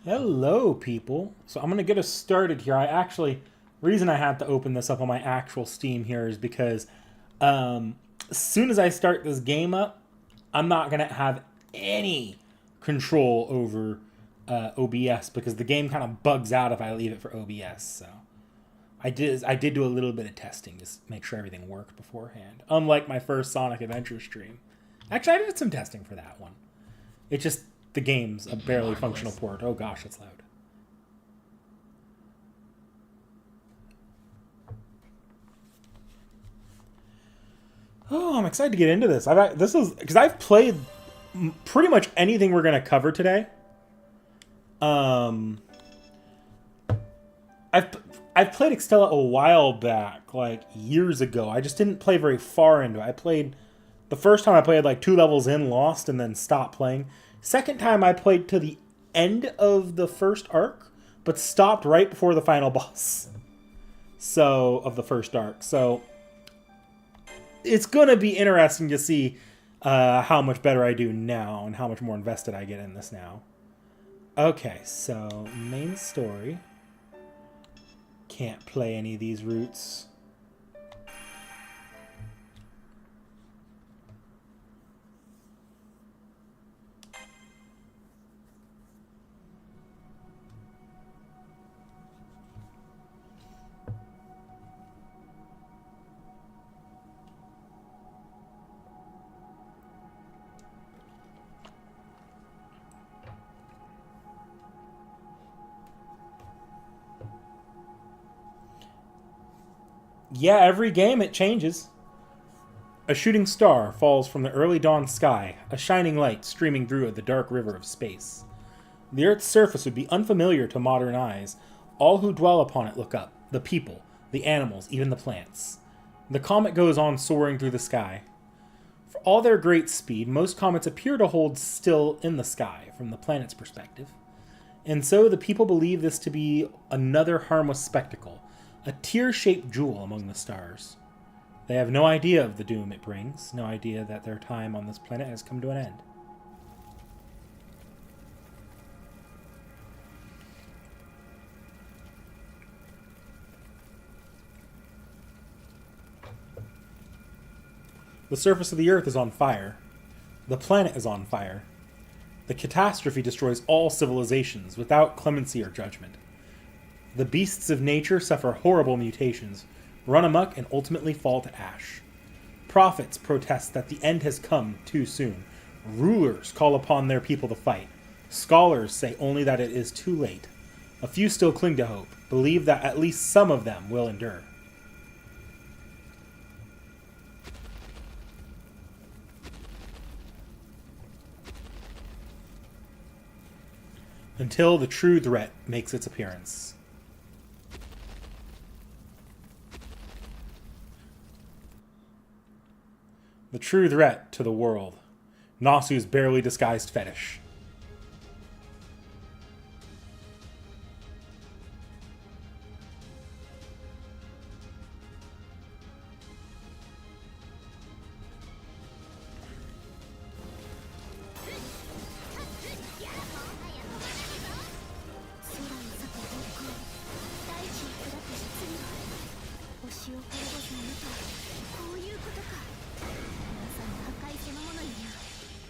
Hello, people. So I'm going to get us started here. Reason I had to open this up on my actual Steam here is because as soon as I start this game up, I'm not going to have any control over OBS because the game kind of bugs out if I leave it for OBS. So I did do a little bit of testing to make sure everything worked beforehand. Unlike my first Sonic Adventure stream. Actually, I did some testing for that one. It just the game's a barely functional port. Oh gosh, it's loud. Oh, I'm excited to get into this. This is because I've played pretty much anything we're gonna cover today. Um, I've I've played Extella a while back, like years ago. I just didn't play very far into it. I played the first time I played like 2 levels in, lost, and then stopped playing. Second time I played to the end of the first arc, but stopped right before the final boss. So of the first arc. So it's gonna be interesting to see how much better I do now and how much more invested I get in this now. Okay, so main story. Can't play any of these routes. Yeah, every game it changes. A shooting star falls from the early dawn sky, a shining light streaming through the dark river of space. The Earth's surface would be unfamiliar to modern eyes. All who dwell upon it look up the people, the animals, even the plants. The comet goes on soaring through the sky. For all their great speed, most comets appear to hold still in the sky from the planet's perspective. And so the people believe this to be another harmless spectacle, a tear-shaped jewel among the stars. They have no idea of the doom it brings, no idea that their time on this planet has come to an end. The surface of the Earth is on fire. The planet is on fire. The catastrophe destroys all civilizations without clemency or judgment. The beasts of nature suffer horrible mutations, run amok, and ultimately fall to ash. Prophets protest that the end has come too soon. Rulers call upon their people to fight. Scholars say only that it is too late. A few still cling to hope, believe that at least some of them will endure. Until the true threat makes its appearance. The true threat to the world. Nasu's barely disguised fetish.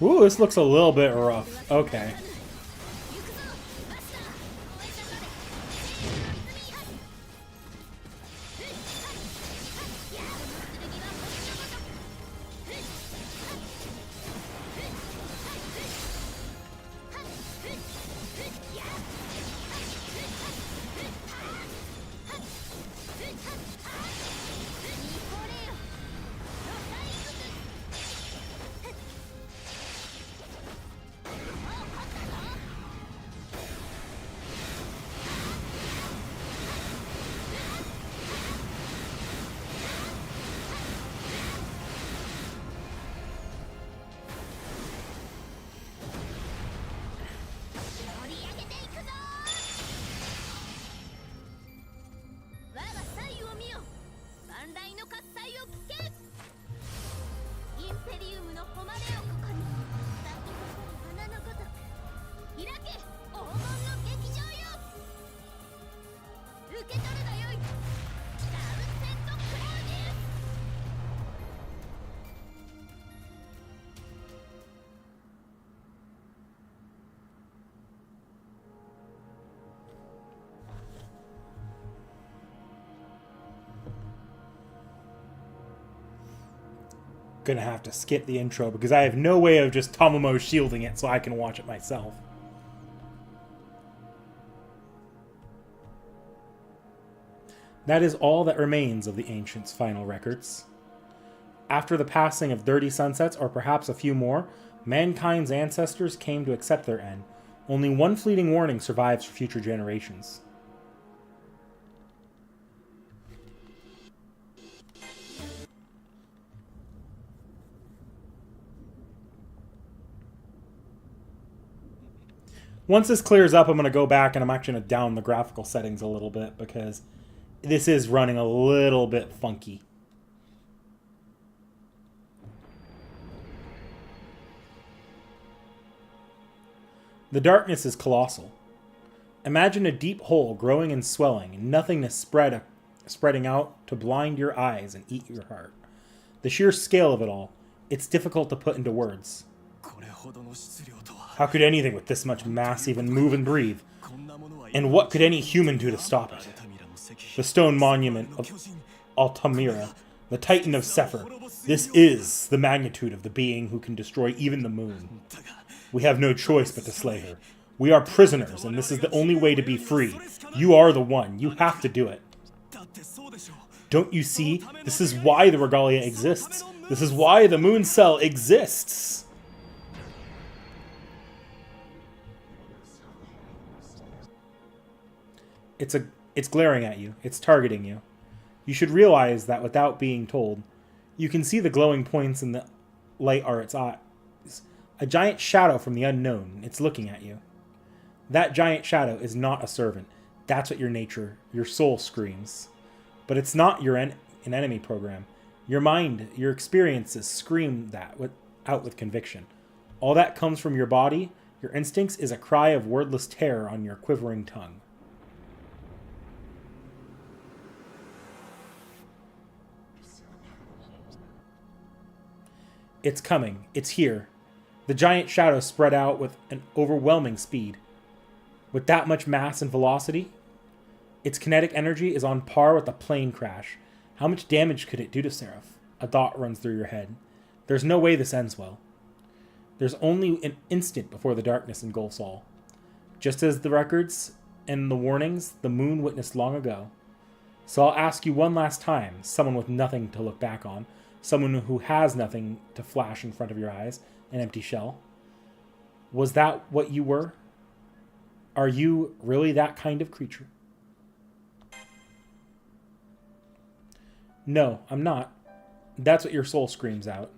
Ooh, this looks a little bit rough. Okay. gonna have to skip the intro because I have no way of just Tomomo shielding it so I can watch it myself. That is all that remains of the ancients' final records. After the passing of 30 sunsets, or perhaps a few more, mankind's ancestors came to accept their end. Only one fleeting warning survives for future generations. Once this clears up, I'm going to go back and I'm actually going to down the graphical settings a little bit because this is running a little bit funky. The darkness is colossal. Imagine a deep hole growing and swelling, and nothingness spreading out to blind your eyes and eat your heart. The sheer scale of it all, it's difficult to put into words. How could anything with this much mass even move and breathe? And what could any human do to stop it? The stone monument of Altamira, the Titan of Sephir, this is the magnitude of the being who can destroy even the moon. We have no choice but to slay her. We are prisoners, and this is the only way to be free. You are the one. You have to do it. Don't you see? This is why the Regalia exists. This is why the moon cell exists. It's glaring at you. It's targeting you. You should realize that without being told. You can see the glowing points in the light are its eyes. A giant shadow from the unknown. It's looking at you. That giant shadow is not a servant. That's what your nature, your soul screams. But it's not an enemy program. Your mind, your experiences scream that out with conviction. All that comes from your body, your instincts, is a cry of wordless terror on your quivering tongue. It's coming. It's here. The giant shadow spread out with an overwhelming speed. With that much mass and velocity, its kinetic energy is on par with a plane crash. How much damage could it do to Seraph? A thought runs through your head. There's no way this ends well. There's only an instant before the darkness engulfs all. Just as the records and the warnings the moon witnessed long ago. So I'll ask you one last time, someone with nothing to look back on, someone who has nothing to flash in front of your eyes, an empty shell. Was that what you were? Are you really that kind of creature? No, I'm not. That's what your soul screams out.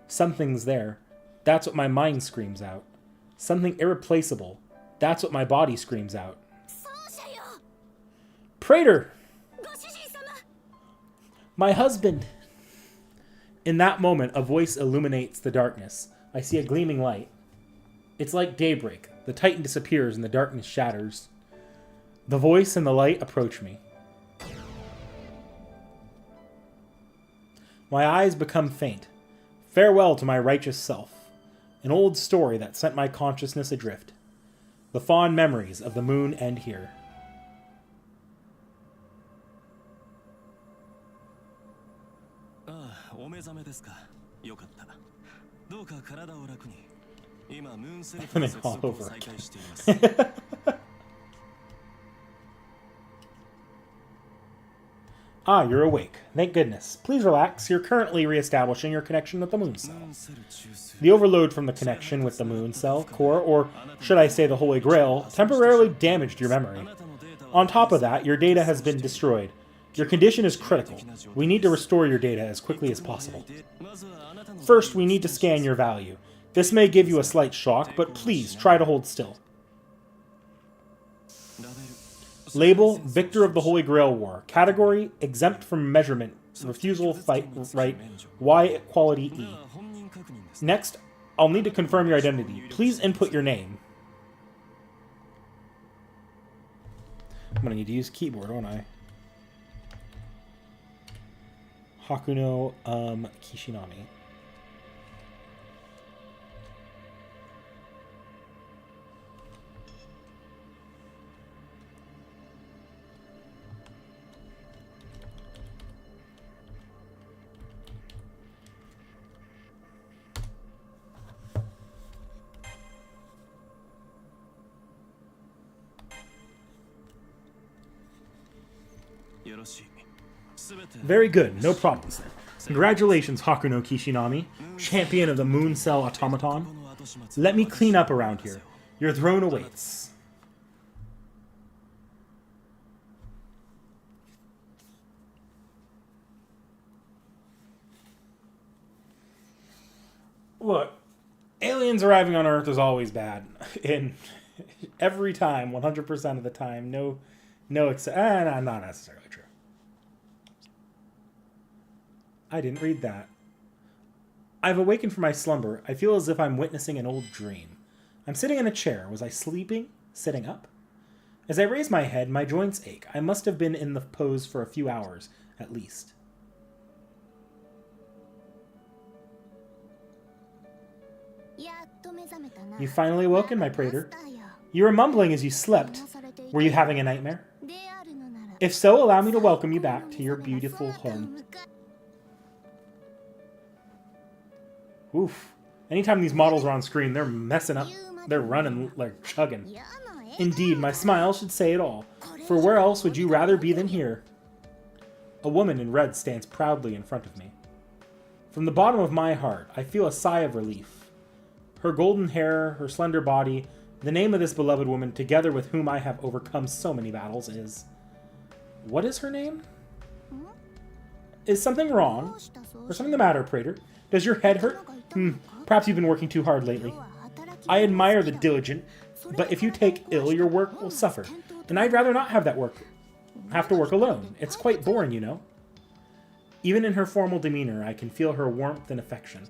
Something's there. That's what my mind screams out. Something irreplaceable. That's what my body screams out. Praetor! My husband! In that moment, a voice illuminates the darkness. I see a gleaming light. It's like daybreak. The Titan disappears and the darkness shatters. The voice and the light approach me. My eyes become faint. Farewell to my righteous self. An old story that sent my consciousness adrift. The fond memories of the moon end here. All over again. Ah, you're awake. Thank goodness. Please relax. You're currently reestablishing your connection with the moon cell. The overload from the connection with the moon cell core, or should I say the Holy Grail, temporarily damaged your memory. On top of that, your data has been destroyed. Your condition is critical. We need to restore your data as quickly as possible. First, we need to scan your value. This may give you a slight shock, but please try to hold still. Label, Victor of the Holy Grail War. Category, exempt from measurement. Refusal, fight, right. Y equality E. Next, I'll need to confirm your identity. Please input your name. I'm going to need to use keyboard, won't I? Hakuno Kishinami. Very good, no problems then. Congratulations, Hakuno Kishinami, champion of the Moon Cell Automaton. Let me clean up around here. Your throne awaits. Look, aliens arriving on Earth is always bad. And every time, 100% of the time, not necessarily true. I didn't read that. I've awakened from my slumber. I feel as if I'm witnessing an old dream. I'm sitting in a chair. Was I sleeping? Sitting up? As I raise my head, my joints ache. I must have been in the pose for a few hours, at least. You finally awoken, my praetor. You were mumbling as you slept. Were you having a nightmare? If so, allow me to welcome you back to your beautiful home. Oof. Anytime these models are on screen, they're messing up. They're running like chugging. Indeed, my smile should say it all. For where else would you rather be than here? A woman in red stands proudly in front of me. From the bottom of my heart, I feel a sigh of relief. Her golden hair, her slender body, the name of this beloved woman, together with whom I have overcome so many battles, is... What is her name? Is something wrong? Or something the matter, praetor? Does your head hurt? Perhaps you've been working too hard lately. I admire the diligent, but if you take ill, your work will suffer. And I'd rather not have to work alone. It's quite boring, you know. Even in her formal demeanor, I can feel her warmth and affection.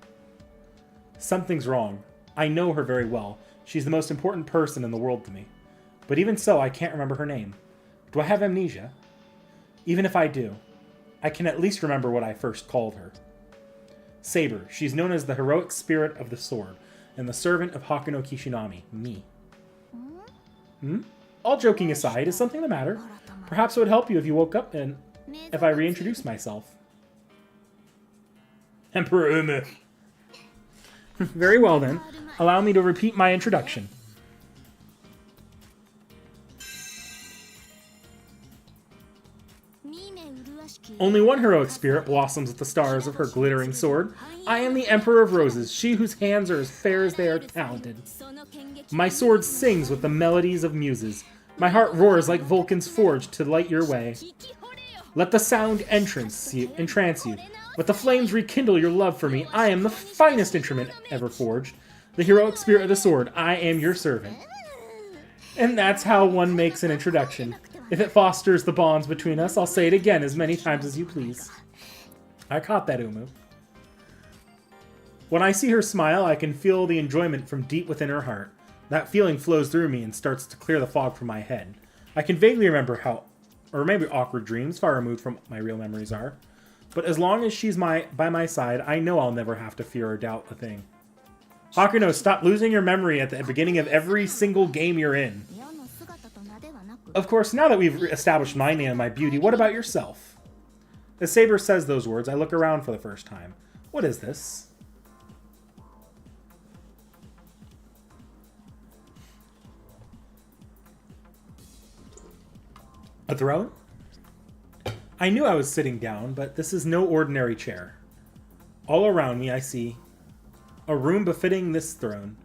Something's wrong. I know her very well. She's the most important person in the world to me. But even so, I can't remember her name. Do I have amnesia? Even if I do, I can at least remember what I first called her. Saber. She's known as the heroic spirit of the sword, and the servant of Hakuno Kishinami, me. All joking aside, is something the matter? Perhaps it would help you if you woke up and if I reintroduced myself. Emperor Umu. Very well then. Allow me to repeat my introduction. Only one heroic spirit blossoms at the stars of her glittering sword. I am the Emperor of Roses, she whose hands are as fair as they are talented. My sword sings with the melodies of muses. My heart roars like Vulcan's forge to light your way. Let the sound entrance entrance you. Let the flames rekindle your love for me. I am the finest instrument ever forged. The heroic spirit of the sword. I am your servant. And that's how one makes an introduction. If it fosters the bonds between us, I'll say it again as many times as you please. I caught that, Umu. When I see her smile, I can feel the enjoyment from deep within her heart. That feeling flows through me and starts to clear the fog from my head. I can vaguely remember maybe awkward dreams, far removed from my real memories are. But as long as she's by my side, I know I'll never have to fear or doubt a thing. Hakuno, stop losing your memory at the beginning of every single game you're in. Of course, now that we've established my name and my beauty, what about yourself? As Saber says those words, I look around for the first time. What is this? A throne? I knew I was sitting down, but this is no ordinary chair. All around me I see a room befitting this throne,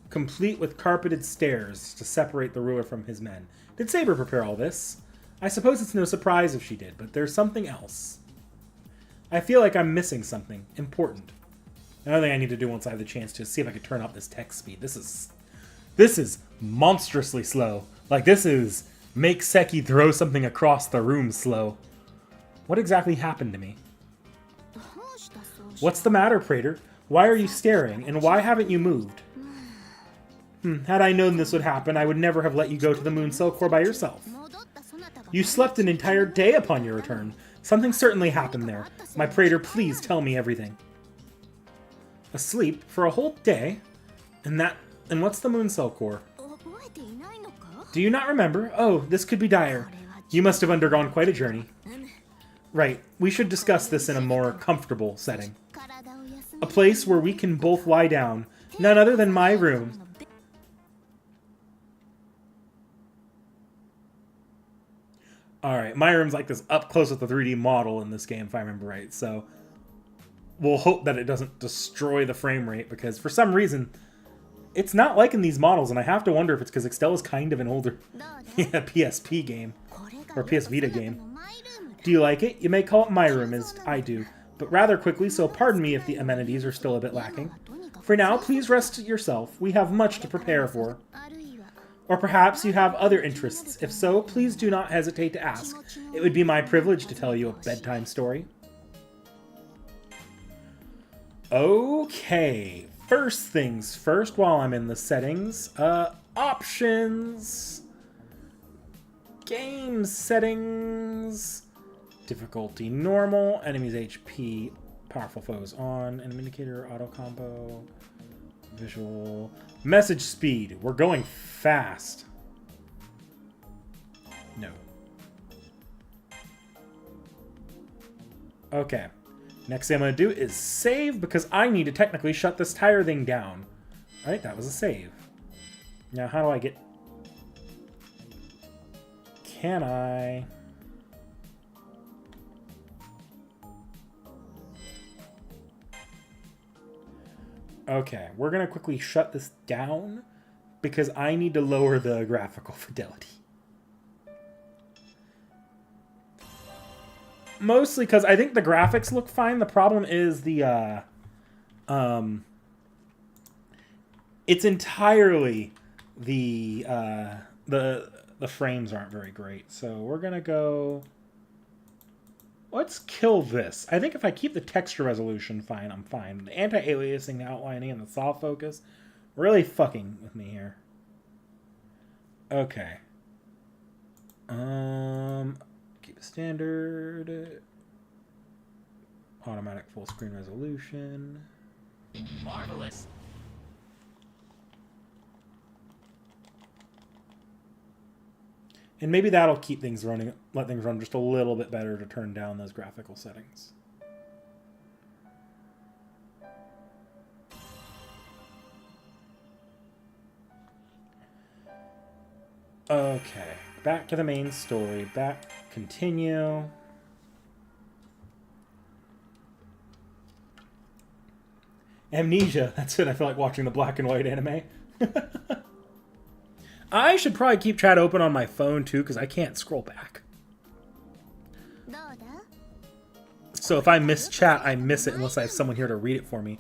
complete with carpeted stairs to separate the ruler from his men. Did Saber prepare all this? I suppose it's no surprise if she did, but there's something else. I feel like I'm missing something important. Another thing I need to do once I have the chance to see if I can turn up this text speed. This is monstrously slow. Like, this is make Seki throw something across the room slow. What exactly happened to me? What's the matter, Praetor? Why are you staring, and why haven't you moved? Had I known this would happen, I would never have let you go to the Moon Cell Core by yourself. You slept an entire day upon your return. Something certainly happened there. My Praetor, please tell me everything. Asleep for a whole day? And what's the Moon Cell Core? Do you not remember? Oh, this could be dire. You must have undergone quite a journey. Right, we should discuss this in a more comfortable setting. A place where we can both lie down. None other than my room. Alright, my room's like this up close with the 3D model in this game, if I remember right. So we'll hope that it doesn't destroy the frame rate, because for some reason, it's not liking these models, and I have to wonder if it's because Extella's kind of an older PSP game, or PS Vita game. Do you like it? You may call it my room, as I do, but rather quickly, so pardon me if the amenities are still a bit lacking. For now, please rest yourself. We have much to prepare for. Or perhaps you have other interests. If so, please do not hesitate to ask. It would be my privilege to tell you a bedtime story. Okay, first things first, while I'm in the settings, options, game settings, difficulty normal, enemies HP, powerful foes on, enemy indicator, auto combo, visual, message speed. We're going fast. No. Okay. Next thing I'm going to do is save, because I need to technically shut this tire thing down. Alright, that was a save. Now, how do I get... Can I... Okay, we're going to quickly shut this down, because I need to lower the graphical fidelity. Mostly because I think the graphics look fine. The problem is the, it's entirely the frames aren't very great. So we're gonna go. Let's kill this. I think if I keep the texture resolution fine, I'm fine. The anti-aliasing, the outlining, and the soft focus really fucking with me here. Okay. Keep it standard. Automatic full screen resolution. Marvelous. And maybe that'll keep things running, let things run just a little bit better to turn down those graphical settings. Okay, back to the main story. Back, continue. Amnesia. That's it. I feel like watching the black and white anime. I should probably keep chat open on my phone too, because I can't scroll back. So if I miss chat, I miss it unless I have someone here to read it for me.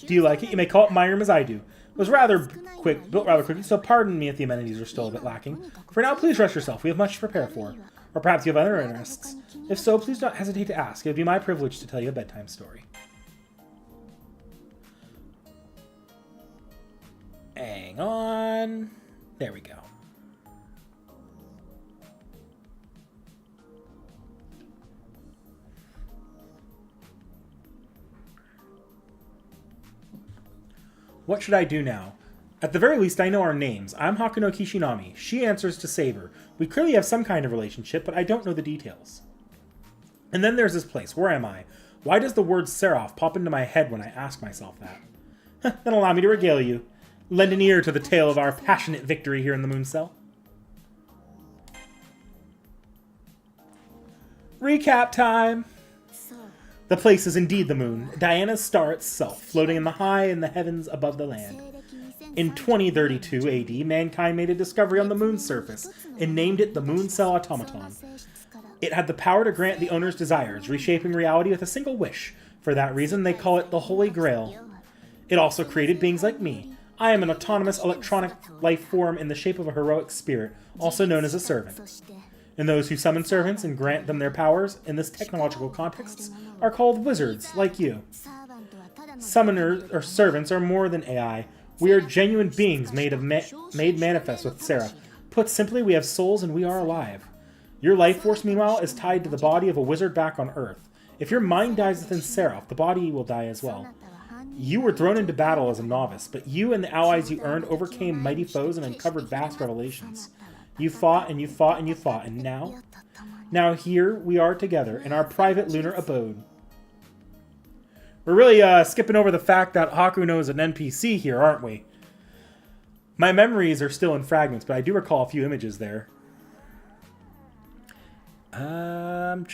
Do you like it? You may call it my room, as I do. It was rather quick, built rather quickly, so pardon me if the amenities are still a bit lacking. For now, please rest yourself. We have much to prepare for. Or perhaps you have other interests. If so, please don't hesitate to ask. It would be my privilege to tell you a bedtime story. Hang on. There we go. What should I do now? At the very least, I know our names. I'm Hakuno Kishinami. She answers to Saber. We clearly have some kind of relationship, but I don't know the details. And then there's this place. Where am I? Why does the word Seraph pop into my head when I ask myself that? Then allow me to regale you. Lend an ear to the tale of our passionate victory here in the Moon Cell. Recap time! The place is indeed the moon, Diana's star itself, floating in the heavens above the land. In 2032 AD, mankind made a discovery on the moon's surface and named it the Moon Cell Automaton. It had the power to grant the owner's desires, reshaping reality with a single wish. For that reason, they call it the Holy Grail. It also created beings like me. I am an autonomous electronic life form in the shape of a heroic spirit, also known as a servant. And those who summon servants and grant them their powers, in this technological context, are called wizards, like you. Summoners, or servants, are more than AI. We are genuine beings made manifest with Seraph. Put simply, we have souls and we are alive. Your life force, meanwhile, is tied to the body of a wizard back on Earth. If your mind dies within Seraph, the body will die as well. You were thrown into battle as a novice, but you and the allies you earned overcame mighty foes and uncovered vast revelations. You fought and you fought and you fought, and now? Now here we are together in our private lunar abode. We're really skipping over the fact that Hakuno is an NPC here, aren't we? My memories are still in fragments, but I do recall a few images there. Um...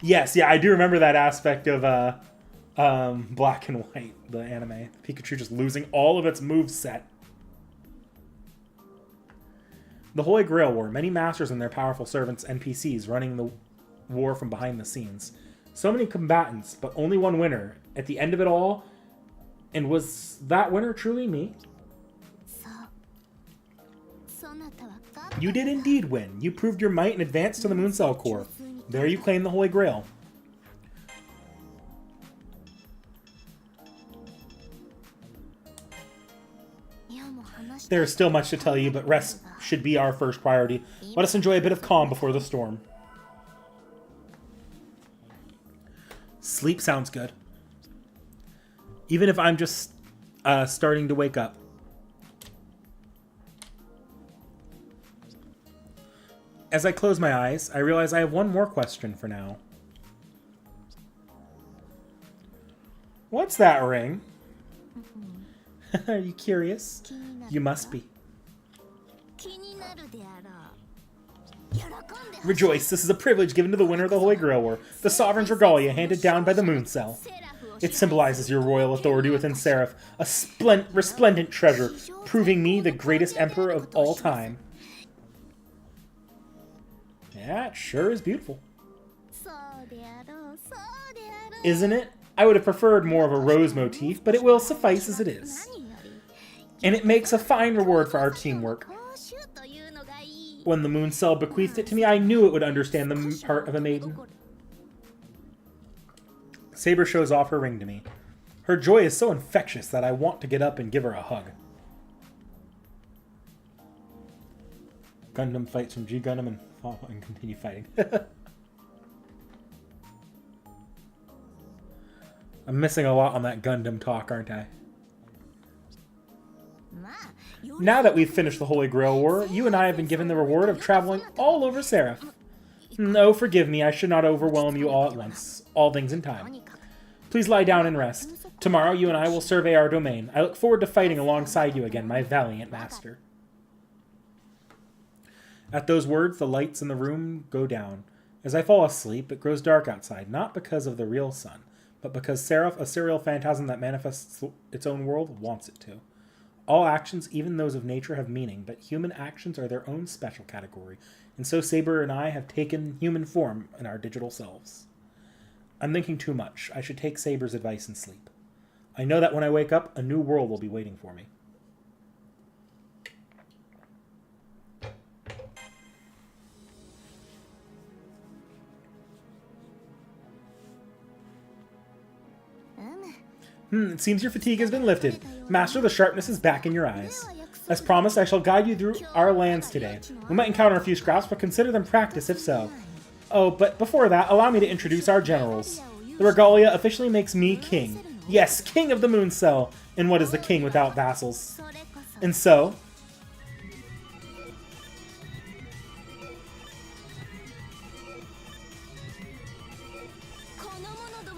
Yes, yeah, I do remember that aspect of Black and White, the anime. Pikachu just losing all of its moveset. The Holy Grail War. Many masters and their powerful servants, NPCs, running the war from behind the scenes. So many combatants, but only one winner. At the end of it all, and was that winner truly me? You did indeed win. You proved your might and advanced to the Mooncell Core. There you claim the Holy Grail. There is still much to tell you, but rest should be our first priority. Let us enjoy a bit of calm before the storm. Sleep sounds good. Even if I'm just starting to wake up. As I close my eyes, I realize I have one more question for now. What's that ring? Are you curious? You must be. Rejoice, this is a privilege given to the winner of the Holy Grail War, the Sovereign's regalia handed down by the Mooncell. It symbolizes your royal authority within Seraph, a resplendent treasure, proving me the greatest emperor of all time. Yeah, it sure is beautiful. Isn't it? I would have preferred more of a rose motif, but it will suffice as it is. And it makes a fine reward for our teamwork. When the Mooncell bequeathed it to me, I knew it would understand the heart of a maiden. Saber shows off her ring to me. Her joy is so infectious that I want to get up and give her a hug. Gundam fights from G Gundam and continue fighting. I'm missing a lot on that Gundam talk, aren't I? Now that we've finished the Holy Grail War, you and I have been given the reward of traveling all over Seraph. No, forgive me, I should not overwhelm you all at once. All things in time. Please lie down and rest. Tomorrow you and I will survey our domain. I look forward to fighting alongside you again, my valiant master. At those words, the lights in the room go down. As I fall asleep, it grows dark outside, not because of the real sun, but because Seraph, a serial phantasm that manifests its own world, wants it to. All actions, even those of nature, have meaning, but human actions are their own special category, and so Saber and I have taken human form in our digital selves. I'm thinking too much. I should take Saber's advice and sleep. I know that when I wake up, a new world will be waiting for me. It seems your fatigue has been lifted. Master, the sharpness is back in your eyes. As promised, I shall guide you through our lands today. We might encounter a few scraps, but consider them practice if so. Oh, but before that, allow me to introduce our generals. The regalia officially makes me king. Yes, king of the Mooncell. And what is the king without vassals? And so...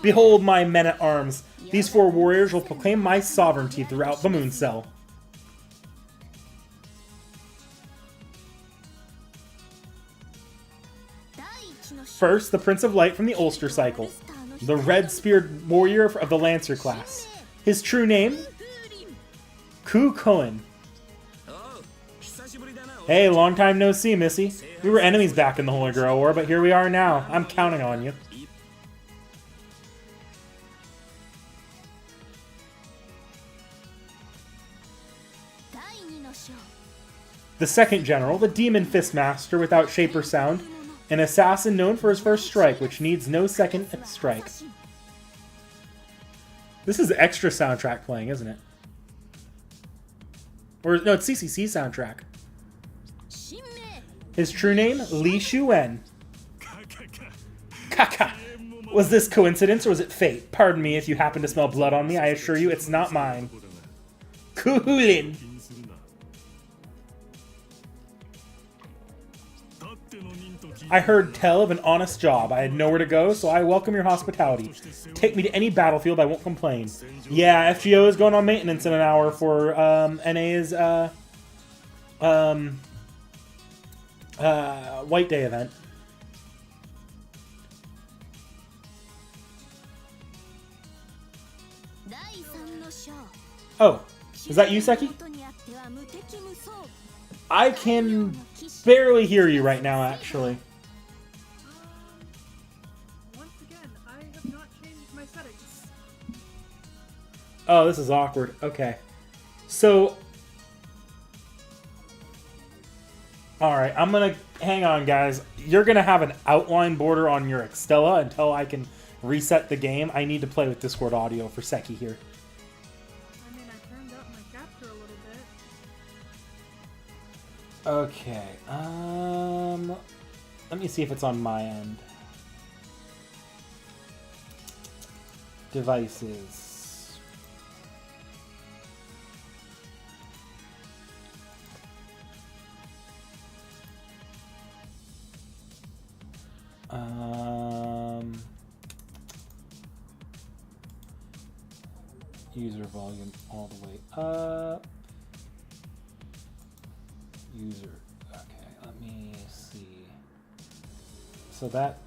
behold my men-at-arms. These 4 warriors will proclaim my sovereignty throughout the Mooncell. First, the Prince of Light from the Ulster cycle. The red-speared warrior of the Lancer class. His true name? Ku Koen. Hey, long time no see, Missy. We were enemies back in the Holy Grail War, but here we are now. I'm counting on you. The second general, the Demon Fist Master without shape or sound, an assassin known for his first strike, which needs no second strike. This is extra soundtrack playing, isn't it? Or, no, it's CCC soundtrack. His true name, Li Shuwen. Kaka! Was this coincidence or was it fate? Pardon me if you happen to smell blood on me, I assure you it's not mine. Kuhulin! I heard tell of an honest job. I had nowhere to go, so I welcome your hospitality. Take me to any battlefield, I won't complain. Yeah, FGO is going on maintenance in an hour for NA's White Day event. Oh, is that you, Seki? I can barely hear you right now, actually. Once again, I have not changed my settings. Oh, this is awkward. Okay. So... Alright, I'm gonna... Hang on, guys. You're gonna have an outline border on your Extella until I can reset the game. I need to play with Discord audio for Seki here. I mean, I turned up my capture a little bit. Okay, let me see if it's on my end. Devices. User volume all the way up. User. Okay, let me see. So that.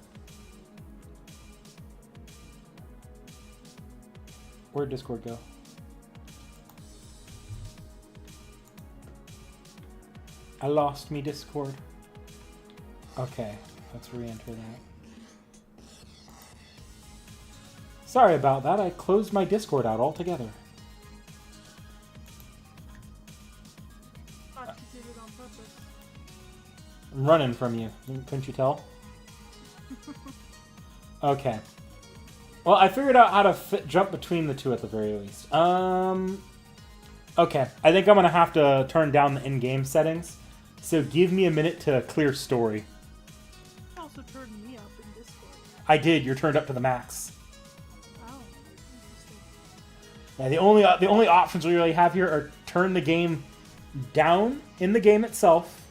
Where'd Discord go? I lost me Discord. Okay, let's re-enter that. Sorry about that, I closed my Discord out altogether. Thought you did it on purpose. I'm running from you. Couldn't you tell? Okay. Well, I figured out how to jump between the two at the very least. Okay. I think I'm going to have to turn down the in-game settings. So give me a minute to clear story. You also turned me up in Discord. I did. You're turned up to the max. Oh, interesting. Yeah, the only options we really have here are turn the game down in the game itself,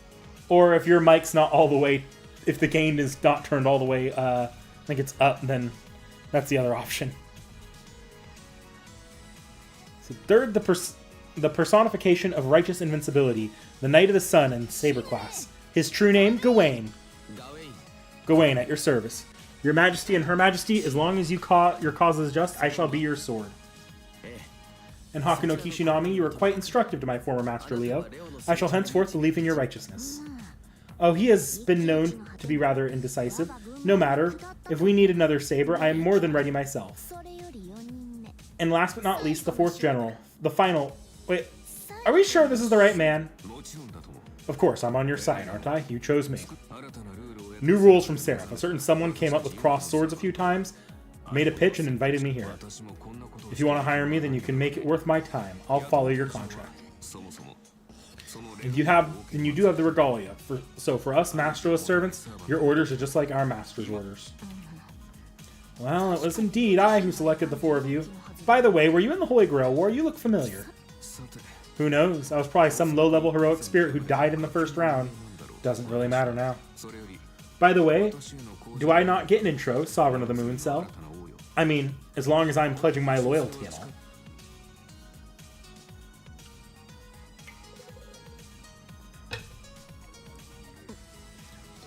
or if your mic's not all the way, if the game is not turned all the way, I think it's up, then that's the other option. So third, the personification of righteous invincibility, the Knight of the Sun and Saber class. His true name, Gawain. Gawain, at your service. Your Majesty and Her Majesty, as long as your cause is just, I shall be your sword. And Hakuno Kishinami, you are quite instructive to my former master Leo. I shall henceforth believe in your righteousness. Oh, he has been known to be rather indecisive. No matter. If we need another saber, I am more than ready myself. And last but not least, the fourth general. The final... Wait, are we sure this is the right man? Of course, I'm on your side, aren't I? You chose me. New rules from Seraph. A certain someone came up with crossed swords a few times, made a pitch, and invited me here. If you want to hire me, then you can make it worth my time. I'll follow your contract. And you do have the regalia. So for us masterless servants, your orders are just like our master's orders. Well, it was indeed I who selected the four of you. By the way, were you in the Holy Grail War? You look familiar. Who knows? I was probably some low-level heroic spirit who died in the first round. Doesn't really matter now. By the way, do I not get an intro, Sovereign of the Moon Cell? I mean, as long as I'm pledging my loyalty and all.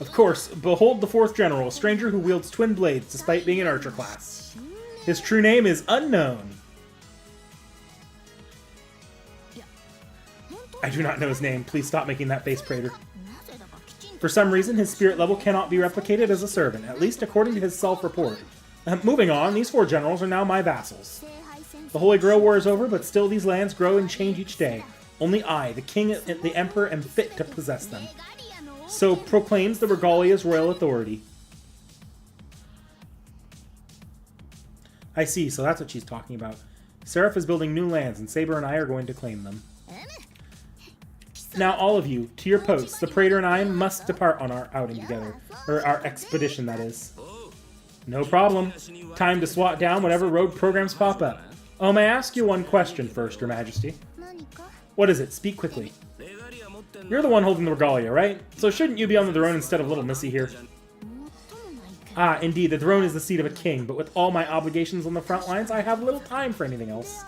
Of course, behold the fourth general, a stranger who wields twin blades despite being an archer class. His true name is unknown. I do not know his name. Please stop making that face, Praetor. For some reason, his spirit level cannot be replicated as a servant, at least according to his self-report. Moving on, these four generals are now my vassals. The Holy Grail War is over, but still these lands grow and change each day. Only I, the king and the emperor, am fit to possess them. So proclaims the regalia's royal authority. I see, so that's what she's talking about. Seraph is building new lands, and Saber and I are going to claim them. Now, all of you, to your posts. The Praetor and I must depart on our outing together. Or our expedition, that is. No problem. Time to swat down whatever rogue programs pop up. Oh, may I ask you one question first, Your Majesty? What is it? Speak quickly. You're the one holding the regalia, right? So shouldn't you be on the throne instead of little Missy here? Ah, indeed, the throne is the seat of a king, but with all my obligations on the front lines, I have little time for anything else.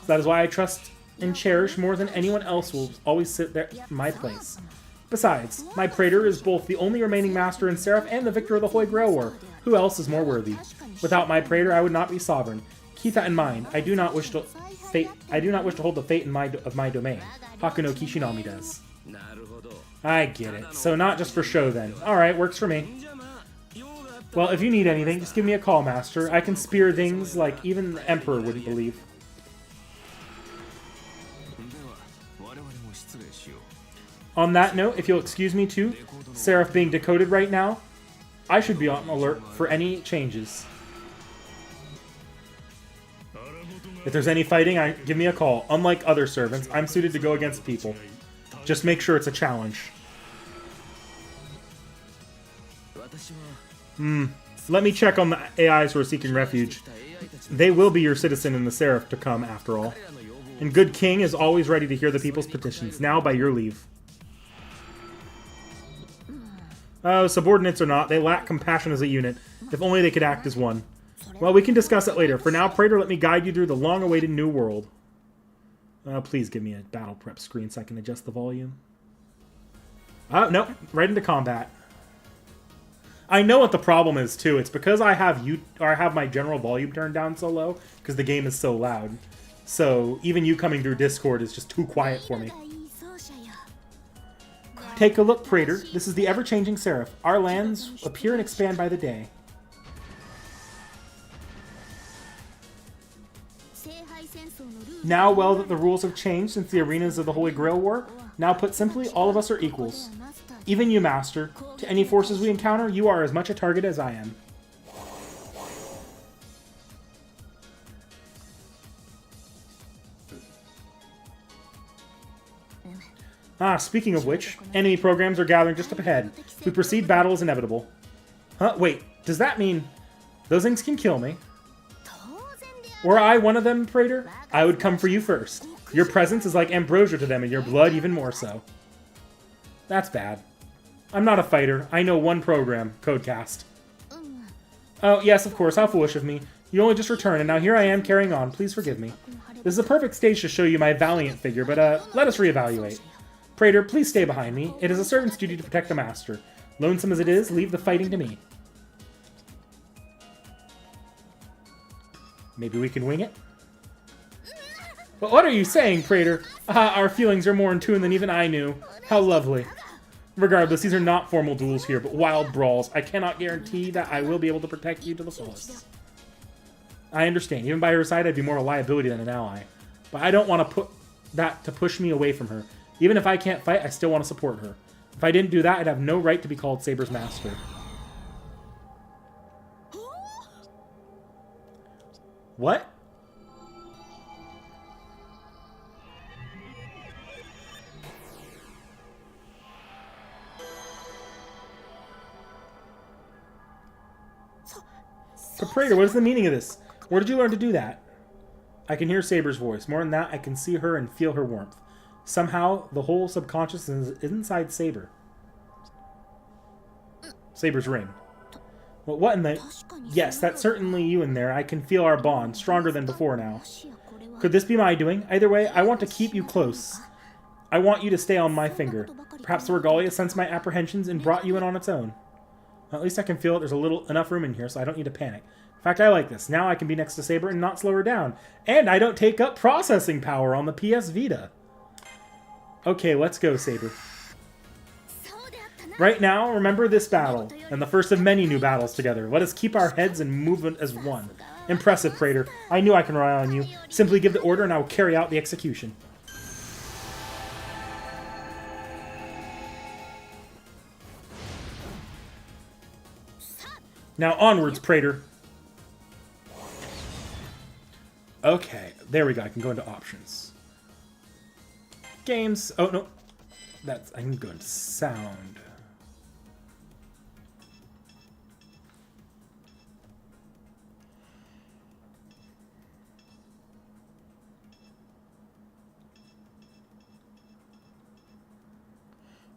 So that is why I trust and cherish more than anyone else will always sit there in my place. Besides, my praetor is both the only remaining master in Seraph and the victor of the Holy Grail War. Who else is more worthy? Without my praetor, I would not be sovereign. Keep that in mind. I do not wish to hold the fate of my domain. Hakuno Kishinami does. I get it. So not just for show then. Alright, works for me. Well, if you need anything, just give me a call, Master. I can spear things like even the Emperor wouldn't believe. On that note, if you'll excuse me too, Seraph being decoded right now, I should be on alert for any changes. If there's any fighting, give me a call. Unlike other servants, I'm suited to go against people. Just make sure it's a challenge. Let me check on the AIs who are seeking refuge. They will be your citizen in the Seraph to come, after all. And Good King is always ready to hear the people's petitions. Now, by your leave. Subordinates or not, they lack compassion as a unit. If only they could act as one. Well, we can discuss it later. For now, Praetor, let me guide you through the long-awaited new world. Please give me a battle prep screen so I can adjust the volume. No, right into combat. I know what the problem is too. It's because I have my general volume turned down so low because the game is so loud. So even you coming through Discord is just too quiet for me. Take a look, Praetor. This is the ever-changing Seraph. Our lands appear and expand by the day. Now, well that the rules have changed since the arenas of the Holy Grail War, now put simply, all of us are equals. Even you, Master. To any forces we encounter, you are as much a target as I am. Speaking of which, enemy programs are gathering just up ahead. If we proceed, battle is inevitable. Huh? Wait, does that mean those things can kill me? Were I one of them, Praetor, I would come for you first. Your presence is like ambrosia to them, and your blood even more so. That's bad. I'm not a fighter. I know one program, Codecast. Oh, yes, of course. How foolish of me. You only just returned, and now here I am carrying on. Please forgive me. This is a perfect stage to show you my valiant figure, but let us reevaluate. Praetor, please stay behind me. It is a servant's duty to protect the Master. Lonesome as it is, leave the fighting to me. Maybe we can wing it? But what are you saying, Praetor? Our feelings are more in tune than even I knew. How lovely. Regardless, these are not formal duels here, but wild brawls. I cannot guarantee that I will be able to protect you to the fullest. I understand. Even by her side, I'd be more a liability than an ally. But I don't want to put that to push me away from her. Even if I can't fight, I still want to support her. If I didn't do that, I'd have no right to be called Saber's master. What? Praetor, what is the meaning of this? Where did you learn to do that? I can hear Saber's voice. More than that, I can see her and feel her warmth. Somehow, the whole subconscious is inside Saber. Saber's ring. Well, what in the... Yes, that's certainly you in there. I can feel our bond, stronger than before now. Could this be my doing? Either way, I want to keep you close. I want you to stay on my finger. Perhaps the Regalia sensed my apprehensions and brought you in on its own. Well, at least I can feel it. There's enough room in here, so I don't need to panic. In fact, I like this. Now I can be next to Saber and not slow her down. And I don't take up processing power on the PS Vita. Okay, let's go, Saber. Right now, remember this battle, and the first of many new battles together. Let us keep our heads and move as one. Impressive, Praetor. I knew I can rely on you. Simply give the order and I will carry out the execution. Now onwards, Praetor. Okay, there we go. I can go into options. Games. Oh, no. I can go into sound.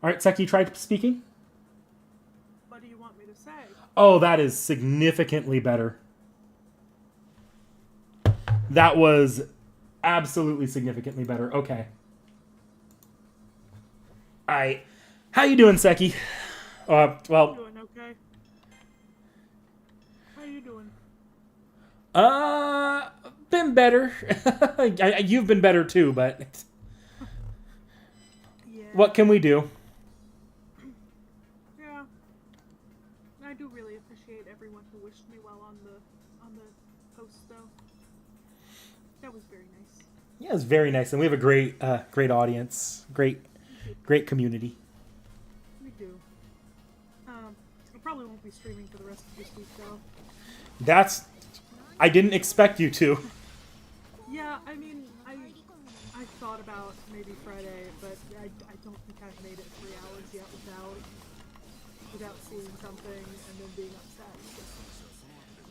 Alright, Seki, try speaking. What do you want me to say? Oh, that is significantly better. That was absolutely significantly better. Okay. Alright. How you doing, Seki? Well, Doing okay. How you doing? been better. You've been better too, but Yeah. what can we do? Yeah. I do really appreciate everyone who wished me well on the post, though. That was very nice. Yeah, it's very nice, and we have a great audience, great community. We do. I probably won't be streaming for the rest of this week, though. I didn't expect you to. Yeah, I mean, I thought about maybe Friday, but I don't think I've made it 3 hours yet without seeing something and then being upset.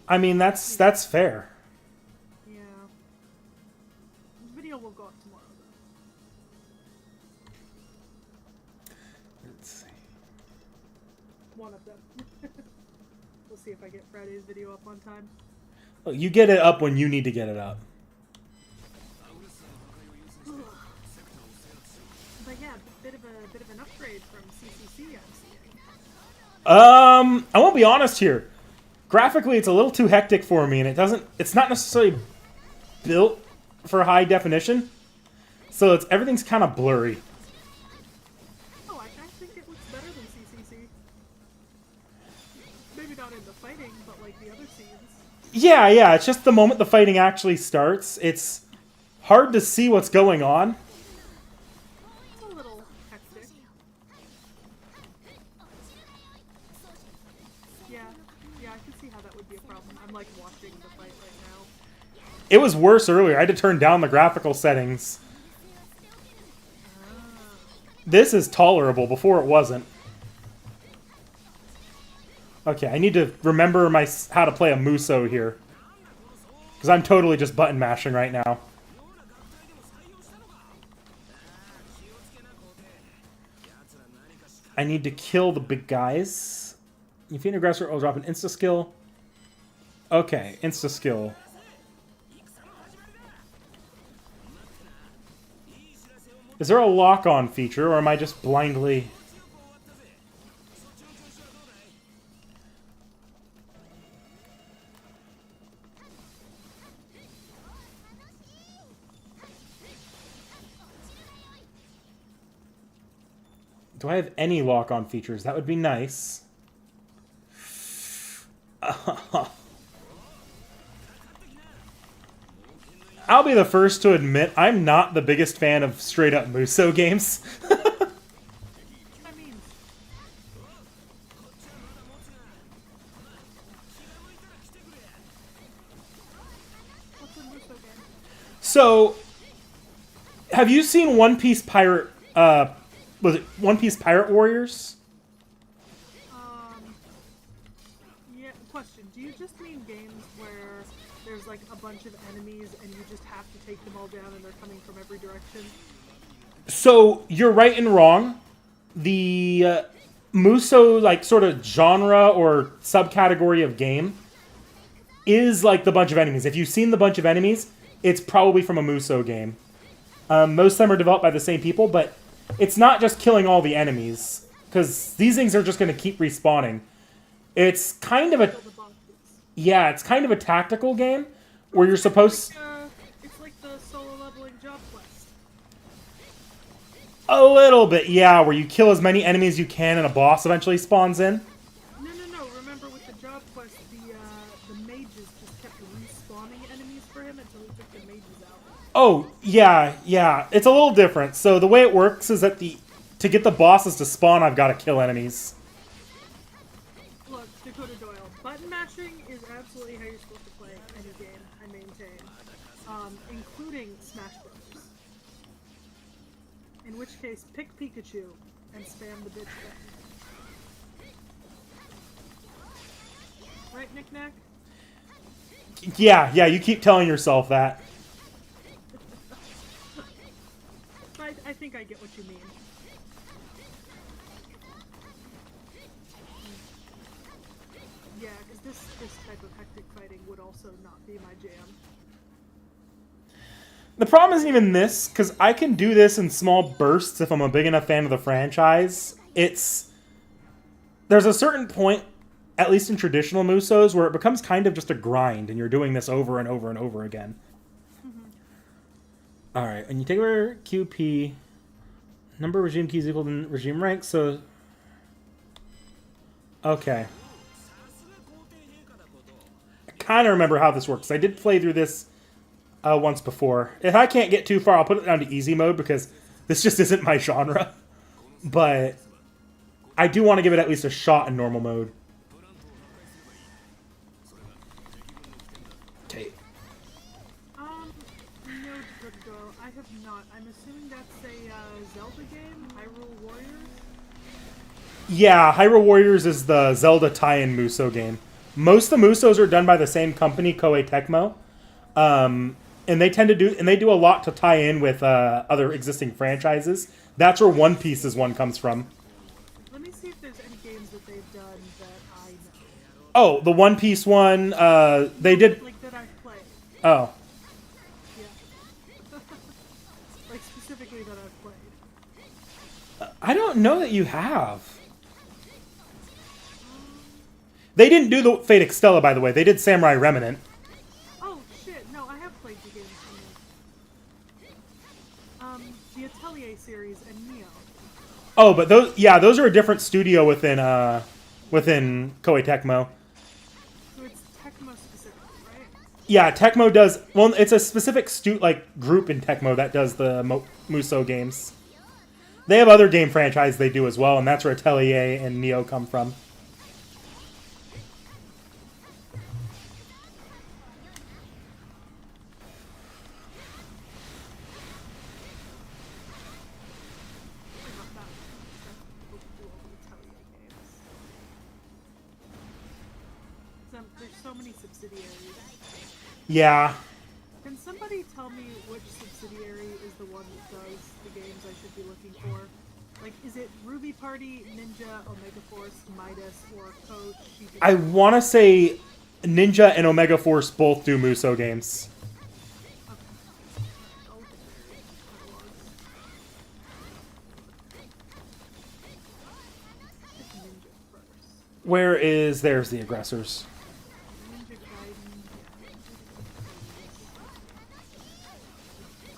I mean, that's fair. Yeah. The video will go up tomorrow, though. Let's see. One of them. We'll see if I get Friday's video up on time. Well, you get it up when you need to get it up. But yeah, bit of an upgrade from CCC I'm seeing. I won't be honest here. Graphically, it's a little too hectic for me, and it's not necessarily built for high definition. So everything's kind of blurry. Oh, I think it looks better than CCC. Maybe not in the fighting, but like the other scenes. Yeah, it's just the moment the fighting actually starts, it's hard to see what's going on. It's a little hectic. Yeah, I can see how that would be a problem. I'm like watching the fight right now. It was worse earlier. I had to turn down the graphical settings. This is tolerable. Before it wasn't. Okay, I need to remember how to play a Muso here. Because I'm totally just button mashing right now. I need to kill the big guys. If an aggressor, I'll drop an insta-skill. Okay, insta-skill. Is there a lock-on feature, or am I just blindly... Do I have any lock-on features? That would be nice. I'll be the first to admit I'm not the biggest fan of straight-up Muso games. I mean, what's a Muso game? So, have you seen One Piece Pirate... was it One Piece Pirate Warriors? Yeah, question. Do you just mean games where there's like a bunch of enemies and you just have to take them all down and they're coming from every direction? So, you're right and wrong. The Muso, like, sort of genre or subcategory of game is like the bunch of enemies. If you've seen the bunch of enemies, it's probably from a Muso game. Most of them are developed by the same people, but it's not just killing all the enemies, because these things are just going to keep respawning. It's kind of a... Kill the bosses. Yeah, it's kind of a tactical game, where you're supposed... It's like the solo leveling job quest. A little bit, yeah, where you kill as many enemies as you can and a boss eventually spawns in. No. Remember with the job quest, the mages just kept respawning enemies for him until he took the mages out. Oh, yeah. It's a little different. So the way it works is that to get the bosses to spawn, I've got to kill enemies. Look, Dakota Doyle, button mashing is absolutely how you're supposed to play any game, I maintain. Including Smash Bros. In which case, pick Pikachu and spam the bitch button. Right, Knick Knack? Yeah, you keep telling yourself that. I think I get what you mean. Yeah, because this type of hectic fighting would also not be my jam. The problem isn't even this, because I can do this in small bursts if I'm a big enough fan of the franchise. There's a certain point, at least in traditional Musos, where it becomes kind of just a grind, and you're doing this over and over and over again. Mm-hmm. Alright, and you take over QP. Number of regime keys equal to regime rank, so... Okay. I kind of remember how this works. I did play through this once before. If I can't get too far, I'll put it down to easy mode, because this just isn't my genre. But I do want to give it at least a shot in normal mode. Okay. No, Jojo, I have not. I'm assuming that's a Zelda game, Hyrule Warriors? Yeah, Hyrule Warriors is the Zelda tie-in Muso game. Most of the Musos are done by the same company, T.H.E. And they do a lot to tie in with other existing franchises. That's where One Piece is one comes from. Let me see if there's any games that they've done that I know. Oh, the One Piece one, they did... Like, that I've played. Oh. Yeah. Like, specifically that I've played. I don't know that you have. They didn't do the Fate Extella, by the way. They did Samurai Remnant. Oh, shit. No, I have played the games from the Atelier series and Neo. Oh, but those are a different studio within Koei Tecmo. So it's Tecmo specific, right? Yeah, Tecmo does... Well, it's a specific group in Tecmo that does the Muso games. They have other game franchises they do as well, and that's where Atelier and Neo come from. There's so many subsidiaries. Yeah. Can somebody tell me which subsidiary is the one that does the games I should be looking for? Like, is it Ruby Party, Ninja, Omega Force, Midas, or Code? I want to say Ninja and Omega Force both do Muso games. There's the aggressors.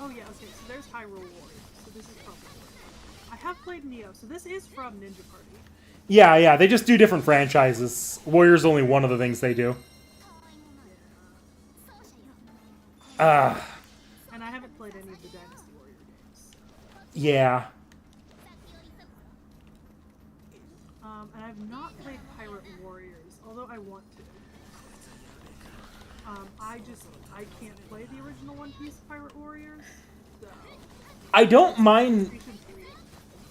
Oh yeah, okay, so there's Hyrule Warriors. So this is probably... I have played Neo, so this is from Ninja Party. Yeah, they just do different franchises. Warriors only one of the things they do. And I haven't played any of the Dynasty Warrior games. So. Yeah. And I've not played Pirate Warriors, although I want to. I can't play the original One Piece Pirate Warriors, so... I don't mind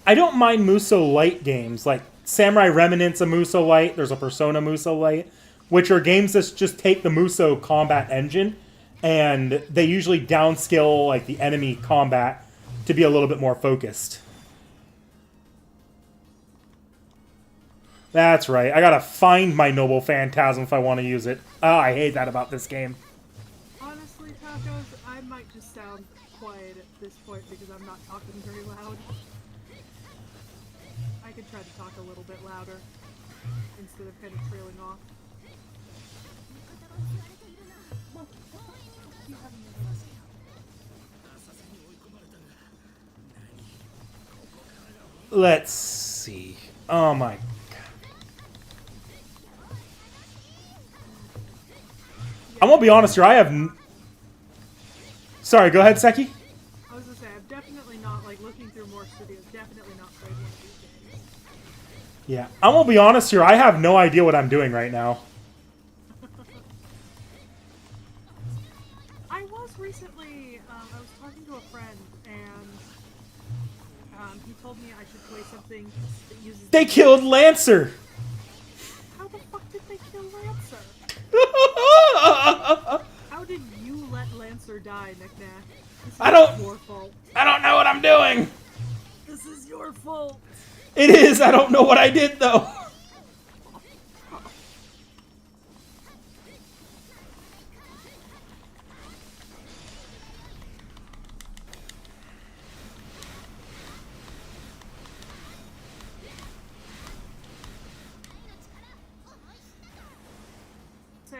Muso Light games, like Samurai Remnant's a Muso Light, there's a Persona Muso Light, which are games that just take the Muso combat engine, and they usually downscale like the enemy combat to be a little bit more focused. That's right. I gotta find my Noble Phantasm if I want to use it. Oh, I hate that about this game. Honestly, Tacos, I might just sound quiet at this point because I'm not talking very loud. I could try to talk a little bit louder instead of kind of trailing off. Let's see. Oh my... I'm gonna be honest here, I have... Sorry, go ahead, Seki. I was gonna say, I've definitely not, like, looking through more studios, definitely not played one of these games. Yeah, I'm gonna be honest here, I have no idea what I'm doing right now. I was recently, I was talking to a friend, and he told me I should play something that uses... They killed Lancer! How the fuck did they kill Lancer? How did you let Lancer die, Knick-Knack? This is your fault. I don't know what I'm doing! This is your fault! It is! I don't know what I did, though!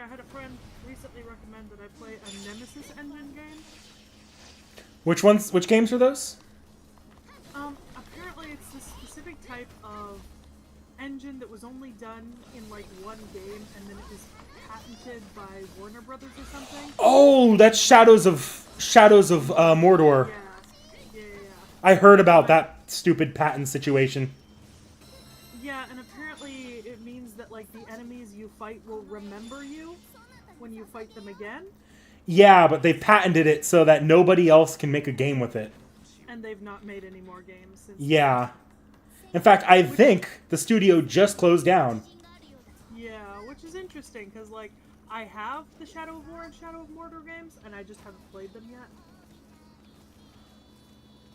I had a friend recently recommend that I play a Nemesis engine game. Which games are those? Apparently it's this specific type of engine that was only done in like one game, and then it was patented by Warner Brothers or something. Oh, that's Shadows of Mordor. Yeah. I heard about that stupid patent situation. Yeah, and apparently it means that like the enemies you fight will remember you when you fight them again. Yeah, but they patented it so that nobody else can make a game with it. And they've not made any more games since. Yeah. In fact, I think the studio just closed down. Yeah, which is interesting, because, like, I have the Shadow of War and Shadow of Mordor games, and I just haven't played them yet.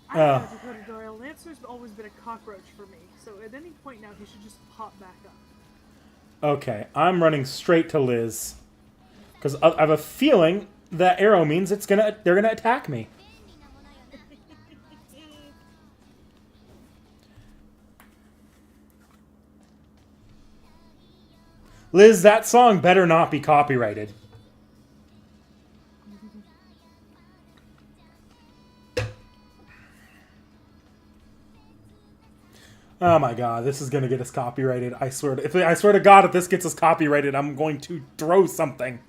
I don't know, Dakota Doyle. Lancer's always been a cockroach for me, so at any point now he should just pop back up. Okay, I'm running straight to Liz. Because I have a feeling that arrow means they're gonna attack me. Liz, that song better not be copyrighted. Oh my god, this is gonna get us copyrighted. I swear to God, if this gets us copyrighted, I'm going to throw something.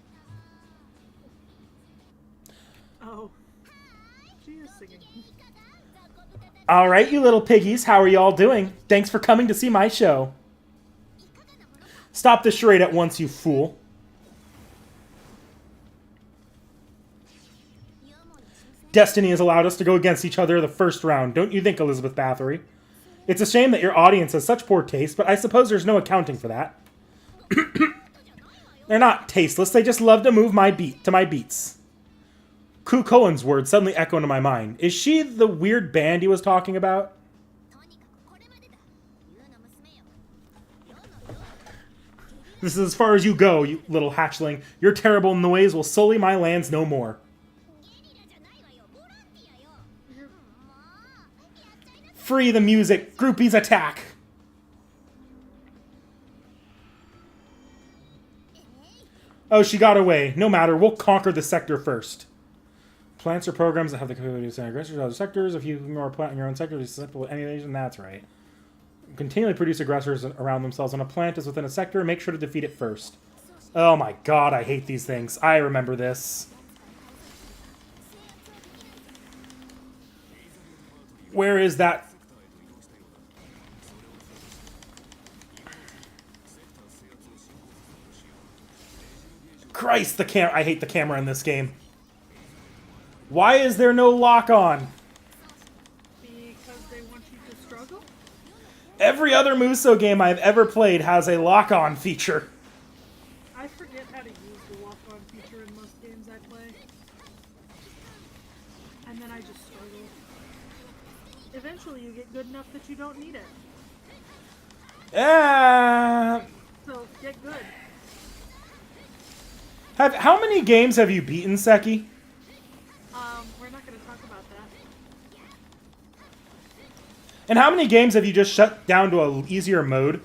Oh. She is singing. Alright, you little piggies, how are y'all doing? Thanks for coming to see my show. Stop the charade at once, you fool. Destiny has allowed us to go against each other the first round, don't you think, Elizabeth Bathory? It's a shame that your audience has such poor taste, but I suppose there's no accounting for that. They're not tasteless, they just love to move my beats. Ku Cohen's words suddenly echo into my mind. Is she the weird band he was talking about? This is as far as you go, you little hatchling. Your terrible noise will sully my lands no more. Free the music! Groupies attack! Oh, she got away. No matter, we'll conquer the sector first. Plants are programs that have the capability to send aggressors to other sectors. If you ignore a plant in your own sector, it's susceptible to any invasion. That's right. Continually produce aggressors around themselves. When a plant is within a sector, make sure to defeat it first. Oh my god, I hate these things. I remember this. Where is that? Christ, I hate the camera in this game. Why is there no lock-on? Because they want you to struggle? Every other Muso game I've ever played has a lock-on feature. I forget how to use the lock-on feature in most games I play. And then I just struggle. Eventually you get good enough that you don't need it. So, get good. How many games have you beaten, Seki? We're not going to talk about that. And how many games have you just shut down to an easier mode?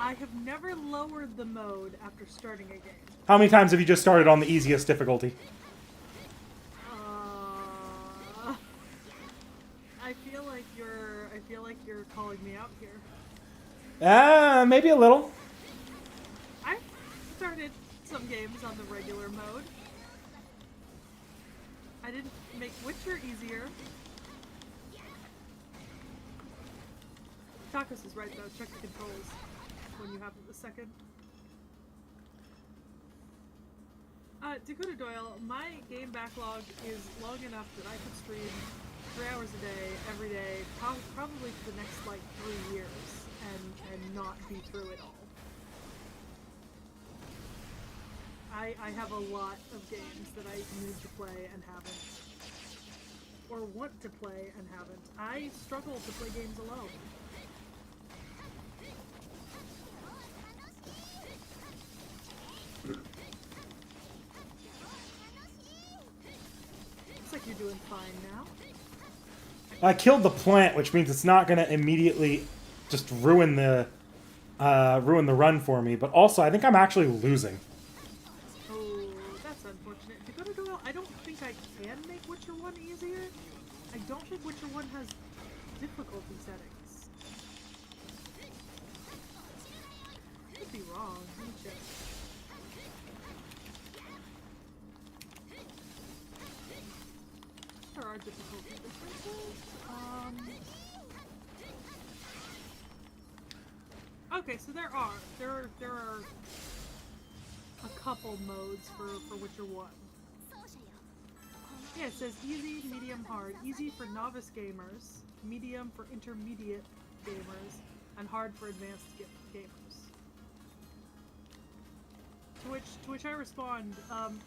I have never lowered the mode after starting a game. How many times have you just started on the easiest difficulty? I feel like you're calling me out here. Maybe a little. I started some games on the regular mode. I didn't make Witcher easier. Tacos is right though, check the controls when you have a second. Dakota Doyle, my game backlog is long enough that I could stream 3 hours a day, every day, probably for the next like 3 years, and not be through it all. I have a lot of games that I need to play and haven't. Or want to play and haven't. I struggle to play games alone. Looks like you're doing fine now. I killed the plant, which means it's not going to immediately just ruin the ruin the run for me, but also I think I'm actually losing. Oh, that's unfortunate. Well, I don't think I can make Witcher 1 easier. I don't think Witcher 1 has difficulty settings. Could be wrong. Let me check. There are difficulty differences. Okay, so there are a couple modes for Witcher 1. Yeah, it says easy, medium, hard. Easy for novice gamers, medium for intermediate gamers, and hard for advanced gamers. To which I respond,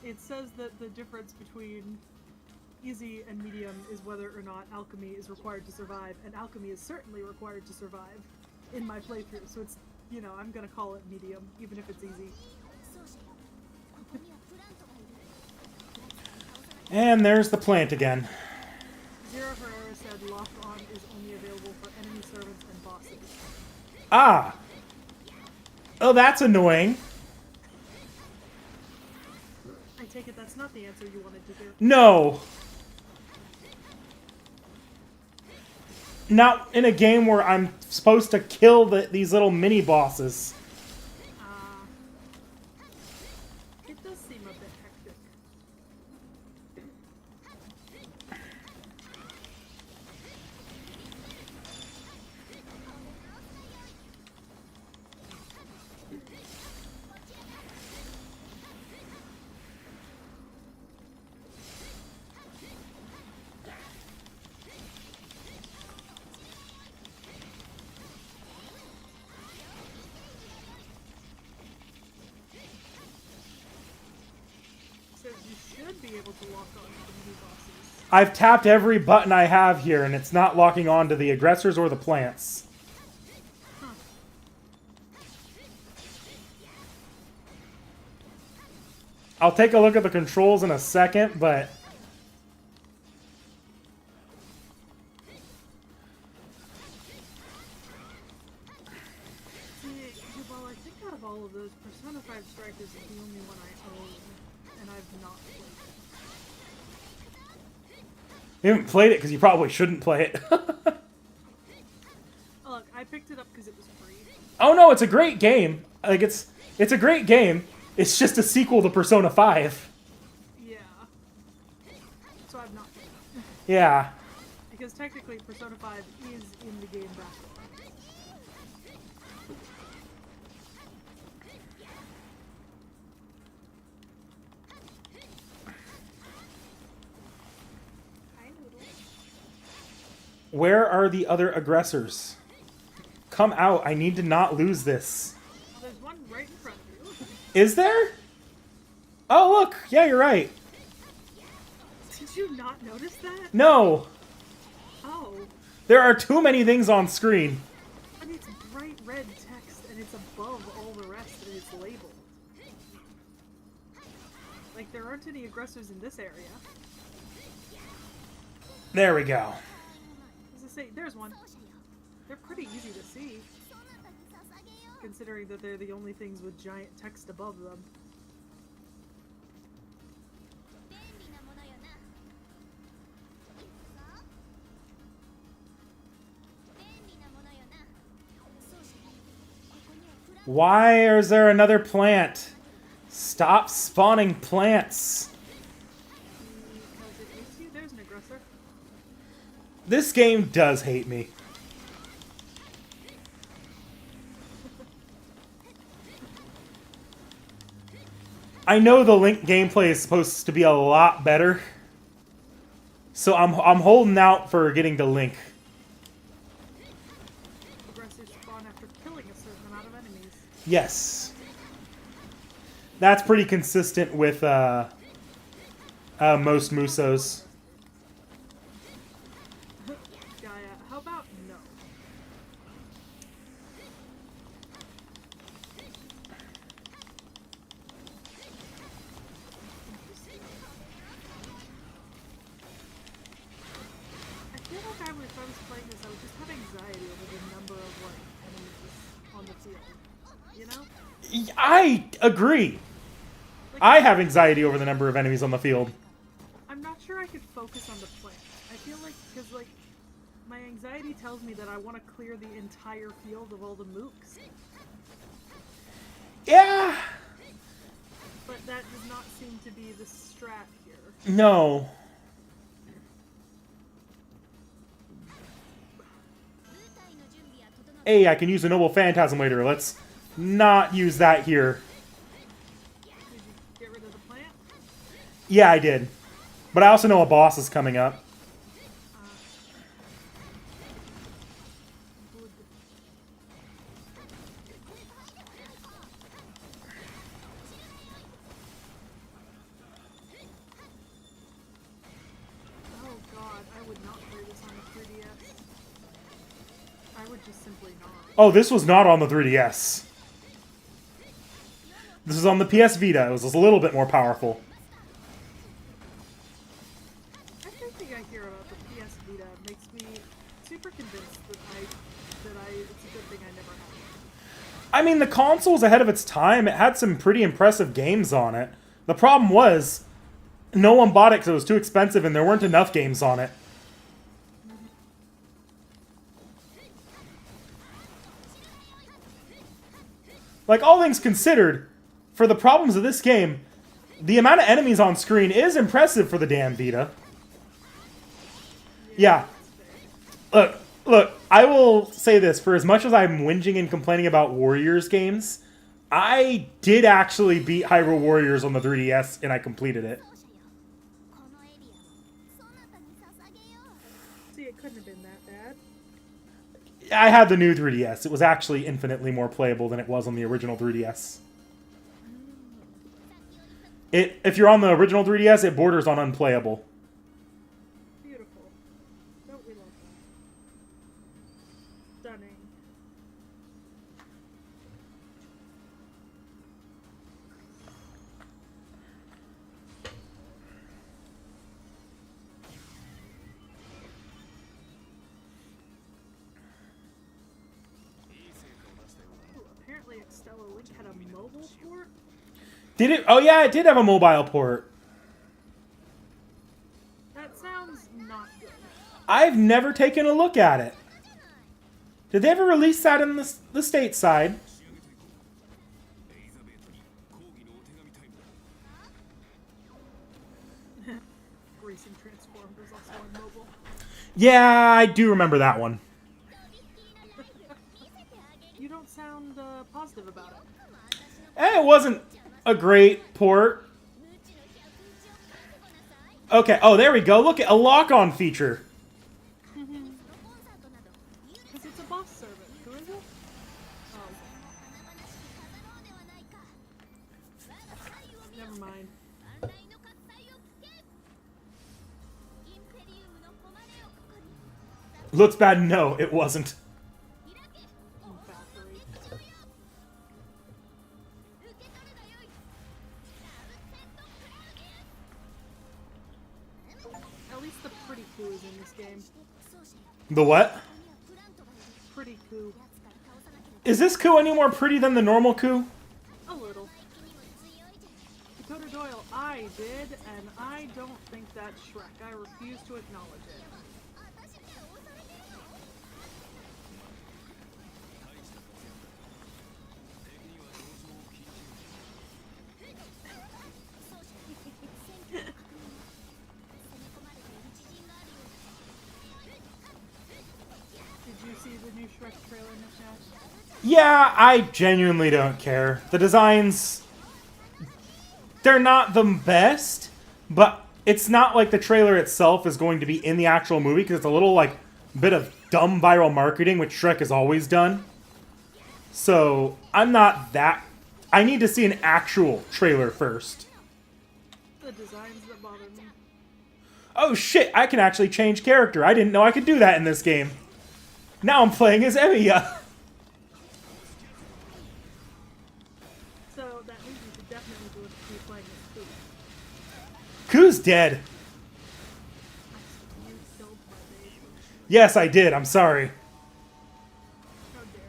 it says that the difference between easy and medium is whether or not alchemy is required to survive, and alchemy is certainly required to survive in my playthrough, so it's, you know, I'm gonna call it medium, even if it's easy. And there's the plant again. Zero Herrera said lock on is only available for enemy servants and bosses. Ah! Oh, that's annoying. I take it that's not the answer you wanted to hear. No! Not in a game where I'm supposed to kill these little mini-bosses. It does seem a bit hectic. Says you should be able to lock on to the mini bosses. I've tapped every button I have here, and it's not locking on to the aggressors or the plants. Huh. I'll take a look at the controls in a second, but... Well, I think out of all of those, Persona 5 Strikers is the only one I own, and I've not played it. You haven't played it because you probably shouldn't play it. Look, I picked it up because it was free. Oh no, it's a great game. Like, it's a great game. It's just a sequel to Persona 5. Yeah. So I've not played it. Yeah. Because technically Persona 5 is in the game back. Where are the other aggressors? Come out. I need to not lose this. Well, there's one right in front of you. Is there? Oh, look. Yeah, you're right. Did you not notice that? No. Oh. There are too many things on screen. And it's bright red text, and it's above all the rest, and it's labeled. Like, there aren't any aggressors in this area. There we go. As I say, there's one. They're pretty easy to see, considering that they're the only things with giant text above them. Why is there another plant? Stop spawning plants. Because it hates you. There's an aggressor. This game does hate me. I know the Link gameplay is supposed to be a lot better, so I'm holding out for getting to Link. Aggressors spawn after killing a certain amount of enemies. Yes. That's pretty consistent with most Musos. Gaia, how about no? I feel like if I was playing this, I would just have anxiety over the number of, like, enemies on the field. I agree. Like, I have anxiety over the number of enemies on the field. I'm not sure I could focus on the plant. I feel like, because, like, my anxiety tells me that I want to clear the entire field of all the mooks. Yeah. But that does not seem to be the strat here. No. Hey, I can use a Noble Phantasm later. Let's not use that here. Did you get rid of the plant? Yeah, I did. But I also know a boss is coming up. Good. Oh god, I would not play this on the 3DS. I would just simply not. Oh, this was not on the 3DS. This was on the PS Vita. It was a little bit more powerful. Everything I hear about the PS Vita makes me super convinced that it's a good thing I never had it. I mean, the console's ahead of its time. It had some pretty impressive games on it. The problem was, no one bought it because it was too expensive and there weren't enough games on it. Like, all things considered, for the problems of this game, the amount of enemies on screen is impressive for the damn Vita. Yeah. Look, I will say this. For as much as I'm whinging and complaining about Warriors games, I did actually beat Hyrule Warriors on the 3DS, and I completed it. See, it couldn't have been that bad. I had the new 3DS. It was actually infinitely more playable than it was on the original 3DS. If you're on the original 3DS, it borders on unplayable. Beautiful. Don't we love that? Stunning. Ooh, apparently Extella Link had a mobile port. Did it? Oh yeah, it did have a mobile port. That sounds not good. I've never taken a look at it. Did they ever release that in the stateside? Racing Transformers also on mobile. Yeah, I do remember that one. You don't sound positive about it. It wasn't a great port. Okay, oh, there we go. Look at a lock-on feature. Because it's a boss servant, who is it? Oh. Never mind. Looks bad. No, it wasn't. Battery. At least the pretty coup is in this game. The what? Pretty coup. Is this coup any more pretty than the normal coup? A little. Dakota Doyle, I did, and I don't think that's Shrek. I refuse to acknowledge it. Did you see the new Shrek trailer, Nash? Yeah, I genuinely don't care. The designs, they're not the best, but it's not like the trailer itself is going to be in the actual movie, because it's a little, like, bit of dumb viral marketing, which Shrek has always done. So, I'm not that... I need to see an actual trailer first. The designs that bother me. Oh shit, I can actually change character. I didn't know I could do that in this game. Now I'm playing as Emiya. So that means you should definitely be playing as Coup. Ku's dead. You killed my baby. Yes, I did. I'm sorry. How dare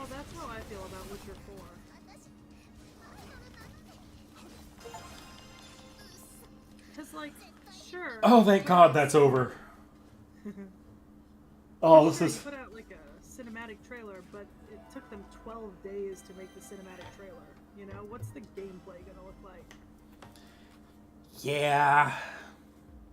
that's how I feel about Witcher 4. Cause like, sure. Oh, thank God that's over. Oh, this is... They put out like a cinematic trailer, but it took them 12 days to make the cinematic trailer. You know, what's the gameplay gonna look like? Yeah.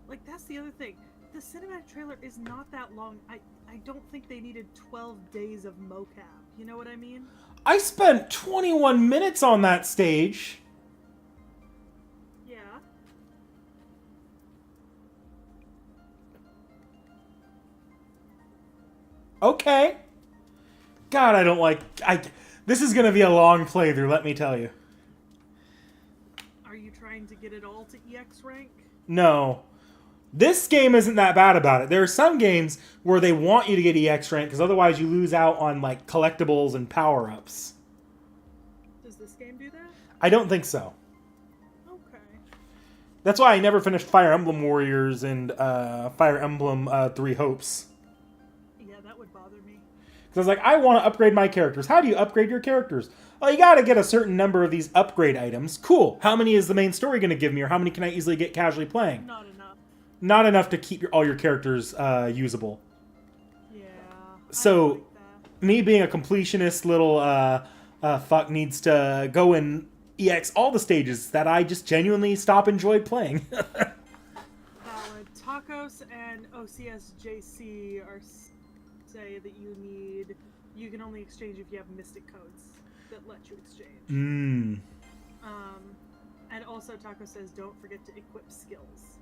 Like, that's the other thing. The cinematic trailer is not that long. I don't think they needed 12 days of mocap. You know what I mean? I spent 21 minutes on that stage. Yeah. Okay. God, I don't like... This is going to be a long playthrough, let me tell you. Are you trying to get it all to EX rank? No. This game isn't that bad about it. There are some games where they want you to get EX rank, because otherwise you lose out on, like, collectibles and power-ups. Does this game do that? I don't think so. Okay. That's why I never finished Fire Emblem Warriors and Fire Emblem Three Hopes. Yeah, that would bother me. Because I was like, I want to upgrade my characters. How do you upgrade your characters? Oh, you got to get a certain number of these upgrade items. Cool. How many is the main story going to give me, or how many can I easily get casually playing? Not enough. Not enough to keep all your characters usable. Yeah. So, I like that. me being a completionist little fuck needs to go and EX all the stages that I just genuinely stop enjoyed playing. Valid. Tacos and OCSJC say that you can only exchange if you have mystic codes that let you exchange. Mmm. And also Taco says don't forget to equip skills.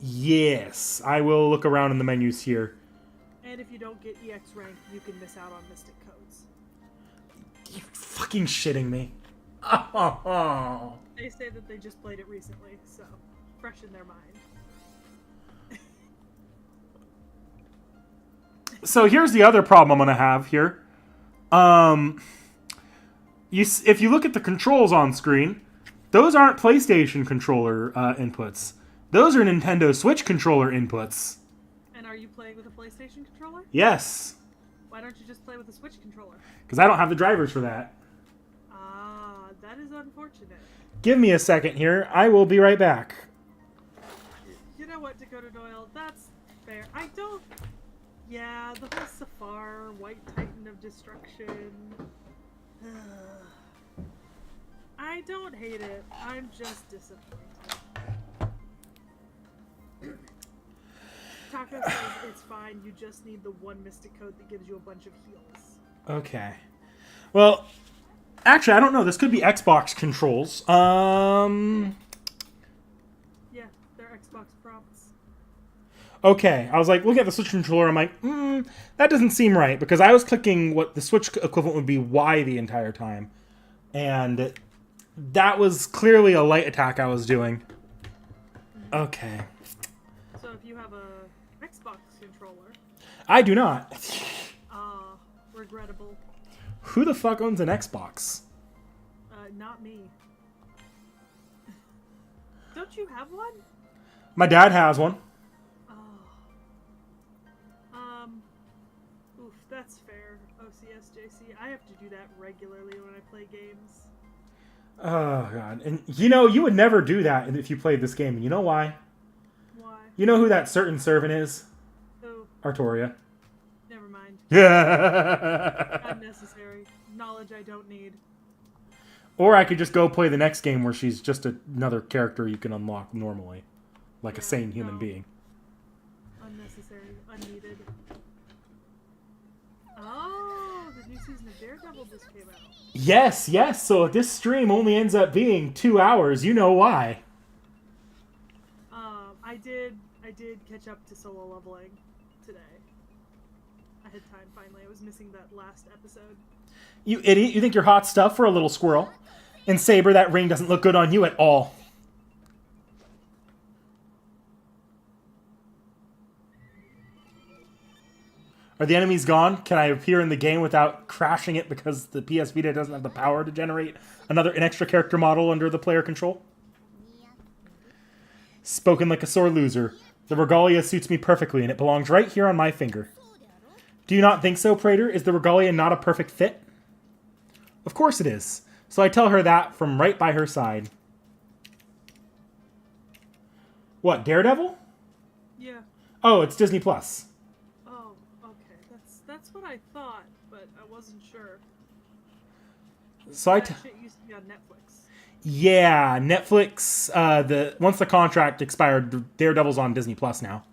Yes, I will look around in the menus here. And if you don't get EX rank, you can miss out on mystic codes. You fucking shitting me. They say that they just played it recently, so fresh in their mind. So here's the other problem I'm gonna have here. If you look at the controls on screen, those aren't PlayStation controller inputs. Those are Nintendo Switch controller inputs. And are you playing with a PlayStation controller? Yes. Why don't you just play with a Switch controller? Because I don't have the drivers for that. Ah, that is unfortunate. Give me a second here. I will be right back. You know what, Dakota Doyle? That's fair. I don't... Yeah, the whole Safar, White Titan of Destruction... I don't hate it. I'm just disappointed. Taco says it's fine. You just need the one mystic code that gives you a bunch of heals. Okay. Well, actually, I don't know. This could be Xbox controls. Yeah, they're Xbox prompts. Okay. I was like, looking at the Switch controller, I'm like, that doesn't seem right. Because I was clicking what the Switch equivalent would be Y the entire time. And that was clearly a light attack I was doing. Okay. So if you have a Xbox controller... I do not. regrettable. Who the fuck owns an Xbox? Not me. Don't you have one? My dad has one. Oof, that's fair. OCSJC. I have to do that regularly when I play games. Oh, God. And, you would never do that if you played this game. And you know why? Why? You know who that certain servant is? Who? Artoria. Never mind. Yeah. Unnecessary. Knowledge I don't need. Or I could just go play the next game where she's just another character you can unlock normally. Like a sane human being. Unnecessary. Unneeded. Oh, the new season of Daredevil just came out. Yes. So if this stream only ends up being 2 hours, you know why. I did catch up to solo leveling today. I had time finally. I was missing that last episode. You idiot. You think you're hot stuff for a little squirrel. And Saber, that ring doesn't look good on you at all. Are the enemies gone? Can I appear in the game without crashing it because the PS Vita doesn't have the power to generate an extra character model under the player control? Spoken like a sore loser. The regalia suits me perfectly and it belongs right here on my finger. Do you not think so, Praetor? Is the regalia not a perfect fit? Of course it is. So I tell her that from right by her side. What, Daredevil? Yeah. Oh, it's Disney Plus. Oh, okay. That's what I thought, but I wasn't sure. So That shit used to be on Netflix. Yeah, Netflix. Once the contract expired, Daredevil's on Disney Plus now.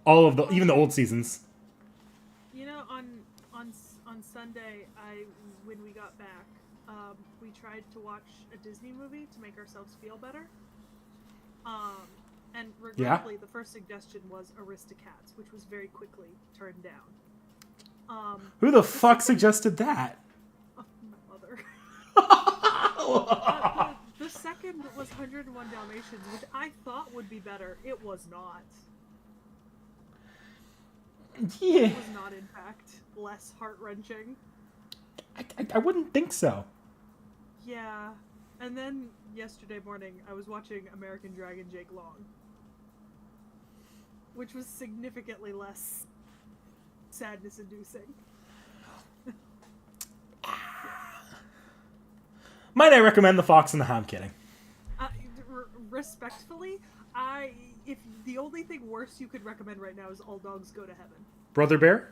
All of the, even the old seasons. You know, on Sunday, when we got back, we tried to watch a Disney movie to make ourselves feel better. And regrettably, the first suggestion was Aristocats, which was very quickly turned down. Who the fuck suggested that? Oh, my mother. The second was 101 Dalmatians, which I thought would be better. It was not. Yeah. It was not, in fact, less heart-wrenching. I wouldn't think so. Yeah. And then, yesterday morning, I was watching American Dragon Jake Long. Which was significantly less sadness-inducing. Might I recommend The Fox and the Hound? Kidding. Respectfully, if the only thing worse you could recommend right now is All Dogs Go to Heaven. Brother Bear?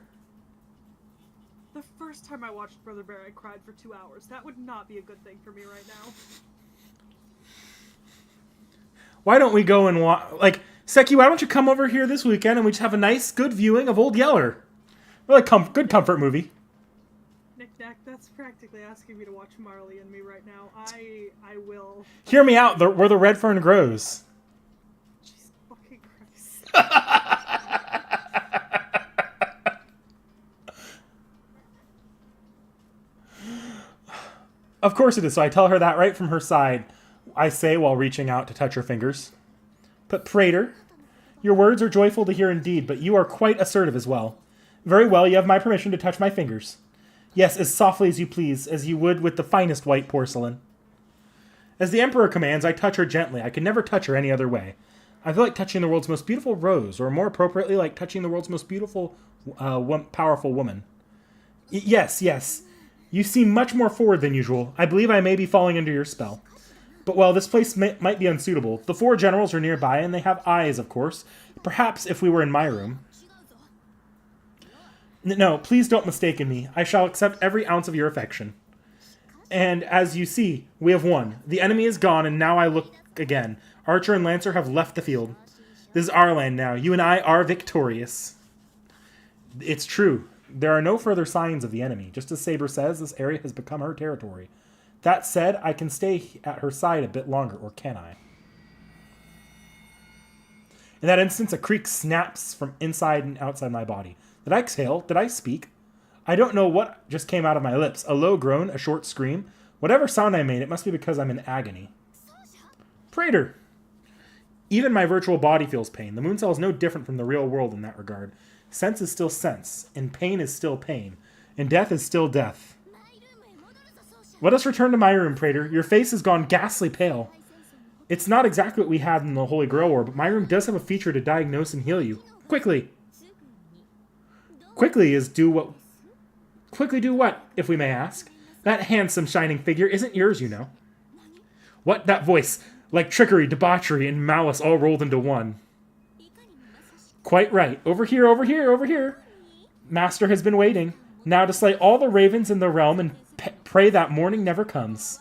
The first time I watched Brother Bear, I cried for 2 hours. That would not be a good thing for me right now. Why don't we go and watch... Like, Seki, why don't you come over here this weekend and we just have a nice, good viewing of Old Yeller? Really good comfort movie. Knick-knack, that's practically asking me to watch Marley and Me right now. I will... Hear me out, where the red fern grows. Jesus fucking Christ. Of course it is, so I tell her that right from her side, I say while reaching out to touch her fingers. But Praetor, your words are joyful to hear indeed, but you are quite assertive as well. Very well, you have my permission to touch my fingers. Yes, as softly as you please, as you would with the finest white porcelain. As the Emperor commands, I touch her gently. I can never touch her any other way. I feel like touching the world's most beautiful rose, or more appropriately, like touching the world's most beautiful, powerful woman. Yes. You seem much more forward than usual. I believe I may be falling under your spell. But well, this place might be unsuitable. The 4 generals are nearby, and they have eyes, of course. Perhaps if we were in my room. No, please don't mistake me. I shall accept every ounce of your affection. And as you see, we have won. The enemy is gone, and now I look again. Archer and Lancer have left the field. This is our land now. You and I are victorious. It's true. There are no further signs of the enemy. Just as Saber says, this area has become her territory. That said, I can stay at her side a bit longer, or can I? In that instant, a creak snaps from inside and outside my body. Did I exhale? Did I speak? I don't know what just came out of my lips. A low groan, a short scream. Whatever sound I made, it must be because I'm in agony. Praetor! Even my virtual body feels pain. The moon cell is no different from the real world in that regard. Sense is still sense, and pain is still pain, and death is still death. Let us return to my room, Praetor. Your face has gone ghastly pale. It's not exactly what we had in the Holy Grail War, but my room does have a feature to diagnose and heal you. Quickly! Quickly do what, if we may ask? That handsome, shining figure isn't yours, you know. What? That voice. Like trickery, debauchery, and malice all rolled into one. Quite right. Over here. Master has been waiting. Now to slay all the ravens in the realm and pray that morning never comes.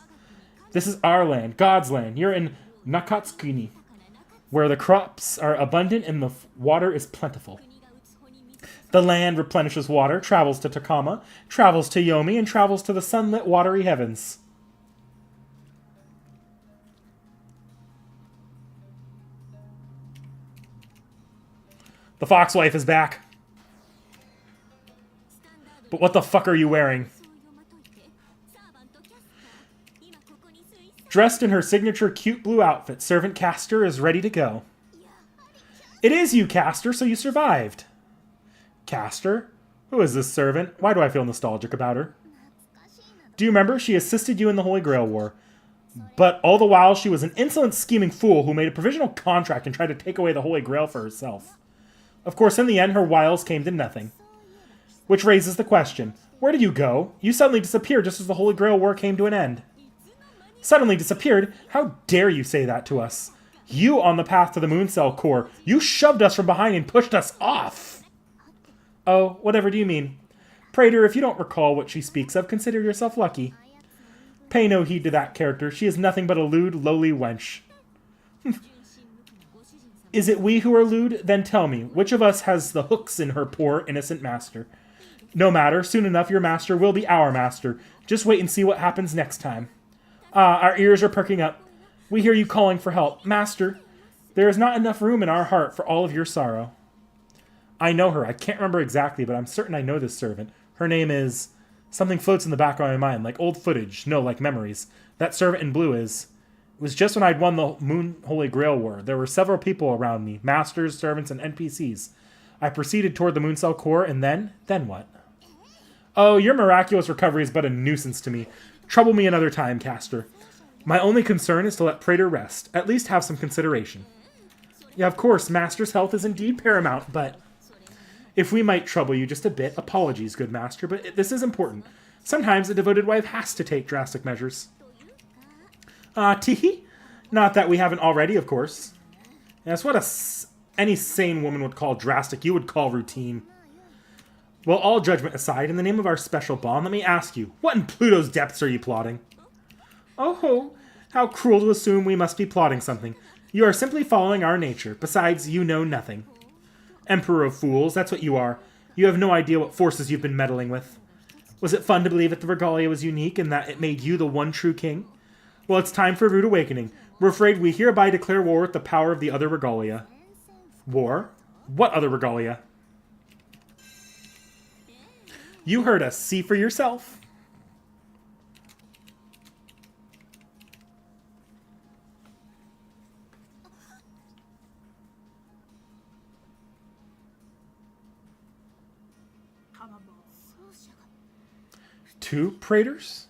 This is our land, God's land. You're in Nakatsukuni, where the crops are abundant and the water is plentiful. The land replenishes water, travels to Takama, travels to Yomi, and travels to the sunlit, watery heavens. The foxwife is back. But what the fuck are you wearing? Dressed in her signature cute blue outfit, Servant Castor is ready to go. It is you, Castor, so you survived. Castor? Who is this servant? Why do I feel nostalgic about her? Do you remember? She assisted you in the Holy Grail War. But all the while, she was an insolent, scheming fool who made a provisional contract and tried to take away the Holy Grail for herself. Of course, in the end, her wiles came to nothing. Which raises the question, where did you go? You suddenly disappeared just as the Holy Grail War came to an end. Suddenly disappeared? How dare you say that to us? You on the path to the Mooncell core. You shoved us from behind and pushed us off. Oh, whatever do you mean? Praetor, if you don't recall what she speaks of, consider yourself lucky. Pay no heed to that character. She is nothing but a lewd, lowly wench. Is it we who are lewd? Then tell me, which of us has the hooks in her poor, innocent master? No matter, soon enough your master will be our master. Just wait and see what happens next time. Ah, our ears are perking up. We hear you calling for help. Master, there is not enough room in our heart for all of your sorrow. I know her. I can't remember exactly, but I'm certain I know this servant. Her name is... Something floats in the back of my mind, like old footage. No, like memories. That servant in blue is... It was just when I'd won the Moon Holy Grail War. There were several people around me. Masters, servants, and NPCs. I proceeded toward the Mooncell core, and then... Then what? Oh, your miraculous recovery is but a nuisance to me. Trouble me another time, Caster. My only concern is to let Praetor rest. At least have some consideration. Yeah, of course, Master's health is indeed paramount, but... If we might trouble you just a bit, apologies, good Master, but this is important. Sometimes a devoted wife has to take drastic measures. T.H.E? Not that we haven't already, of course. Yes, what any sane woman would call drastic, you would call routine. Well, all judgment aside, in the name of our special bond, let me ask you, what in Pluto's depths are you plotting? Oh, how cruel to assume we must be plotting something. You are simply following our nature. Besides, you know nothing. Emperor of fools, that's what you are. You have no idea what forces you've been meddling with. Was it fun to believe that the Regalia was unique and that it made you the one true king? Well, it's time for a rude awakening. We're afraid we hereby declare war with the power of the other Regalia. War? What other Regalia? You heard us. See for yourself. Two praetors?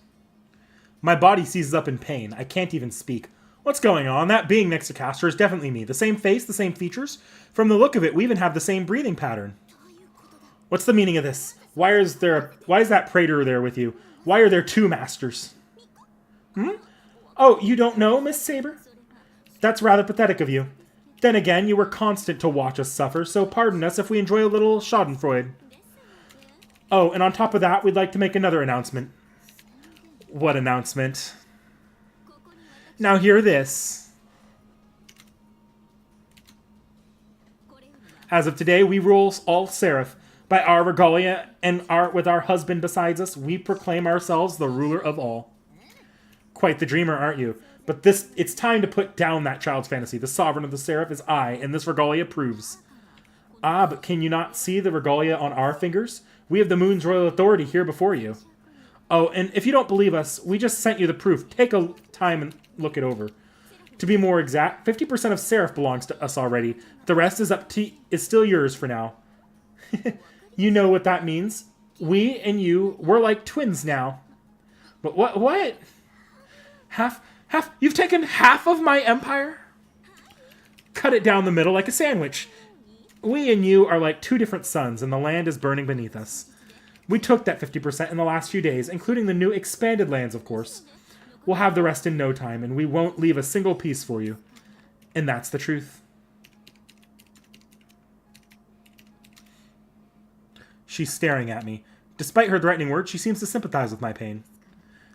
My body seizes up in pain. I can't even speak. What's going on? That being next to Castor is definitely me. The same face, the same features. From the look of it, we even have the same breathing pattern. What's the meaning of this? Why is that praetor there with you? Why are there two masters? Oh, you don't know, Miss Saber? That's rather pathetic of you. Then again, you were constant to watch us suffer, so pardon us if we enjoy a little schadenfreude. Oh, and on top of that, we'd like to make another announcement. What announcement? Now hear this. As of today, we rule all Seraph. By our Regalia and with our husband besides us, we proclaim ourselves the ruler of all. Quite the dreamer, aren't you? But it's time to put down that child's fantasy. The sovereign of the Seraph is I, and this Regalia proves. Ah, but can you not see the Regalia on our fingers? We have the moon's royal authority here before you. Oh, and if you don't believe us, we just sent you the proof. Take a time and look it over. To be more exact, 50% of Seraph belongs to us already. The rest is still yours for now. You know what that means. We and you, we're like twins now. But what? Half, you've taken half of my empire? Cut it down the middle like a sandwich. We and you are like two different suns, and the land is burning beneath us. We took that 50% in the last few days, including the new expanded lands, of course. We'll have the rest in no time, and we won't leave a single piece for you. And that's the truth. She's staring at me. Despite her threatening words, she seems to sympathize with my pain.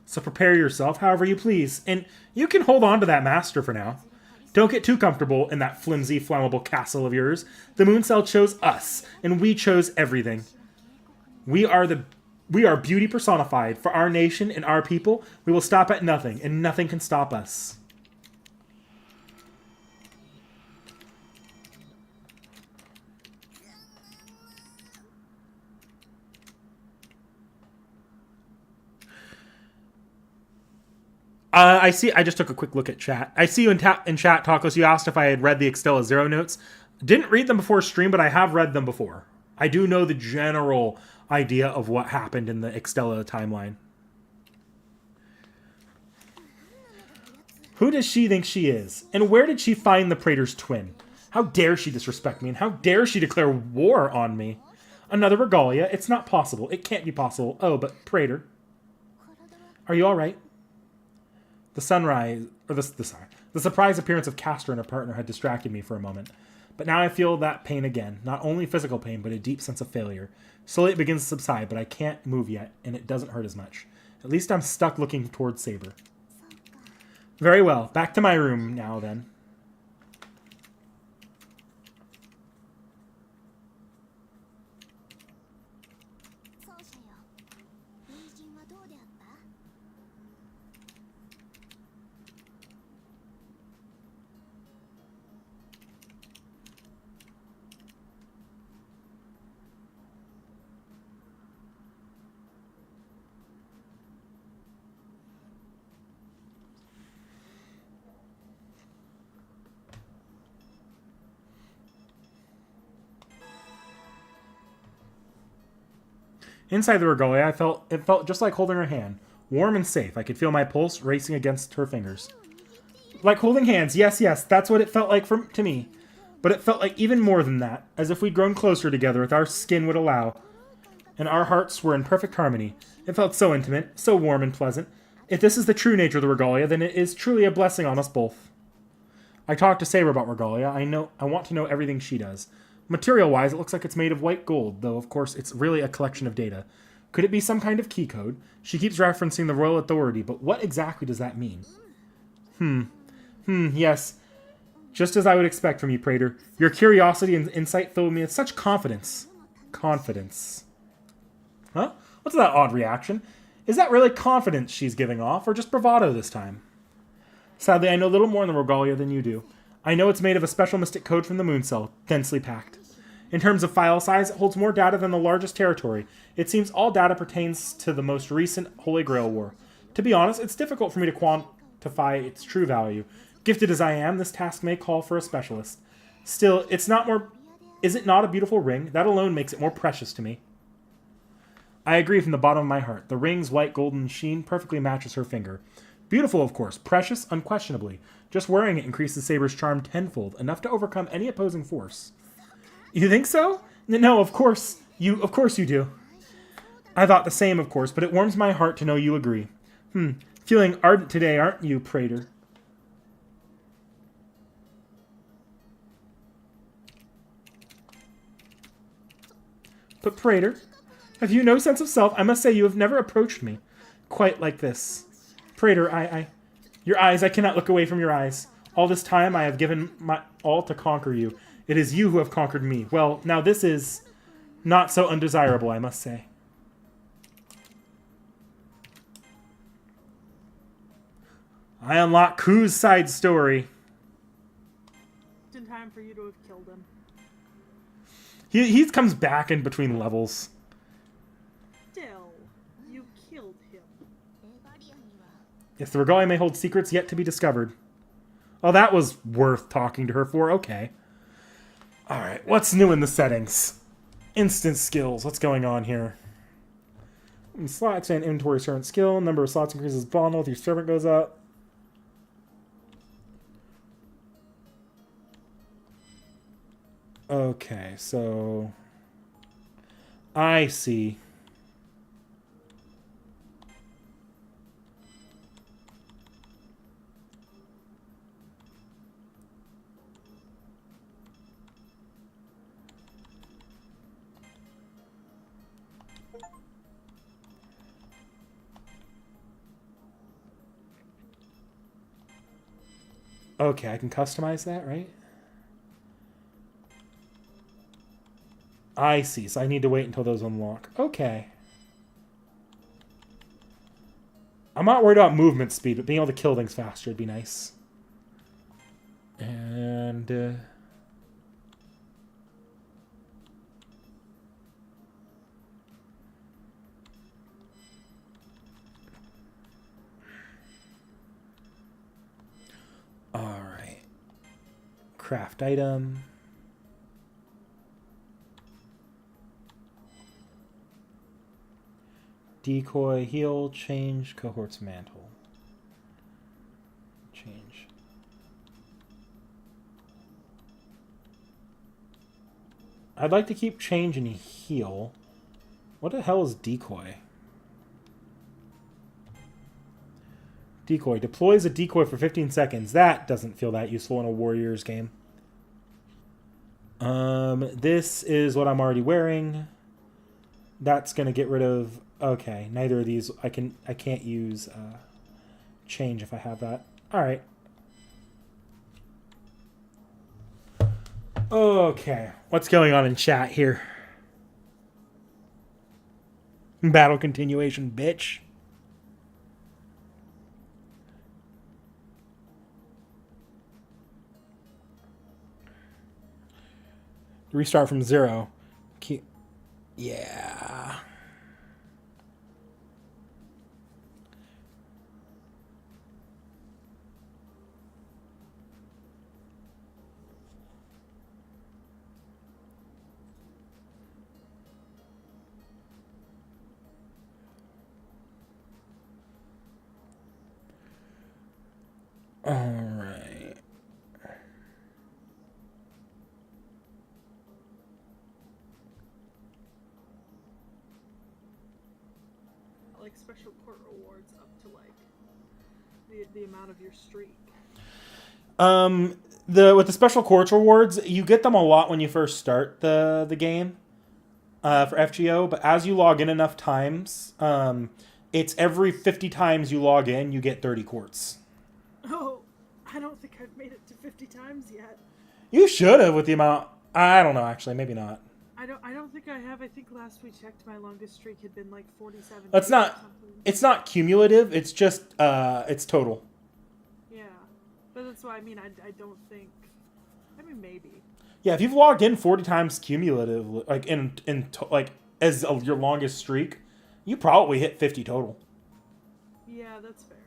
So prepare yourself however you please, and you can hold on to that master for now. Don't get too comfortable in that flimsy, flammable castle of yours. The Mooncell chose us, and we chose everything. We are beauty personified. For our nation and our people, we will stop at nothing, and nothing can stop us. I see. I just took a quick look at chat. I see you in chat, Tacos. You asked if I had read the Extella Zero notes. Didn't read them before stream, but I have read them before. I do know the general idea of what happened in the Extella timeline. Who does she think she is? And where did she find the Praetor's twin? How dare she disrespect me, and how dare she declare war on me? Another regalia? It's not possible. It can't be possible. Oh, but Praetor, are you all right? The sunrise, or the surprise appearance of Castor and her partner had distracted me for a moment. But now I feel that pain again. Not only physical pain, but a deep sense of failure. Slowly it begins to subside, but I can't move yet, and it doesn't hurt as much. At least I'm stuck looking towards Saber. Very well. Back to my room now, then. Inside the regalia, it felt just like holding her hand. Warm and safe. I could feel my pulse racing against her fingers. Like holding hands. Yes, that's what it felt like to me. But it felt like even more than that, as if we'd grown closer together as our skin would allow, and our hearts were in perfect harmony. It felt so intimate, so warm and pleasant. If this is the true nature of the regalia, then it is truly a blessing on us both. I talked to Saber about regalia. I want to know everything she does. Material-wise, it looks like it's made of white gold, though of course it's really a collection of data. Could it be some kind of key code? She keeps referencing the royal authority, but what exactly does that mean? Yes. Just as I would expect from you, Praetor. Your curiosity and insight fill me with such confidence. Confidence. Huh? What's that odd reaction? Is that really confidence she's giving off, or just bravado this time? Sadly, I know little more on the regalia than you do. I know it's made of a special mystic code from the moon cell, densely packed. In terms of file size, it holds more data than the largest territory. It seems all data pertains to the most recent Holy Grail War. To be honest, it's difficult for me to quantify its true value. Gifted as I am, this task may call for a specialist. Still, is it not a beautiful ring? That alone makes it more precious to me. I agree from the bottom of my heart. The ring's white golden sheen perfectly matches her finger. Beautiful, of course. Precious, unquestionably. Just wearing it increases Saber's charm tenfold, enough to overcome any opposing force. You think so? No, of course you do. I thought the same, of course, but it warms my heart to know you agree. Feeling ardent today, aren't you, Praetor? But Praetor, have you no sense of self? I must say you have never approached me quite like this. Praetor, your eyes, I cannot look away from your eyes. All this time I have given my all to conquer you. It is you who have conquered me. Well, now this is not so undesirable, I must say. I unlock Ku's side story. Just in time for you to have killed him. He comes back in between levels. Still, you killed him. Yes, the regalia may hold secrets yet to be discovered. Oh, that was worth talking to her for. Okay. Alright, what's new in the settings? Instant skills. What's going on here? Slot expand inventory servant skill. Number of slots increases bond with your servant goes up. Okay, so I see. Okay, I can customize that, right? I see, so I need to wait until those unlock. Okay. I'm not worried about movement speed, but being able to kill things faster would be nice. And... Alright. Craft item. Decoy, heal, change, cohort's mantle. Change. I'd like to keep change and heal. What the hell is decoy? Decoy. Deploys a decoy for 15 seconds. That doesn't feel that useful in a Warriors game. This is what I'm already wearing. That's going to get rid of... Okay, neither of these. I can't use change if I have that. Alright. Okay. What's going on in chat here? Battle continuation, bitch. Restart from 0. Yeah. All right. Like special court rewards up to like the amount of your streak. With the special courts rewards, you get them a lot when you first start the game for FGO, but as you log in enough times, it's every 50 times you log in, you get 30 quartz. Oh, I don't think I've made it to 50 times yet. You should have with the amount. I don't know, actually, maybe not. I don't think I have. I think last we checked, my longest streak had been like 47. That's not. It's not cumulative. It's just it's total. Yeah, but that's why I mean. I don't think. I mean, maybe. Yeah, if you've logged in 40 times cumulative, like like as your longest streak, you probably hit 50 total. Yeah, that's fair.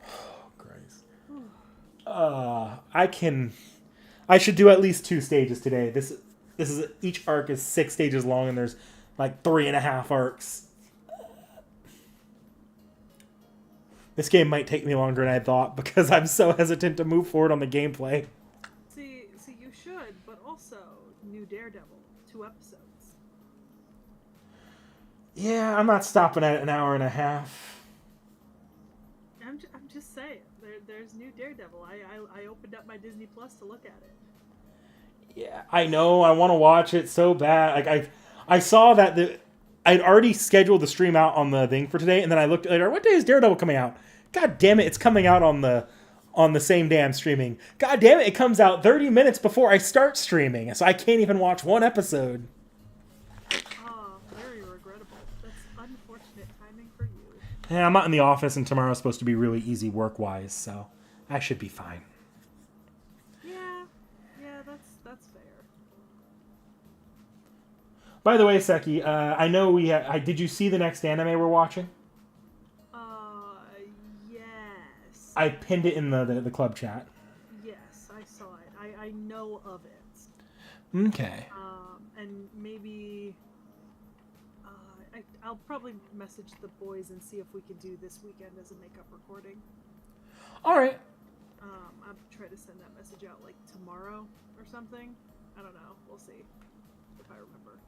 Oh, Christ. I should do at least 2 stages today. This is each arc is 6 stages long, and there's like 3.5 arcs. This game might take me longer than I thought because I'm so hesitant to move forward on the gameplay. See, you should, but also new Daredevil, 2 episodes. Yeah, I'm not stopping at an hour and a half. I'm just saying, there's new Daredevil. I opened up my Disney Plus to look at it. Yeah, I know. I want to watch it so bad. Like I saw that I'd already scheduled the stream out on the thing for today, and then I looked later. What day is Daredevil coming out? God damn it! It's coming out on the same day I'm streaming. God damn it! It comes out 30 minutes before I start streaming, so I can't even watch 1 episode. Oh, very regrettable. That's unfortunate timing for you. Yeah, I'm not in the office, and tomorrow's supposed to be really easy work-wise, so I should be fine. Yeah, that's fair. By the way, Seki, I know did you see the next anime we're watching? Yes. I pinned it in the club chat. Yes, I saw it. I know of it. Okay. And maybe I'll probably message the boys and see if we can do this weekend as a makeup recording. All right. I'll try to send that message out like tomorrow or something. I don't know. We'll see if I remember.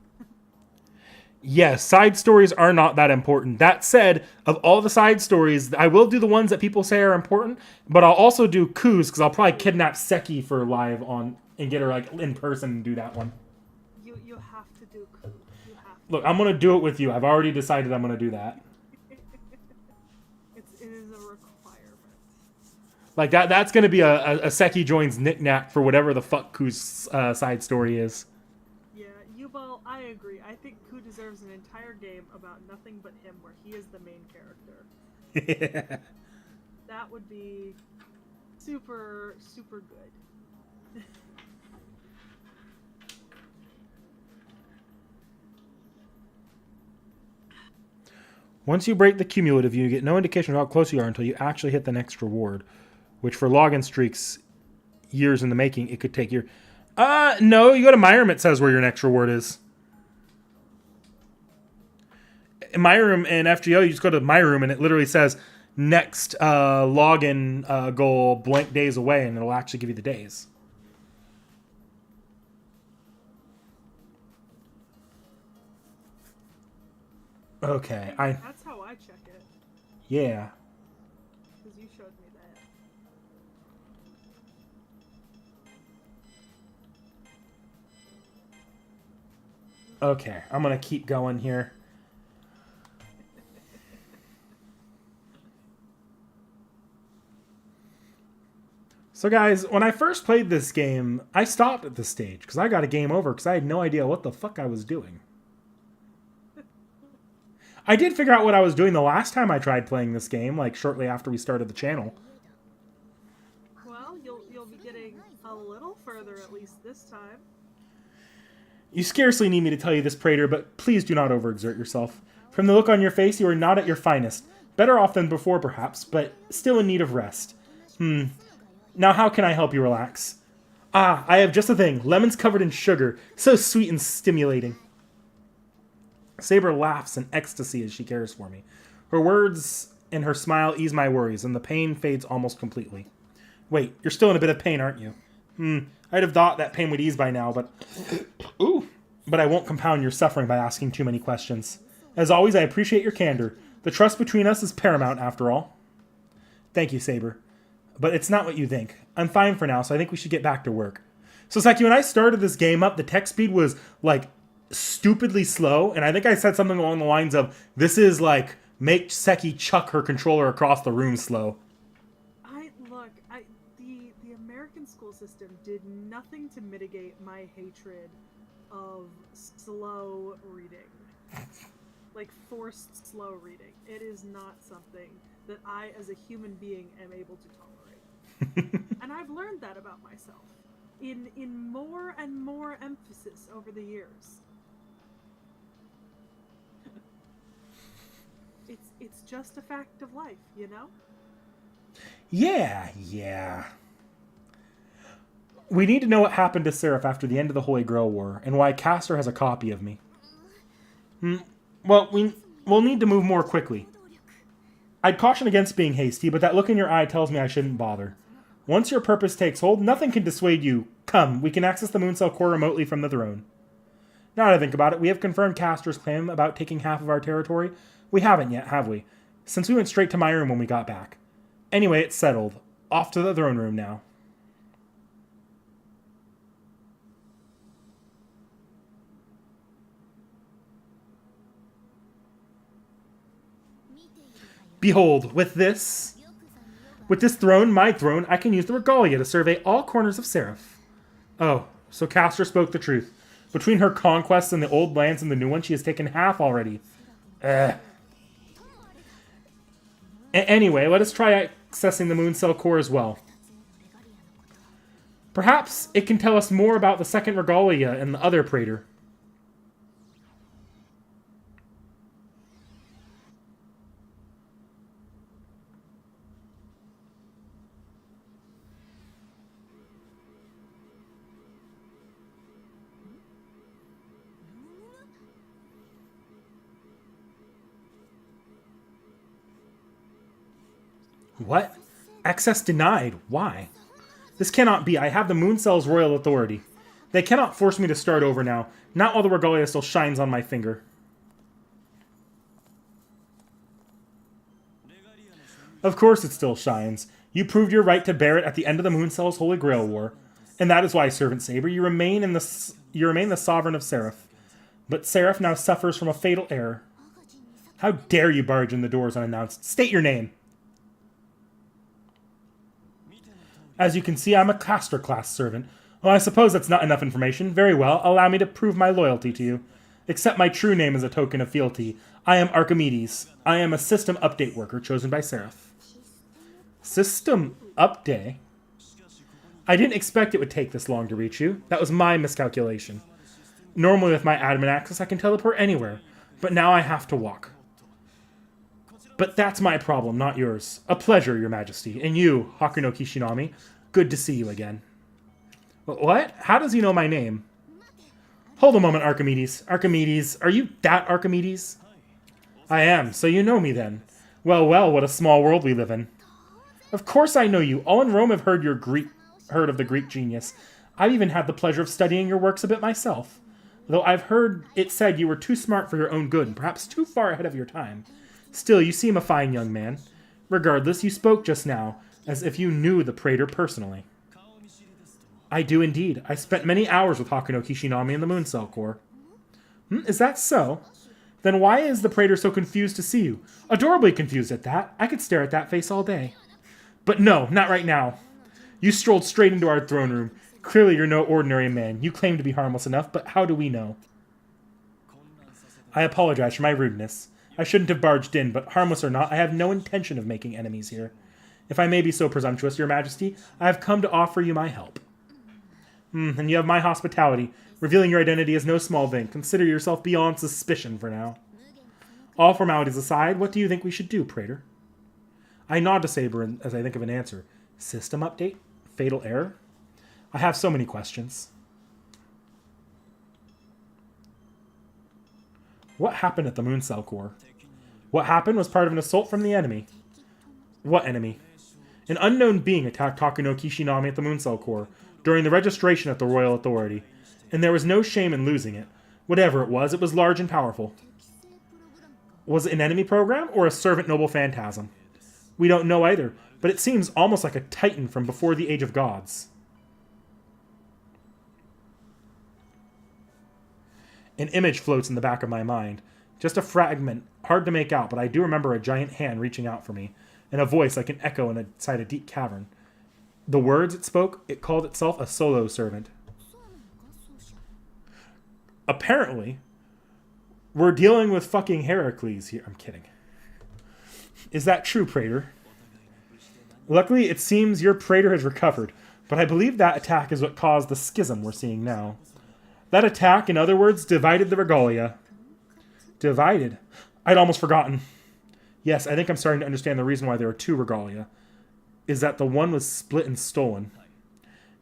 Yes, side stories are not that important. That said, of all the side stories, I will do the ones that people say are important, but I'll also do coups because I'll probably kidnap Seki for live on and get her like in person and do that one. You have to do coup. You have to. Look, I'm gonna do it with you. I've already decided I'm gonna do that. It is a requirement. Like that's gonna be a Seki joins knick-knack for whatever the fuck coups side story is. Yeah, Yubal, I agree. I think Coup deserves an entire game about nothing but him, where he is the main character. Yeah. That would be super, super good. Once you break the cumulative, you get no indication of how close you are until you actually hit the next reward, which for login streaks, years in the making, it could take years. No, you go to my room, it says where your next reward is. In my room in FGO, you just go to my room and it literally says next login goal blank days away, and it'll actually give you the days. Okay, That's how I check it. Yeah. Because you showed me that. Okay, I'm gonna keep going here. So guys, when I first played this game, I stopped at this stage because I got a game over because I had no idea what the fuck I was doing. I did figure out what I was doing the last time I tried playing this game, like shortly after we started the channel. Well, you'll be getting a little further at least this time. You scarcely need me to tell you this, Praetor, but please do not overexert yourself. From the look on your face, you are not at your finest. Better off than before, perhaps, but still in need of rest. Now how can I help you relax? Ah, I have just a thing. Lemons covered in sugar. So sweet and stimulating. Saber laughs in ecstasy as she cares for me. Her words and her smile ease my worries, and the pain fades almost completely. Wait, you're still in a bit of pain, aren't you? I'd have thought that pain would ease by now, but... Ooh. But I won't compound your suffering by asking too many questions. As always, I appreciate your candor. The trust between us is paramount, after all. Thank you, Saber. But it's not what you think. I'm fine for now, so I think we should get back to work. So, Saki, when I started this game up, the text speed was, like, stupidly slow, and I think I said something along the lines of, this is, like, make Seki chuck her controller across the room slow. The American school system did nothing to mitigate my hatred of slow reading. Like, forced slow reading. It is not something that I, as a human being, am able to tolerate. And I've learned that about myself in more and more emphasis over the years. It's just a fact of life, you know? Yeah. We need to know what happened to Seraph after the end of the Holy Grail War, and why Castor has a copy of me. Well, we'll need to move more quickly. I'd caution against being hasty, but that look in your eye tells me I shouldn't bother. Once your purpose takes hold, nothing can dissuade you. Come, we can access the Mooncell core remotely from the throne. Now that I think about it, we have confirmed Castor's claim about taking half of our territory. We haven't yet, have we? Since we went straight to my room when we got back. Anyway, it's settled. Off to the throne room now. Behold, with this throne, my throne, I can use the regalia to survey all corners of Seraph. Oh, so Castor spoke the truth. Between her conquests and the old lands and the new one, she has taken half already. Anyway, let us try accessing the Mooncell core as well. Perhaps it can tell us more about the second regalia and the other Praetor. What? Access denied. Why? This cannot be. I have the Mooncell's royal authority. They cannot force me to start over now. Not while the regalia still shines on my finger. Of course it still shines. You proved your right to bear it at the end of the Mooncell's Holy Grail War. And that is why, Servant Saber, you remain the sovereign of Seraph. But Seraph now suffers from a fatal error. How dare you barge in the doors unannounced? State your name. As you can see, I'm a Castor class servant. Well, I suppose that's not enough information. Very well, allow me to prove my loyalty to you. Accept my true name as a token of fealty. I am Archimedes. I am a system update worker chosen by Seraph. System update? I didn't expect it would take this long to reach you. That was my miscalculation. Normally with my admin access, I can teleport anywhere. But now I have to walk. But that's my problem, not yours. A pleasure, Your Majesty. And you, Hakuno Kishinami, good to see you again. What? How does he know my name? Hold a moment, Archimedes. Archimedes, are you that Archimedes? I am, so you know me then. Well, what a small world we live in. Of course I know you. All in Rome have heard of the Greek genius. I've even had the pleasure of studying your works a bit myself. Though I've heard it said you were too smart for your own good and perhaps too far ahead of your time. Still, you seem a fine young man. Regardless, you spoke just now, as if you knew the Praetor personally. I do indeed. I spent many hours with Hakuno Kishinami in the Moon Cell Corps. Is that so? Then why is the Praetor so confused to see you? Adorably confused at that. I could stare at that face all day. But no, not right now. You strolled straight into our throne room. Clearly you're no ordinary man. You claim to be harmless enough, but how do we know? I apologize for my rudeness. I shouldn't have barged in, but harmless or not, I have no intention of making enemies here. If I may be so presumptuous, Your Majesty, I have come to offer you my help. And you have my hospitality. Revealing your identity is no small thing. Consider yourself beyond suspicion for now. All formalities aside, what do you think we should do, Praetor? I nod to Saber as I think of an answer. System update? Fatal error? I have so many questions. What happened at the Moon Cell Corps? What happened was part of an assault from the enemy. What enemy? An unknown being attacked Hakuno Kishinami at the Moon Cell Corps during the registration at the Royal Authority, and there was no shame in losing it. Whatever it was large and powerful. Was it an enemy program or a servant noble phantasm? We don't know either, but it seems almost like a titan from before the Age of Gods. An image floats in the back of my mind. Just a fragment, hard to make out, but I do remember a giant hand reaching out for me, and a voice like an echo inside a deep cavern. The words it spoke, it called itself a solo servant. Apparently, we're dealing with fucking Heracles here. I'm kidding. Is that true, Praetor? Luckily, it seems your Praetor has recovered, but I believe that attack is what caused the schism we're seeing now. That attack, in other words, divided the regalia. Divided? I'd almost forgotten. Yes, I think I'm starting to understand the reason why there are two regalia. Is that the one was split and stolen.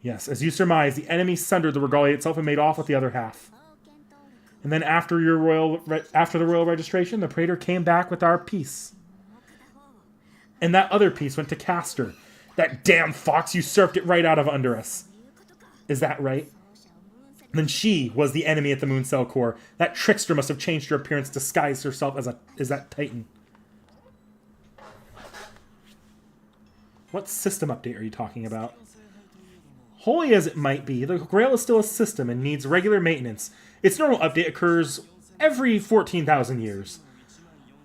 Yes, as you surmise, the enemy sundered the regalia itself and made off with the other half. And then after the royal registration, the Praetor came back with our piece. And that other piece went to Castor. That damn fox usurped it right out of under us. Is that right? Then she was the enemy at the Moon Cell Corps. That trickster must have changed her appearance, disguised herself as that Titan. What system update are you talking about? Holy as it might be, the Grail is still a system and needs regular maintenance. Its normal update occurs every 14,000 years.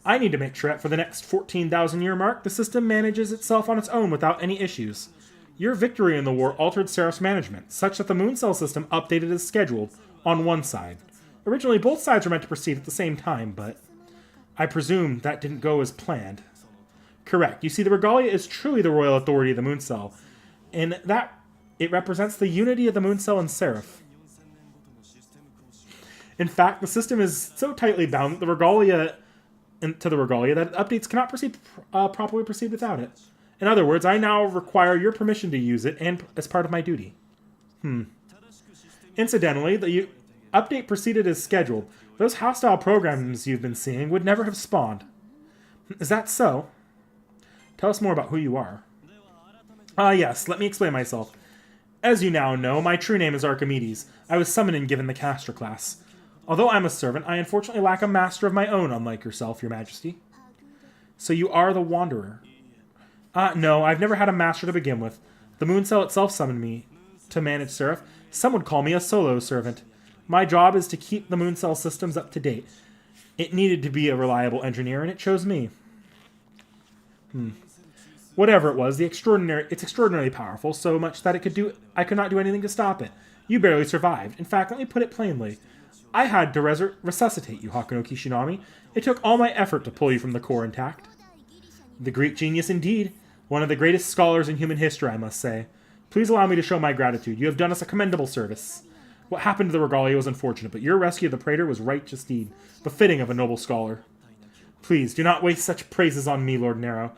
I need to make sure that for the next 14,000 year mark, the system manages itself on its own without any issues. Your victory in the war altered Seraph's management, such that the Moon Cell system updated as scheduled on one side. Originally, both sides were meant to proceed at the same time, but I presume that didn't go as planned. Correct. You see, the regalia is truly the royal authority of the Moon Cell, and that it represents the unity of the Moon Cell and Seraph. In fact, the system is so tightly bound that the regalia that updates cannot properly proceed without it. In other words, I now require your permission to use it and as part of my duty. Incidentally, the update proceeded as scheduled. Those hostile programs you've been seeing would never have spawned. Is that so? Tell us more about who you are. Yes, let me explain myself. As you now know, my true name is Archimedes. I was summoned and given the caster class. Although I'm a servant, I unfortunately lack a master of my own, unlike yourself, Your Majesty. So you are the Wanderer. No, I've never had a master to begin with. The Moon Cell itself summoned me to manage Seraph. Some would call me a solo servant. My job is to keep the Moon Cell systems up to date. It needed to be a reliable engineer, and it chose me. Whatever it was, it's extraordinarily powerful, so much that I could not do anything to stop it. You barely survived. In fact, let me put it plainly. I had to resuscitate you, Hakuno Kishinami. It took all my effort to pull you from the core intact. The Greek genius indeed. One of the greatest scholars in human history, I must say. Please allow me to show my gratitude. You have done us a commendable service. What happened to the regalia was unfortunate, but your rescue of the Praetor was righteous deed, befitting of a noble scholar. Please, do not waste such praises on me, Lord Nero.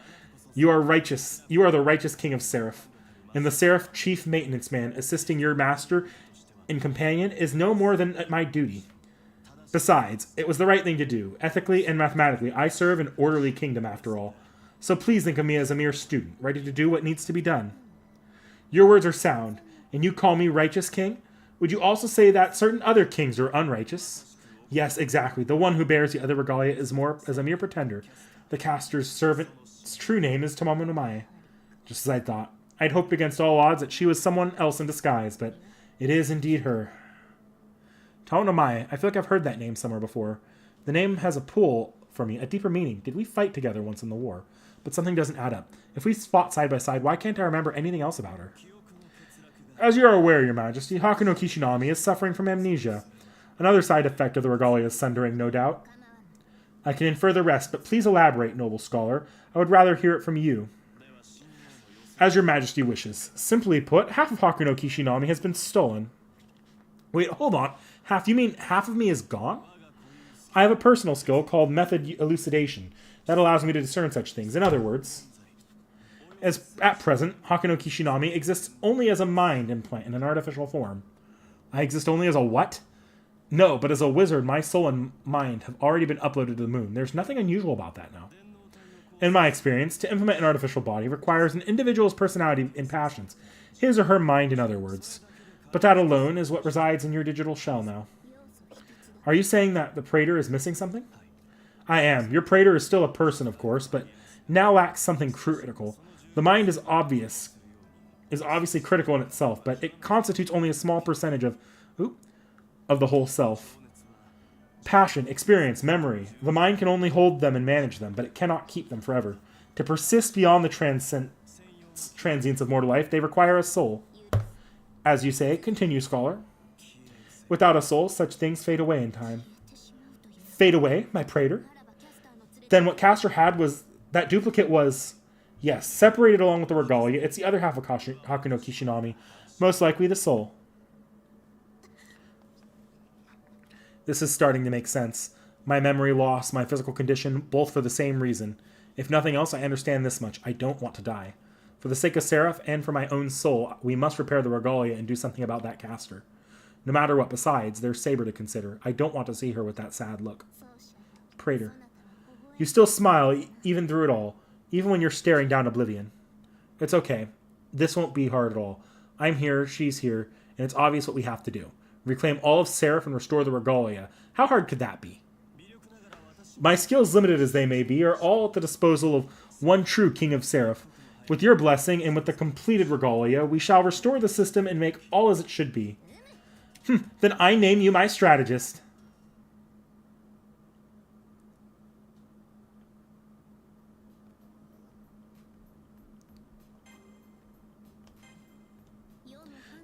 You are righteous. You are the righteous king of Seraph. And the Seraph chief maintenance man assisting your master and companion is no more than my duty. Besides, it was the right thing to do. Ethically and mathematically, I serve an orderly kingdom after all. So please think of me as a mere student, ready to do what needs to be done. Your words are sound, and you call me righteous king? Would you also say that certain other kings are unrighteous? Yes, exactly. The one who bears the other regalia is a mere pretender. The caster's servant's true name is Tomomo no Mae. Just as I thought. I'd hoped against all odds that she was someone else in disguise, but it is indeed her. Tomomo no Mae. I feel like I've heard that name somewhere before. The name has a pull for me, a deeper meaning. Did we fight together once in the war? But something doesn't add up. If we fought side by side, why can't I remember anything else about her? As you are aware, Your Majesty, Hakuno Kishinami is suffering from amnesia. Another side effect of the regalia's sundering, no doubt. I can infer the rest, but please elaborate, noble scholar. I would rather hear it from you. As Your Majesty wishes. Simply put, half of Hakuno Kishinami has been stolen. Wait, hold on. Half? You mean half of me is gone? I have a personal skill called method elucidation that allows me to discern such things. In other words, as at present, Hakuno Kishinami exists only as a mind implant in an artificial form. I exist only as a what? No, but as a wizard, my soul and mind have already been uploaded to the moon. There's nothing unusual about that now. In my experience, to implement an artificial body requires an individual's personality and passions. His or her mind, in other words. But that alone is what resides in your digital shell now. Are you saying that the Praetor is missing something? I am. Your Praetor is still a person, of course, but now lacks something critical. The mind is obviously critical in itself, but it constitutes only a small percentage of the whole self. Passion, experience, memory. The mind can only hold them and manage them, but it cannot keep them forever. To persist beyond the transience of mortal life, they require a soul. As you say, continue, scholar. Without a soul, such things fade away in time. Fade away, my Praetor? Then what Castor had was... That duplicate was... Yes, separated along with the regalia. It's the other half of Hakuno Kishinami. Most likely the soul. This is starting to make sense. My memory loss, my physical condition, both for the same reason. If nothing else, I understand this much. I don't want to die. For the sake of Seraph and for my own soul, we must repair the regalia and do something about that Castor. No matter what, besides, there's Saber to consider. I don't want to see her with that sad look. Praetor. You still smile, even through it all. Even when you're staring down oblivion. It's okay. This won't be hard at all. I'm here, she's here, and it's obvious what we have to do. Reclaim all of Seraph and restore the regalia. How hard could that be? My skills, limited as they may be, are all at the disposal of one true King of Seraph. With your blessing and with the completed regalia, we shall restore the system and make all as it should be. Then I name you my strategist.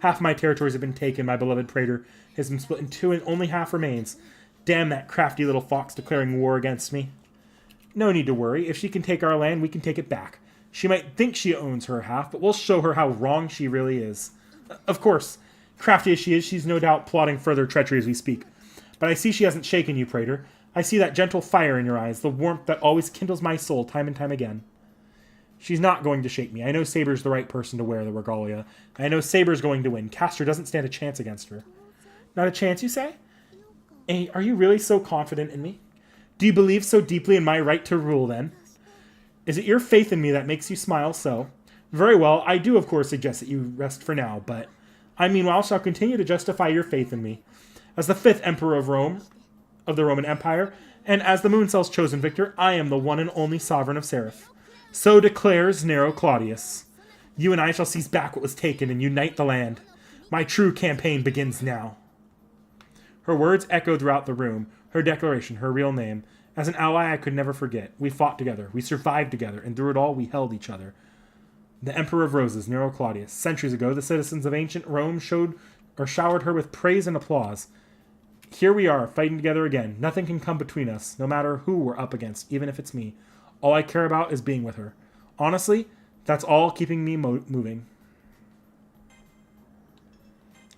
Half my territories have been taken, my beloved Praetor has been split in two, and only half remains. Damn that crafty little fox declaring war against me. No need to worry. If she can take our land, we can take it back. She might think she owns her half, but we'll show her how wrong she really is. Of course, crafty as she is, she's no doubt plotting further treachery as we speak. But I see she hasn't shaken you, Praetor. I see that gentle fire in your eyes, the warmth that always kindles my soul time and time again. She's not going to shake me. I know Saber's the right person to wear the regalia. I know Saber's going to win. Castor doesn't stand a chance against her. Not a chance, you say? Hey, are you really so confident in me? Do you believe so deeply in my right to rule, then? Is it your faith in me that makes you smile so? Very well, I do of course suggest that you rest for now, but I meanwhile shall continue to justify your faith in me. As the 5th Emperor of Rome, of the Roman Empire, and as the Mooncell's chosen victor, I am the one and only sovereign of Seraph. So declares Nero Claudius. You and I shall seize back what was taken and unite the land. My true campaign begins now. Her words echoed throughout the room, her declaration, her real name. As an ally I could never forget. We fought together, we survived together, and through it all we held each other. The Emperor of Roses, Nero Claudius. Centuries ago, the citizens of ancient Rome showered her with praise and applause. Here we are, fighting together again. Nothing can come between us, no matter who we're up against, even if it's me. All I care about is being with her. Honestly, that's all keeping me moving.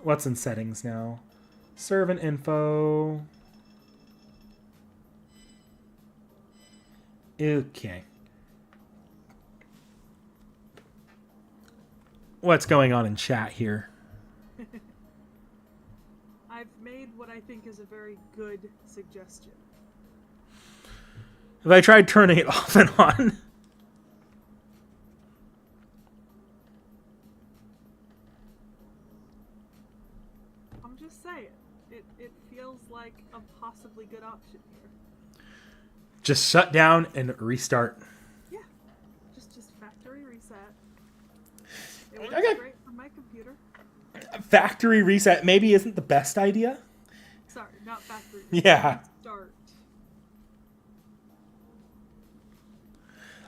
What's in settings now? Servant info. Okay. What's going on in chat here? I've made what I think is a very good suggestion. Have I tried turning it off and on? I'm relatively good option here. Just shut down and restart. Yeah, just factory reset. It works Okay. great for my computer. Factory reset maybe isn't the best idea. Sorry, not factory reset. Yeah. Start.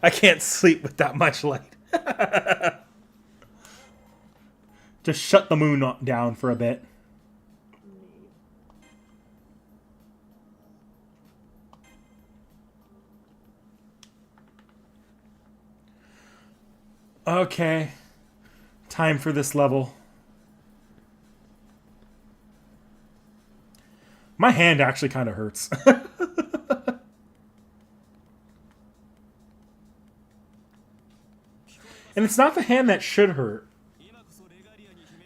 I can't sleep with that much light. Just shut the moon down for a bit. Neat. Okay. Time for this level. My hand actually kind of hurts. And it's not the hand that should hurt.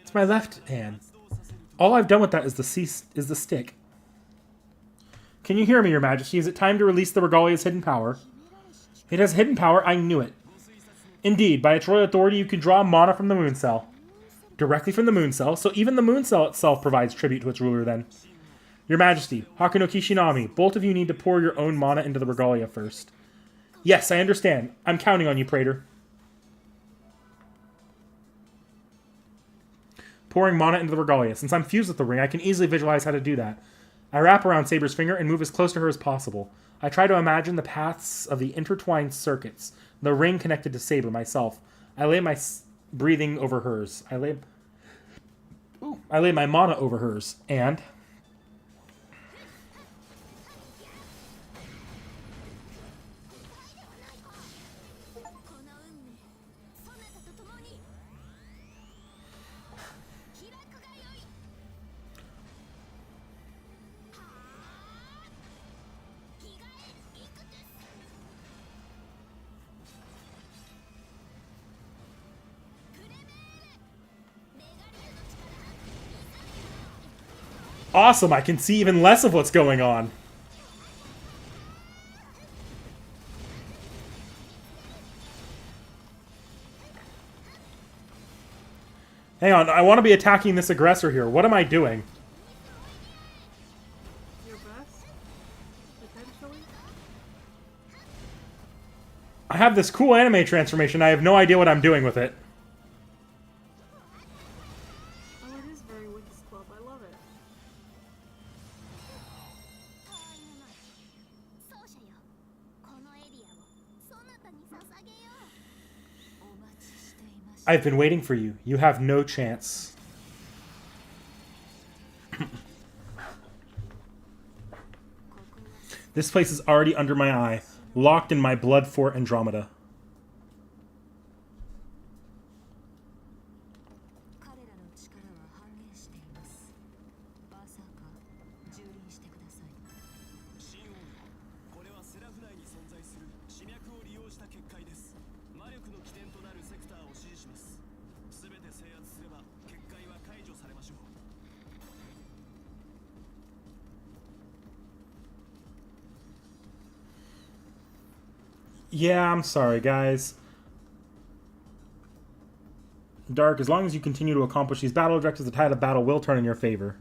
It's my left hand. All I've done with that is the stick. Can you hear me, Your Majesty? Is it time to release the Regalia's hidden power? It has hidden power, I knew it. Indeed, by its royal authority, you can draw mana from the moon cell. Directly from the moon cell, so even the moon cell itself provides tribute to its ruler then. Your Majesty, Hakuno Kishinami, both of you need to pour your own mana into the Regalia first. Yes, I understand. I'm counting on you, Praetor. Pouring mana into the Regalia. Since I'm fused with the ring, I can easily visualize how to do that. I wrap around Saber's finger and move as close to her as possible. I try to imagine the paths of the intertwined circuits, the ring connected to Saber myself. I lay my breathing over hers. I lay my mana over hers, and... Awesome, I can see even less of what's going on. Hang on, I want to be attacking this aggressor here. What am I doing? Your best? Potentially? I have this cool anime transformation. I have no idea what I'm doing with it. Oh, it is very Wings Club. I love it. I've been waiting for you. You have no chance. This place is already under my eye, locked in my blood fort Andromeda. Yeah, I'm sorry, guys. Dark, as long as you continue to accomplish these battle objectives, the tide of battle will turn in your favor.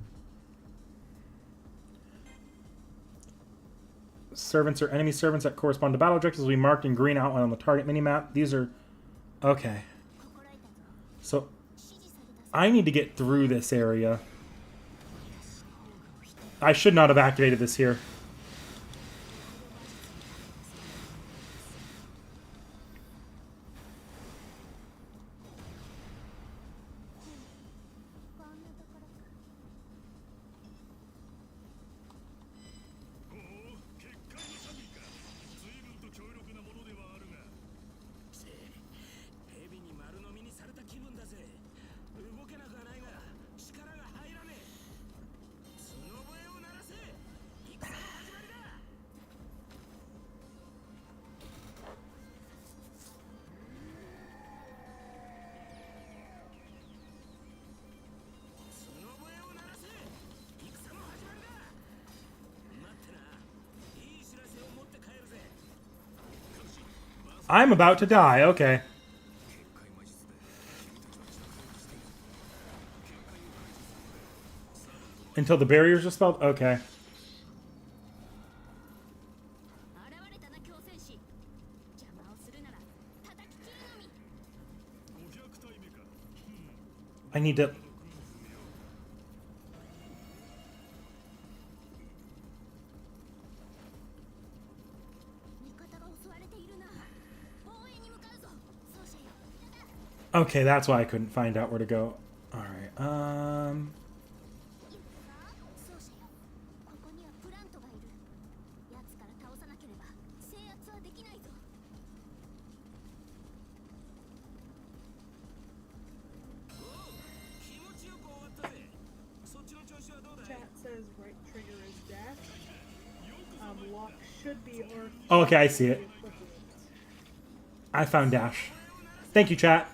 Servants or enemy servants that correspond to battle objectives will be marked in green outline on the target minimap. These are... Okay. So, I need to get through this area. I should not have activated this here. I'm about to die, okay. Until the barriers are spelled? Okay. I need to... Okay, that's why I couldn't find out where to go. Alright, Chat says right trigger is dash. Lock should be or. Oh, okay, I see it. I found dash. Thank you, chat.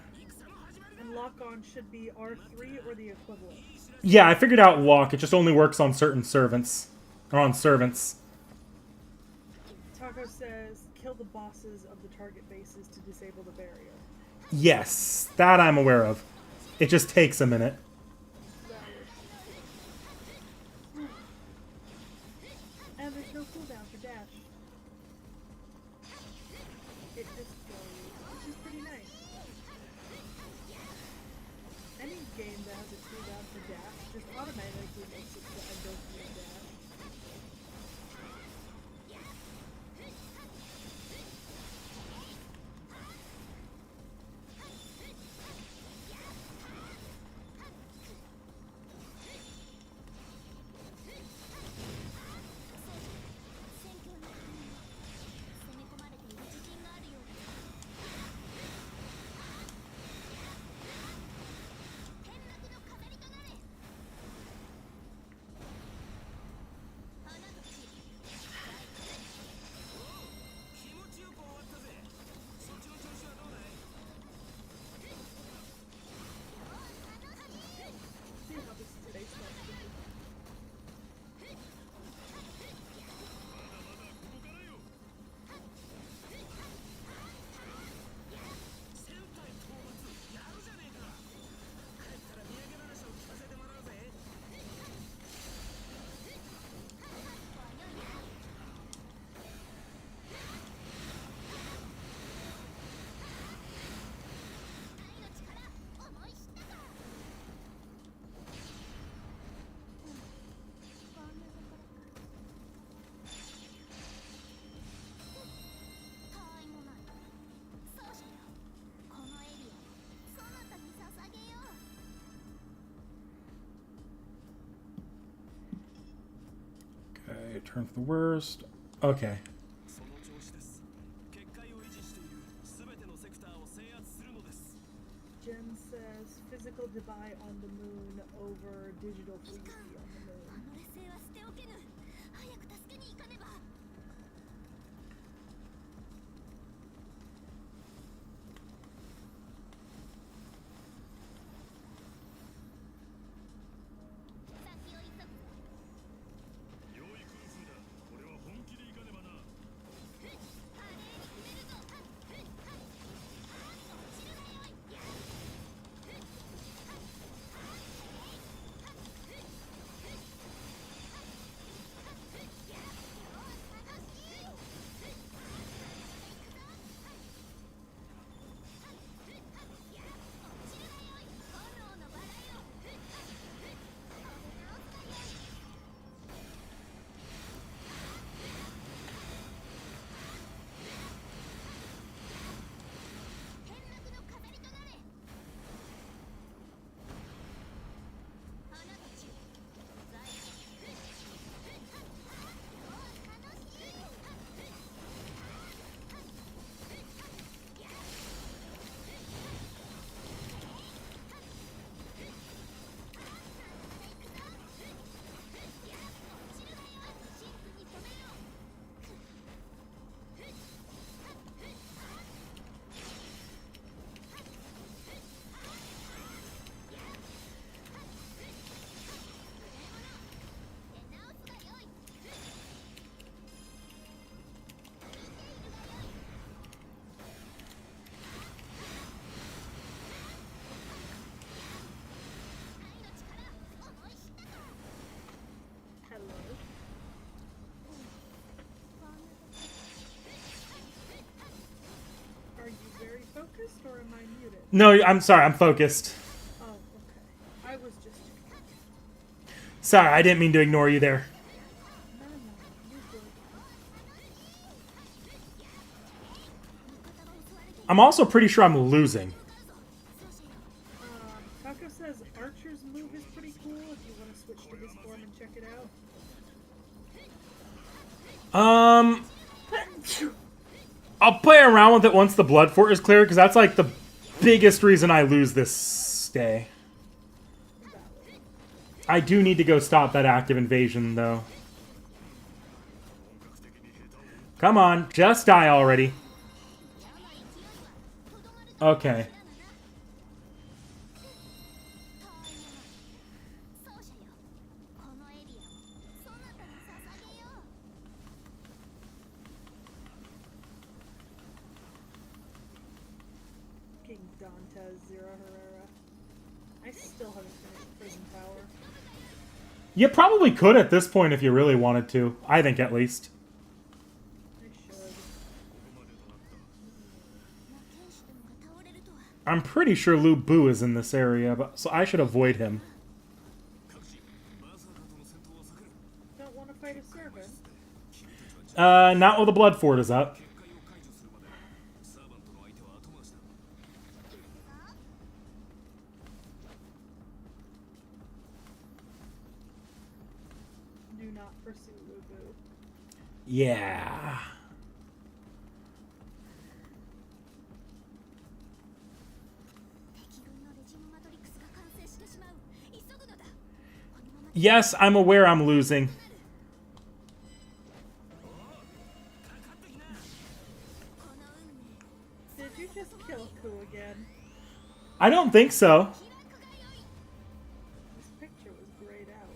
And lock on should be R3 or the equivalent. Yeah, I figured out lock. It just only works on certain servants. Or on servants. Taco says kill the bosses of the target bases to disable the barrier. Yes, that I'm aware of. It just takes a minute. And there's no cooldown for dash. It just goes, which is pretty nice. Any game that has a cooldown for dash just automatically makes it so I don't need dash. See how this is based on. Okay, turn for the worst. Okay. Jen says physical divide on the moon over digital fleet on the moon. Are you very focused or am I muted? No, I'm sorry, I'm focused. Oh, okay. Sorry, I didn't mean to ignore you there. No, you're good. I'm also pretty sure I'm losing. Taco says Archer's move is pretty cool if you want to switch to his form and check it out. I'll play around with it once the blood fort is clear, because that's like the biggest reason I lose this day. I do need to go stop that active invasion, though. Come on, just die already. Okay. King Dantes, Zero Herrera. I still haven't finished Prison Tower. You probably could at this point if you really wanted to. I think, at least. I should. I'm pretty sure Lu Bu is in this area, but so I should avoid him. Don't want to fight a servant. Not while the blood fort is up. Do not pursue Lubu. Yeah. Yes, I'm aware I'm losing. Did you just kill Ku again? I don't think so. This picture was grayed out.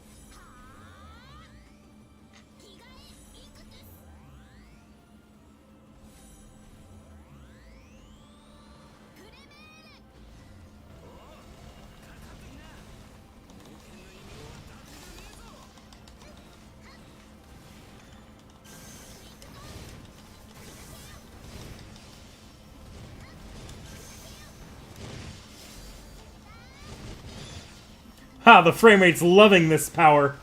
Ha, the frame rate's loving this power.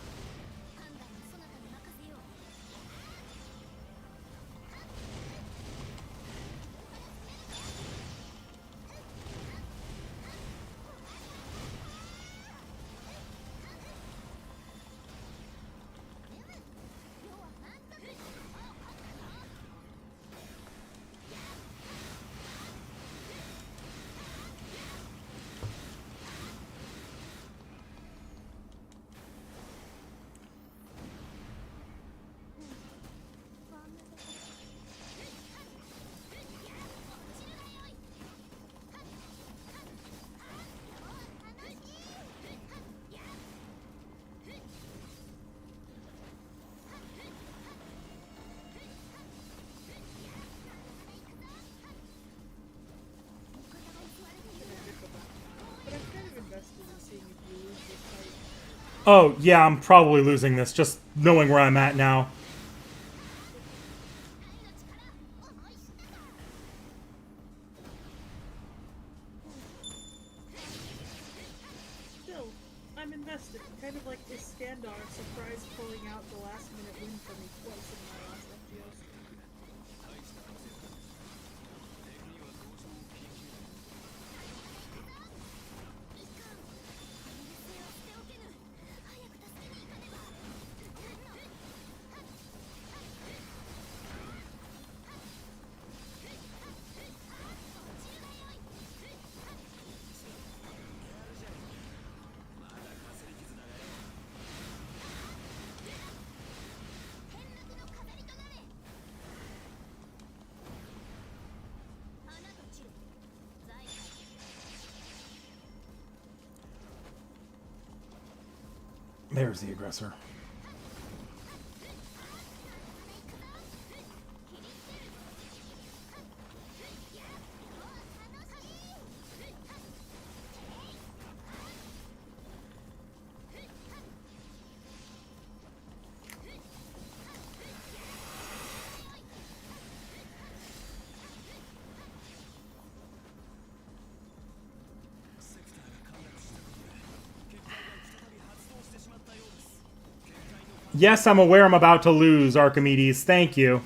But I'm kind of invested in seeing if you lose this fight. Oh, yeah, I'm probably losing this, just knowing where I'm at now. Still, I'm invested. Kind of like Iskandar surprise pulling out the last minute win for me twice in my last FGO stream. There's the aggressor. Yes, I'm aware I'm about to lose, Archimedes. Thank you.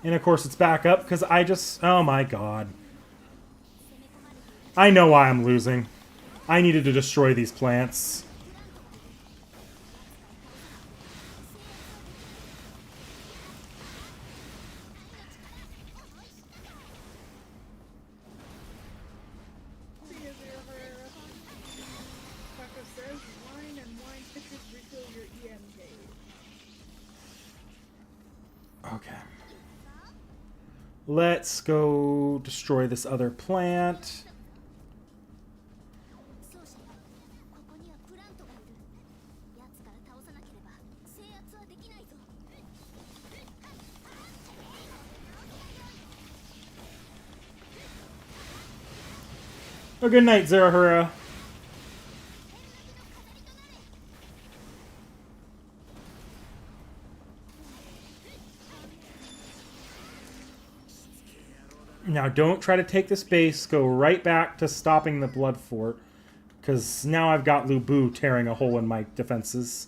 And of course it's back up because I just... Oh my god. I know why I'm losing. I needed to destroy these plants. See you there, Herrera. Taco says wine and wine pitchers refill your EM gauge. Okay. Let's go destroy this other plant. Oh, good night, Zerahura. Now, don't try to take this base. Go right back to stopping the Blood Fort. Because now I've got Lu Bu tearing a hole in my defenses.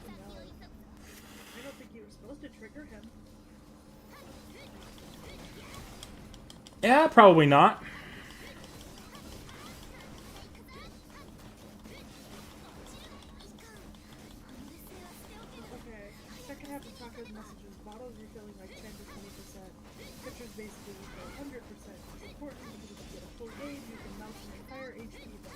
I don't think you were supposed to trigger him. Yeah, probably not. Okay, second half of Taco's messages. Bottles refilling like 10 to 20%. Pitchers basically refill 100%. It's important because if you get a full gauge, you can mount an entire HP bar.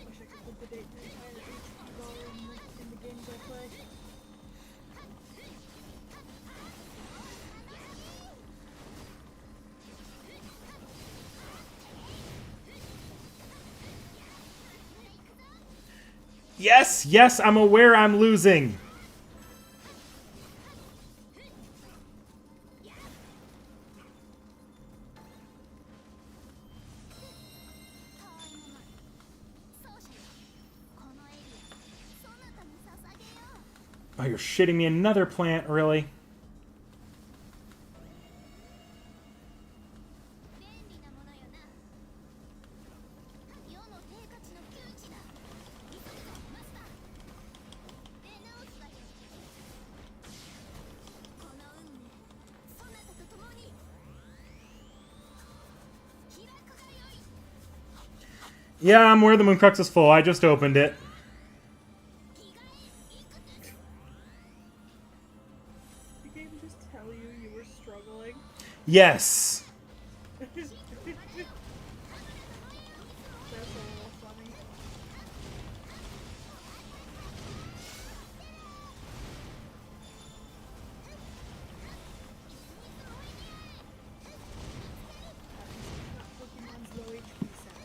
Wish I could liquidate an entire HP bar in the games I play. Yes, yes, I'm aware I'm losing. Oh, you're shitting me another plant, really? Yeah, I'm where the Moon Crux is full. I just opened it. Did the game just tell you you were struggling? Yes. That's a little funny. Pokemon's low HP sound.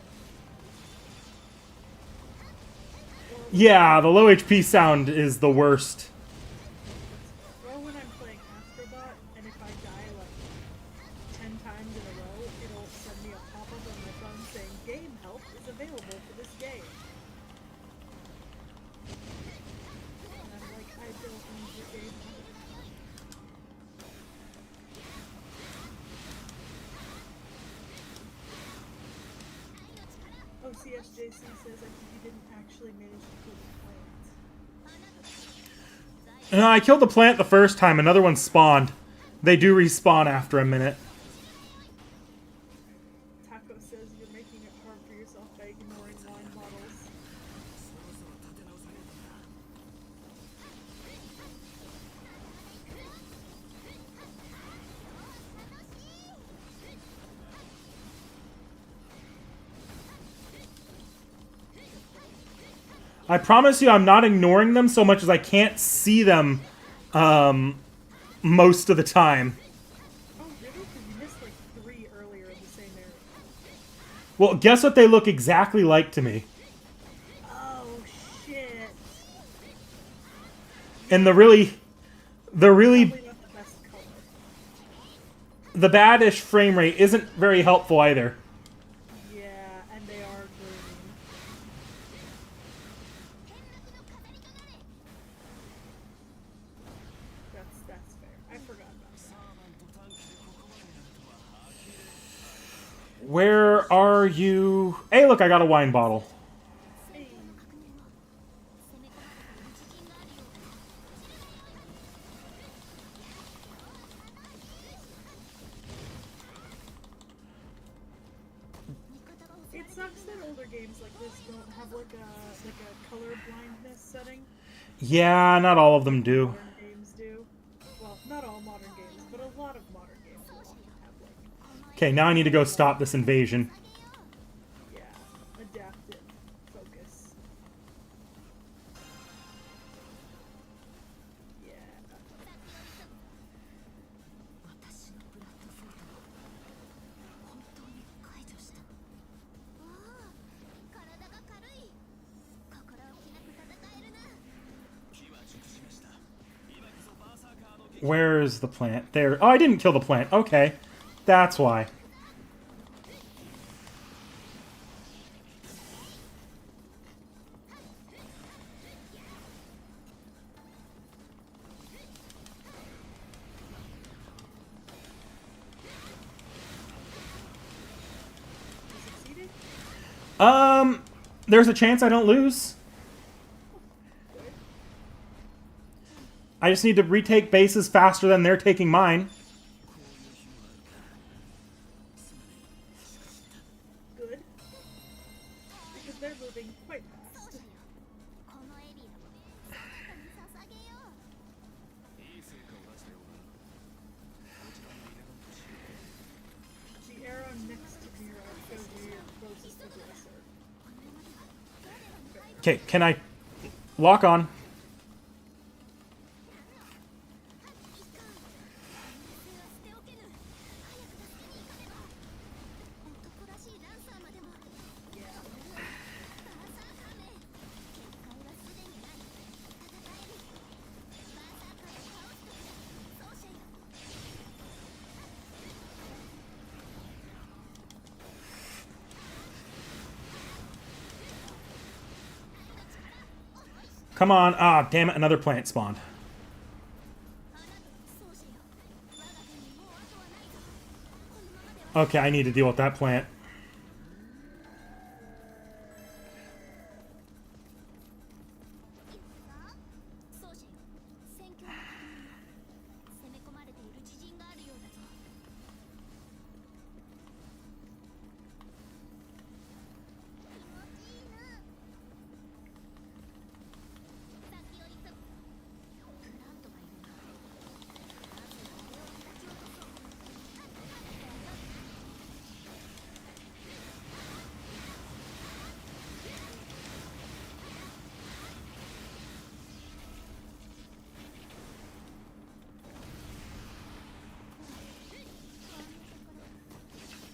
Yeah, the low HP sound is the worst. Or when I'm playing Astrobot, and if I die like 10 times in a row, it'll send me a pop-up on my phone saying game help is available for this game. And I'm like, I don't need your game help. Oh, CSJC says I think you didn't actually manage to kill the plant. No, I killed the plant the first time. Another one spawned. They do respawn after a minute. Taco says you're making it hard for yourself by ignoring wine bottles. I promise you I'm not ignoring them so much as I can't see them most of the time. Oh, really? Because you missed like 3 earlier in the same area. Well, guess what they look exactly like to me? Oh, shit. And the really Probably not the best color. the badish frame rate isn't very helpful either. Yeah, and they are green. That's fair. I forgot about that. Where are you? Hey, look, I got a wine bottle. Hey, it sucks that older games like this don't have like a color blindness setting. Yeah, not all of them do. Modern games do. Well, not all modern games, but a lot of modern games will often have like, Okay, now I need to go stop this invasion. yeah, adaptive focus. Yeah. Where's the plant? There. Oh, I didn't kill the plant. Okay. That's why. You succeeded? There's a chance I don't lose. Good. I just need to retake bases faster than they're taking mine. Good. Because they're moving quite fast. The arrow next to Mira shows you your closest aggressor. Okay, can I lock on? Come on. Ah, damn it, another plant spawned. Okay, I need to deal with that plant.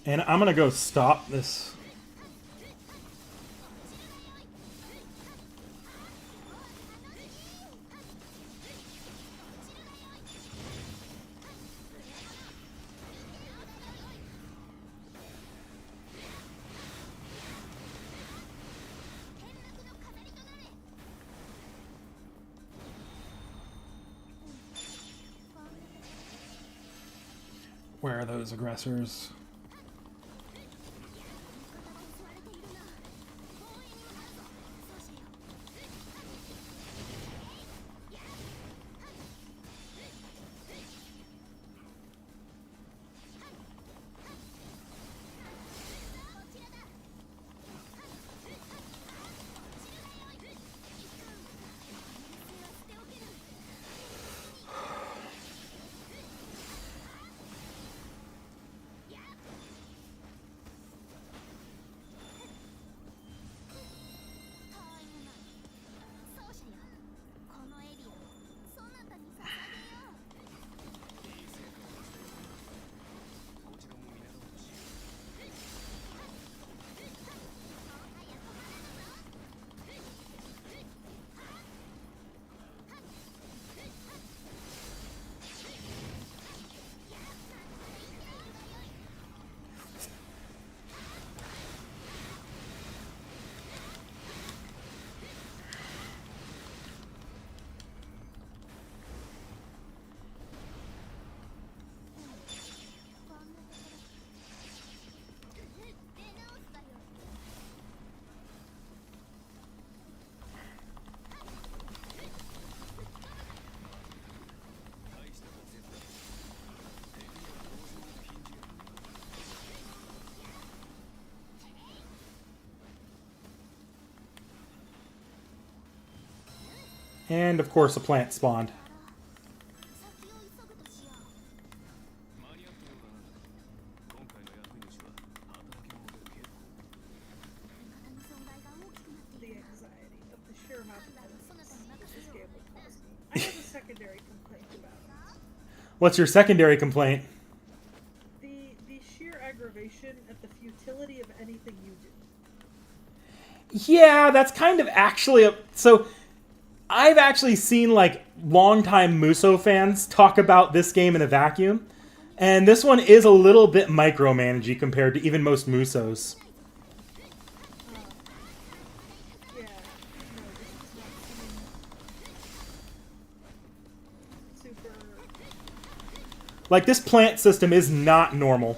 And I'm gonna go stop this. Where are those aggressors? And, of course, a plant spawned. The anxiety of the sheer amount of enemies this game would cause me. I have a secondary complaint about it. What's your secondary complaint? The sheer aggravation at the futility of anything you do. Yeah, that's kind of actually a... So, I've actually seen, like, longtime Muso fans talk about this game in a vacuum. And this one is a little bit micromanagey compared to even most Musos. Yeah, no, this does not seem super. Like, this plant system is not normal.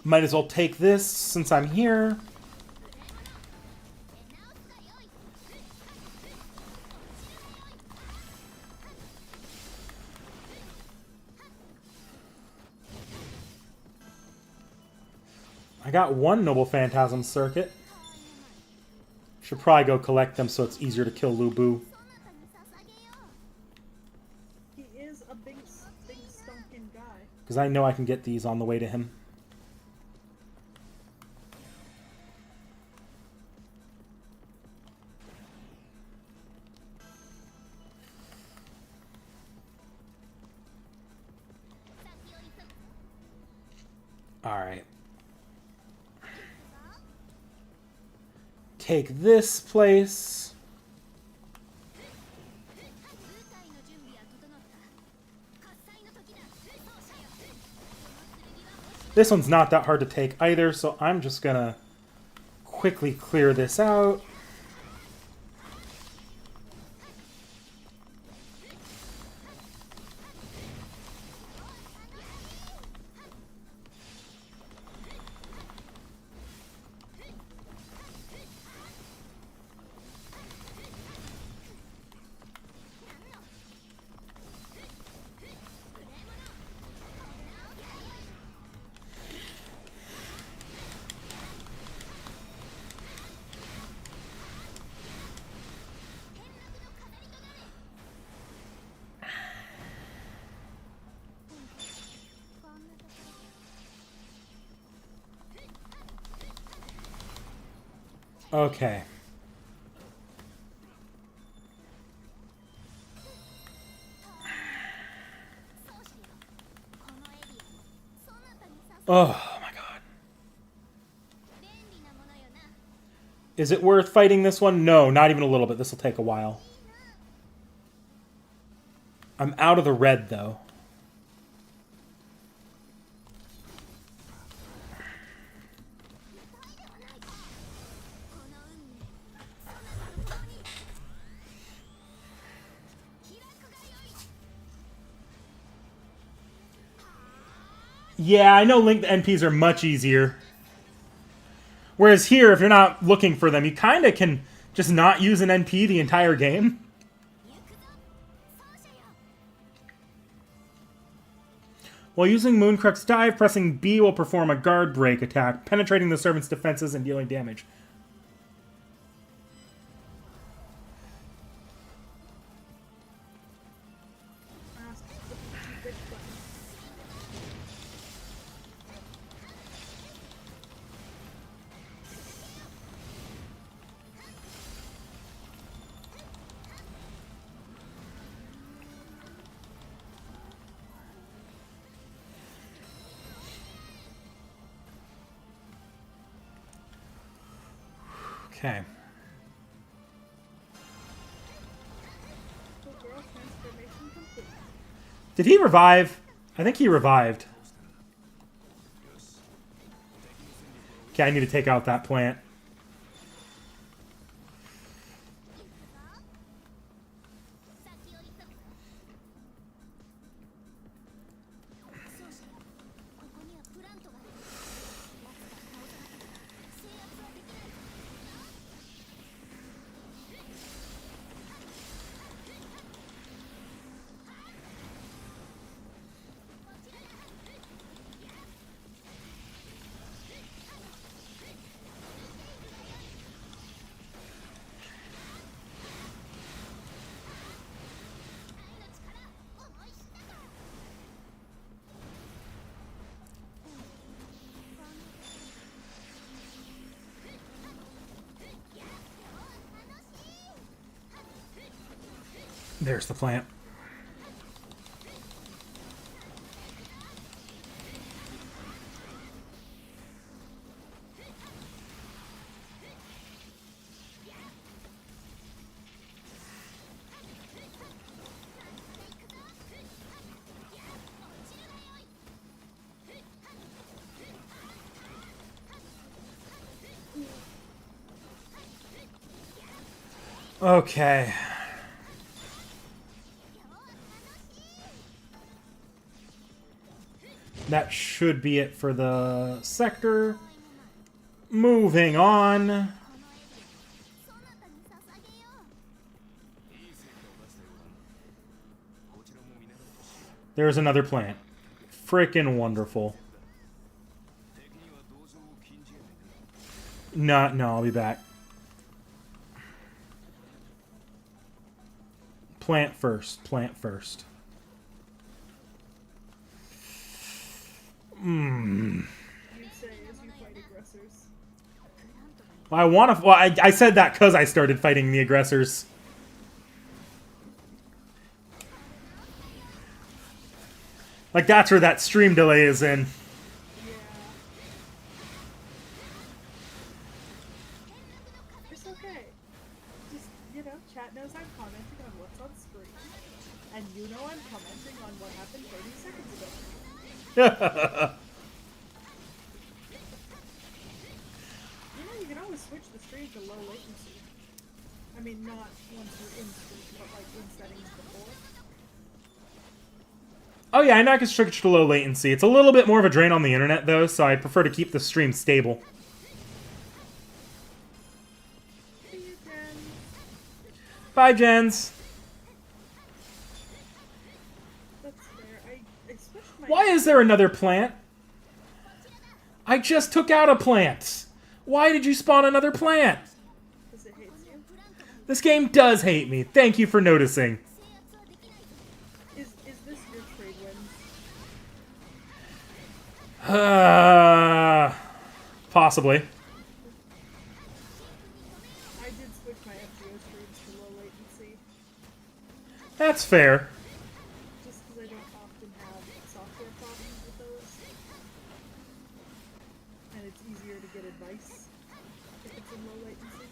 Might as well take this since I'm here. I got one Noble Phantasm circuit. Should probably go collect them so it's easier to kill Lu Bu. He is a big stonking guy. Because I know I can get these on the way to him. Alright. Take this place. This one's not that hard to take either, so I'm just gonna quickly clear this out. Okay. Oh my god. Is it worth fighting this one? No, not even a little bit. This will take a while. I'm out of the red, though. Yeah, I know linked NPs are much easier. Whereas here, if you're not looking for them, you kind of can just not use an NP the entire game. While using Mooncrux Dive, pressing B will perform a guard break attack, penetrating the servant's defenses and dealing damage. Okay. Did he revive? I think he revived. Okay, I need to take out that plant. There's the plant. Okay. That should be it for the sector. Moving on. There's another plant. Frickin' wonderful. No, I'll be back. Plant first. Plant first. You say as you fight aggressors. I want to. Well, I said that because I started fighting the aggressors. Like, that's where that stream delay is in. Yeah. It's okay. Just, chat knows I'm commenting on what's on screen. And you know I'm commenting on what happened 30 seconds ago. You can always switch the stream to low latency. I mean, not once you're in stream, but like in settings before. Oh yeah, I know I can switch to low latency. It's a little bit more of a drain on the internet though, so I prefer to keep the stream stable. See you, Jen. Bye, Jens. That's fair. I switched my... Why is there another plant? I just took out a plant. Why did you spawn another plant? Because it hates you. This game does hate me. Thank you for noticing. Is this your trade win? Possibly. I did switch my FGO streams to low latency. That's fair. Just because I don't often have software problems with those. And it's easier to get advice if it's in low latency.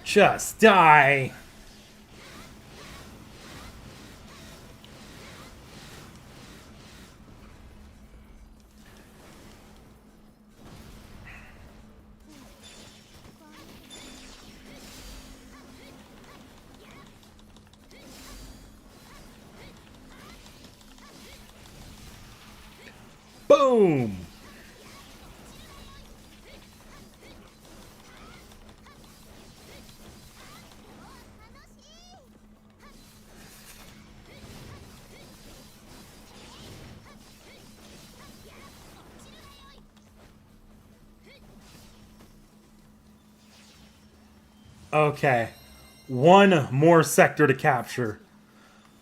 Just die. Boom. Okay. One more sector to capture.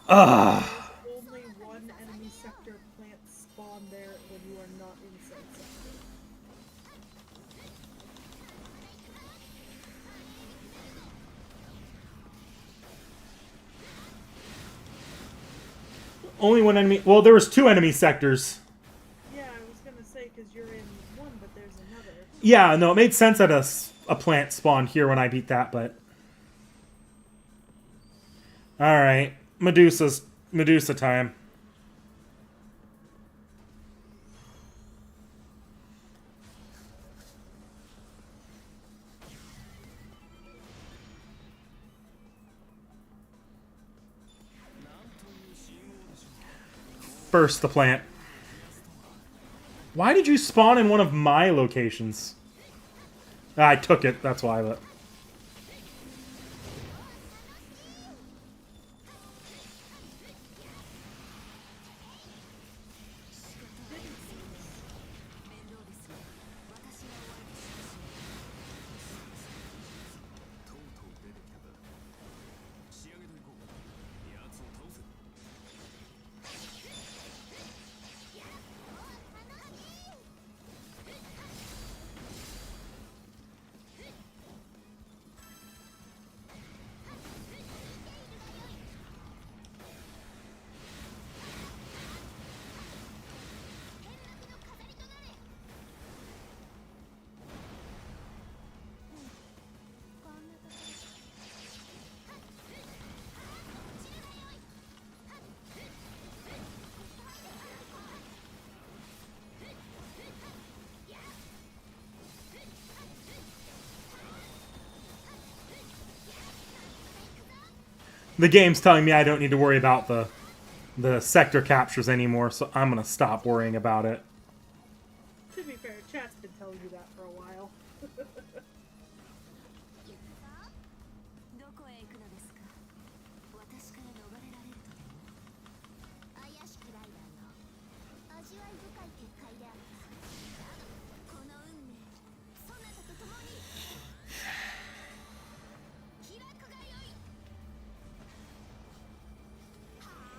Ugh. Only one enemy sector plant spawn there when you are not in said sector. Only one enemy. Well, there was two enemy sectors. Yeah, I was gonna say, because you're in one, but there's another. Yeah, no, it made sense that a plant spawned here when I beat that, but... Alright. Medusa time. Burst the plant. Why did you spawn in one of my locations? I took it, that's why, but... The game's telling me I don't need to worry about the sector captures anymore, so I'm gonna stop worrying about it. To be fair, chat's been telling you that for a while. どこへ行くのですか。私から逃れられるとでも。怪しきライダーの味わい深い結界であった。だがこの運命、そなたと共に開くがよい。はあ。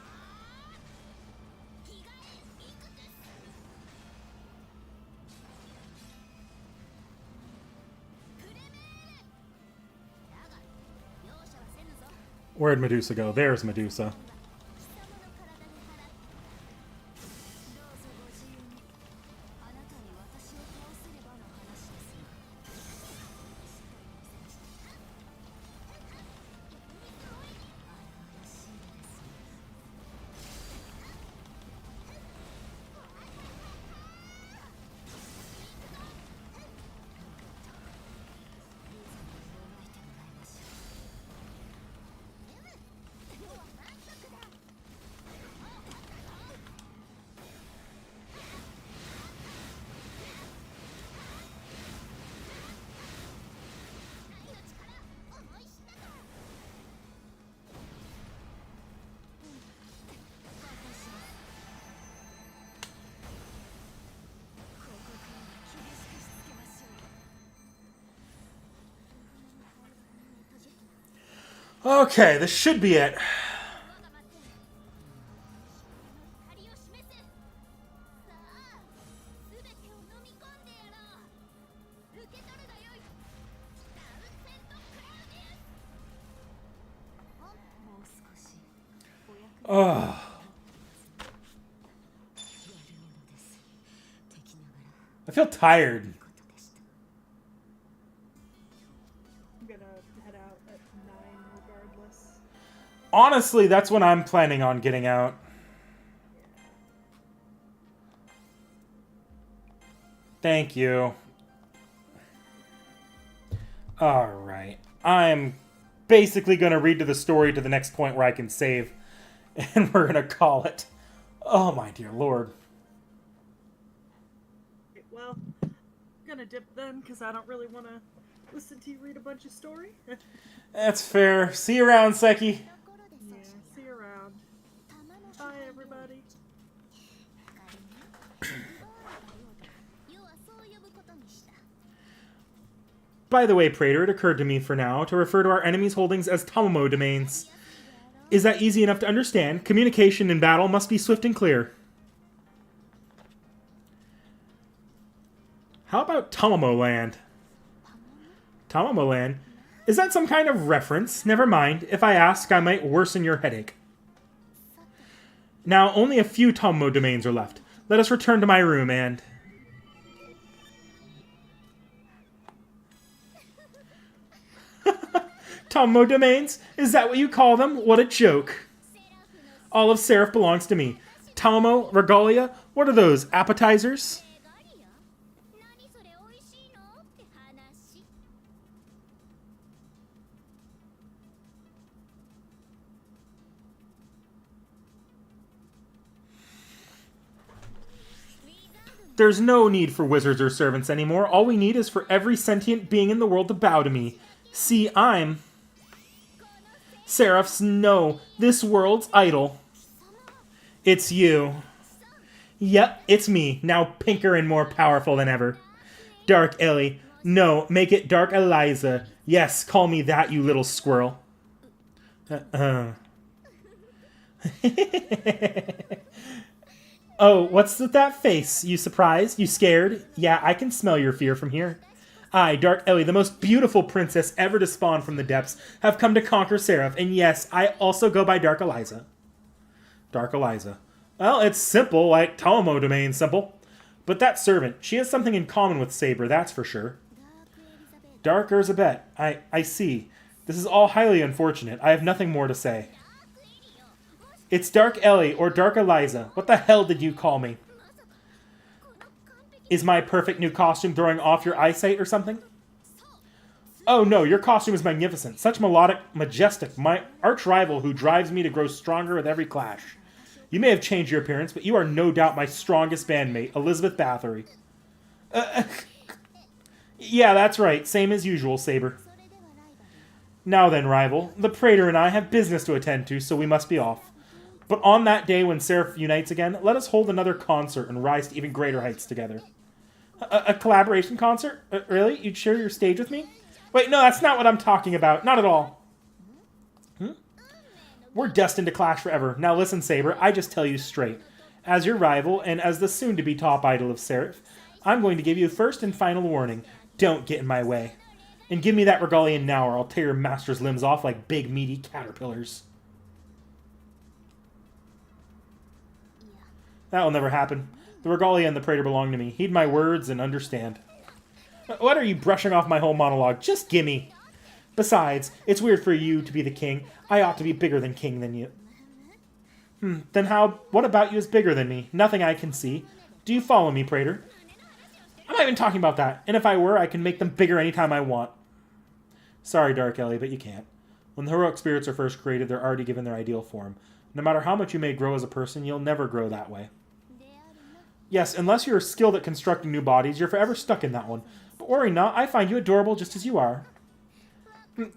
着替えいくです。プレメール。だが容赦はせぬぞ。 Where'd Medusa go? There's Medusa. 貴様の体で払ってどうぞご自由に。あなたに私を倒せればの話ですが。あらしいですね。リーザにもがいてもらいましょう。Okay, this should be it. 借りを示せ。さあ、すべてを飲み込んでやろう。受け取るがよい。ダウンセントクラウディウス。もう少しお役に Ugh. やるものです。敵ながら I feel tired. ことでした。 I'm gonna head out at 9 regardless. Honestly, that's when I'm planning on getting out. Thank you. Alright. I'm basically going to read to the story to the next point where I can save. And we're going to call it. Oh my dear lord. Okay, well, I'm gonna dip then, because I don't really want to listen to you read a bunch of story. Yeah, That's fair. See you around, Seki. ところでさし see you around. 玉の Bye, everybody. 要はそう呼ぶことにした。 By the way, Praetor, it occurred to me for now to refer to our enemies' holdings as Tamamo domains. Is that easy enough to understand? Communication in battle must be swift and clear. How about Tamamo Land? Tamamo Land? Is that some kind of reference? Never mind. If I ask, I might worsen your headache. Now, only a few Tamamo domains are left. Let us return to my room and... Tamamo domains? Is that what you call them? What a joke. All of Seraph belongs to me. Tamamo, Regalia, what are those, appetizers? ガリア？何それ美味しいのって話。 There's no need for wizards or servants anymore. All we need is for every sentient being in the world to bow to me. See, I'm... Seraphs, no. This world's idol. It's you. Yep, it's me. Now pinker and more powerful than ever. Dark Ellie. No, make it Dark Eliza. Yes, call me that, you little squirrel. Oh, what's with that face? You surprised? You scared? Yeah, I can smell your fear from here. I, Dark Ellie, the most beautiful princess ever to spawn from the depths, have come to conquer Seraph, and yes, I also go by Dark Eliza. Dark Eliza. Well, it's simple, like Talamo domain simple. But that servant, she has something in common with Saber, that's for sure. Dark Elizabeth, I see. This is all highly unfortunate. I have nothing more to say. It's Dark Ellie, or Dark Eliza. What the hell did you call me? Is my perfect new costume throwing off your eyesight or something? Oh no, your costume is magnificent. Such melodic, majestic. My arch rival who drives me to grow stronger with every clash. You may have changed your appearance, but you are no doubt my strongest bandmate, Elizabeth Bathory. Yeah, that's right. Same as usual, Saber. Now then, rival, the Praetor and I have business to attend to, so we must be off. But on that day when Seraph unites again, let us hold another concert and rise to even greater heights together. A collaboration concert? Really? You'd share your stage with me? Wait, no, that's not what I'm talking about. Not at all. We're destined to clash forever. Now listen, Saber, I just tell you straight. As your rival, and as the soon-to-be top idol of Seraph, I'm going to give you a first and final warning. Don't get in my way. And give me that regalian now, or I'll tear your master's limbs off like big, meaty caterpillars. That'll never happen. The regalia and the Praetor belong to me. Heed my words and understand. What are you brushing off my whole monologue? Just gimme. Besides, it's weird for you to be the king. I ought to be bigger than king than you. Then what about you is bigger than me? Nothing I can see. Do you follow me, Praetor? I'm not even talking about that. And if I were, I can make them bigger anytime I want. Sorry, Dark Ellie, but you can't. When the heroic spirits are first created, they're already given their ideal form. No matter how much you may grow as a person, you'll never grow that way. Yes, unless you're skilled at constructing new bodies, you're forever stuck in that one. But worry not, I find you adorable just as you are.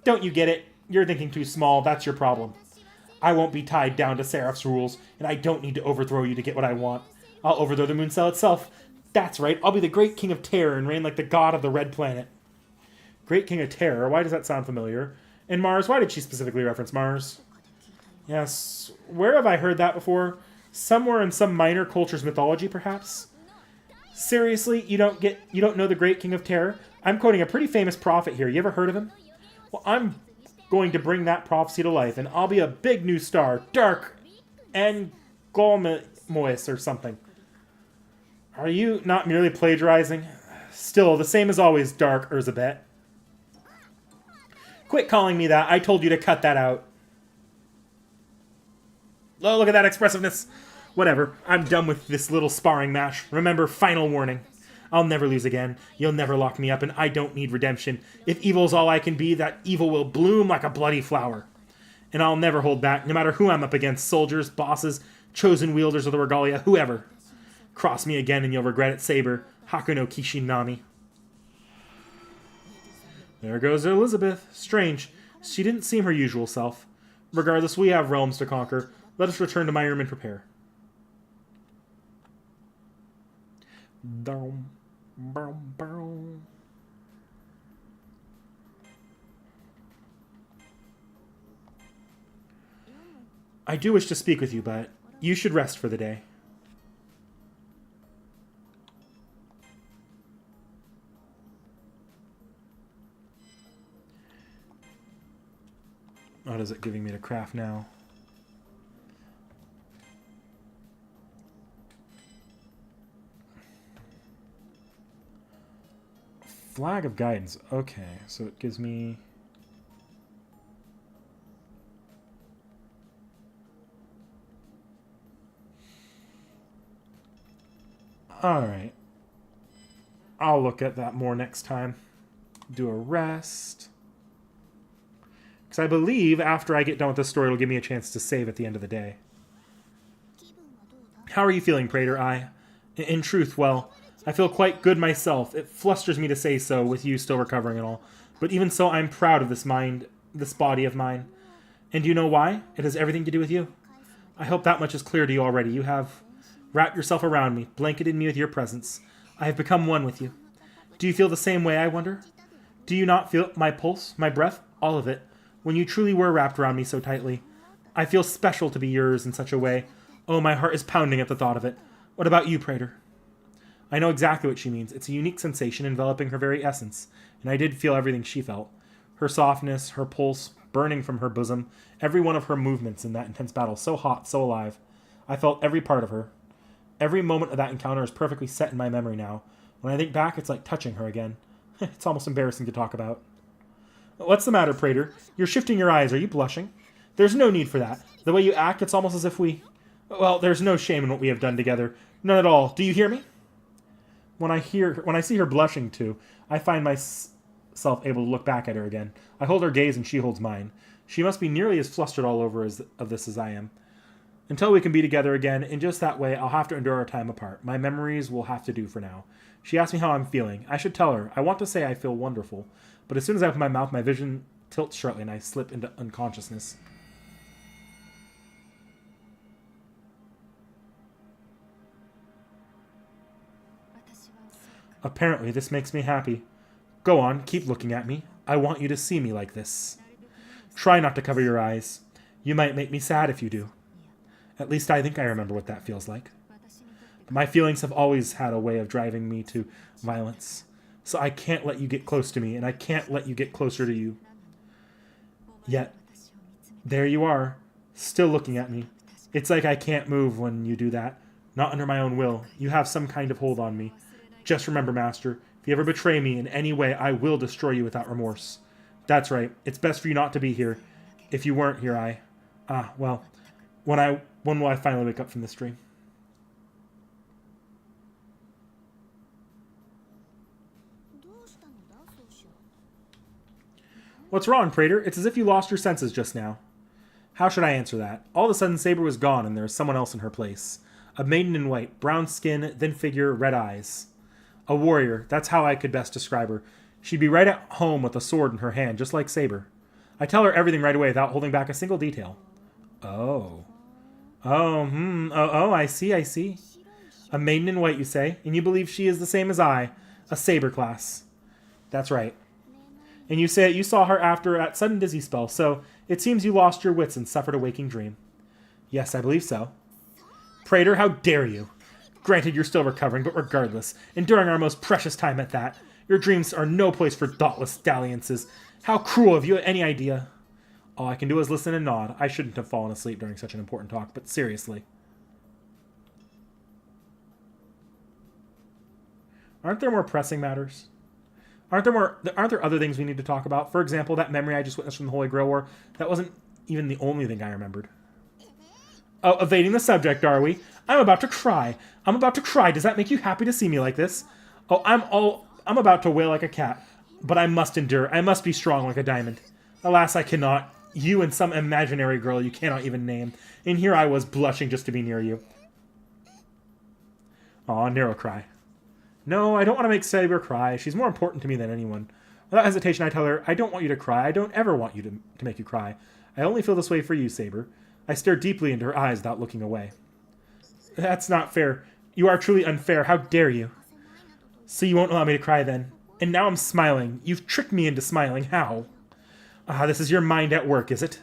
Don't you get it? You're thinking too small, that's your problem. I won't be tied down to Seraph's rules, and I don't need to overthrow you to get what I want. I'll overthrow the moon cell itself. That's right, I'll be the great king of terror and reign like the god of the red planet. Great king of terror, why does that sound familiar? And Mars, why did she specifically reference Mars? Yes, where have I heard that before? Somewhere in some minor culture's mythology, perhaps? Seriously, you don't know the great king of terror? I'm quoting a pretty famous prophet here. You ever heard of him? Well, I'm going to bring that prophecy to life, and I'll be a big new star, Dark and Golmois or something. Are you not merely plagiarizing? Still, the same as always, Dark Urzabet. Quit calling me that. I told you to cut that out. Oh, look at that expressiveness. Whatever. I'm done with this little sparring match. Remember, final warning. I'll never lose again. You'll never lock me up, and I don't need redemption. If evil's all I can be, that evil will bloom like a bloody flower. And I'll never hold back, no matter who I'm up against. Soldiers, bosses, chosen wielders of the regalia, whoever. Cross me again and you'll regret it, Saber. Hakuno Kishinami. There goes Elizabeth. Strange. She didn't seem her usual self. Regardless, we have realms to conquer. Let us return to my room and prepare. I do wish to speak with you, but you should rest for the day. What is it giving me to craft now? Flag of Guidance. Okay, so it gives me... Alright. I'll look at that more next time. Do a rest. Because I believe after I get done with this story, it'll give me a chance to save at the end of the day. How are you feeling, Praetor? In truth, well, I feel quite good myself. It flusters me to say so, with you still recovering and all. But even so, I'm proud of this body of mine. And do you know why? It has everything to do with you. I hope that much is clear to you already. You have wrapped yourself around me, blanketed me with your presence. I have become one with you. Do you feel the same way, I wonder? Do you not feel my pulse, my breath, all of it, when you truly were wrapped around me so tightly? I feel special to be yours in such a way. Oh, my heart is pounding at the thought of it. What about you, Praetor? I know exactly what she means. It's a unique sensation enveloping her very essence, and I did feel everything she felt. Her softness, her pulse, burning from her bosom, every one of her movements in that intense battle, so hot, so alive. I felt every part of her. Every moment of that encounter is perfectly set in my memory now. When I think back, it's like touching her again. It's almost embarrassing to talk about. What's the matter, Praetor? You're shifting your eyes. Are you blushing? There's no need for that. The way you act, it's almost as if we... Well, there's no shame in what we have done together. None at all. Do you hear me? When I see her blushing too, I find myself able to look back at her again. I hold her gaze and she holds mine. She must be nearly as flustered all over of this as I am. Until we can be together again, in just that way, I'll have to endure our time apart. My memories will have to do for now. She asks me how I'm feeling. I should tell her. I want to say I feel wonderful. But as soon as I open my mouth, my vision tilts sharply and I slip into unconsciousness. Apparently, this makes me happy. Go on, keep looking at me. I want you to see me like this. Try not to cover your eyes. You might make me sad if you do. At least I think I remember what that feels like. But my feelings have always had a way of driving me to violence. So I can't let you get close to me, and I can't let you get closer to you. Yet, there you are, still looking at me. It's like I can't move when you do that. Not under my own will. You have some kind of hold on me. Just remember, Master, if you ever betray me in any way, I will destroy you without remorse. That's right. It's best for you not to be here. If you weren't here, well, when will I finally wake up from this dream? What's wrong, Praetor? It's as if you lost your senses just now. How should I answer that? All of a sudden, Saber was gone, and there was someone else in her place. A maiden in white, brown skin, thin figure, red eyes. A warrior, that's how I could best describe her. She'd be right at home with a sword in her hand, just like Saber. I tell her everything right away without holding back a single detail. Oh, I see. A maiden in white, you say, and you believe she is the same as I, a Saber class. That's right. And you say you saw her after that sudden dizzy spell, so it seems you lost your wits and suffered a waking dream. Yes, I believe so. Praetor, how dare you? Granted, you're still recovering, but regardless, and during our most precious time at that, your dreams are no place for thoughtless dalliances. How cruel! Have you any idea? All I can do is listen and nod. I shouldn't have fallen asleep during such an important talk, but seriously. Aren't there more pressing matters? Aren't there other things we need to talk about? For example, that memory I just witnessed from the Holy Grail War, that wasn't even the only thing I remembered. Oh, evading the subject, are we? I'm about to cry. Does that make you happy to see me like this? Oh, I'm about to wail like a cat. But I must endure. I must be strong like a diamond. Alas, I cannot. You and some imaginary girl you cannot even name. And here I was blushing just to be near you. Aw, narrow cry. No, I don't want to make Saber cry. She's more important to me than anyone. Without hesitation, I tell her, I don't want you to cry. I don't ever want you to make you cry. I only feel this way for you, Saber. I stare deeply into her eyes without looking away. That's not fair. You are truly unfair. How dare you? So you won't allow me to cry then. And now I'm smiling. You've tricked me into smiling. How? This is your mind at work, is it?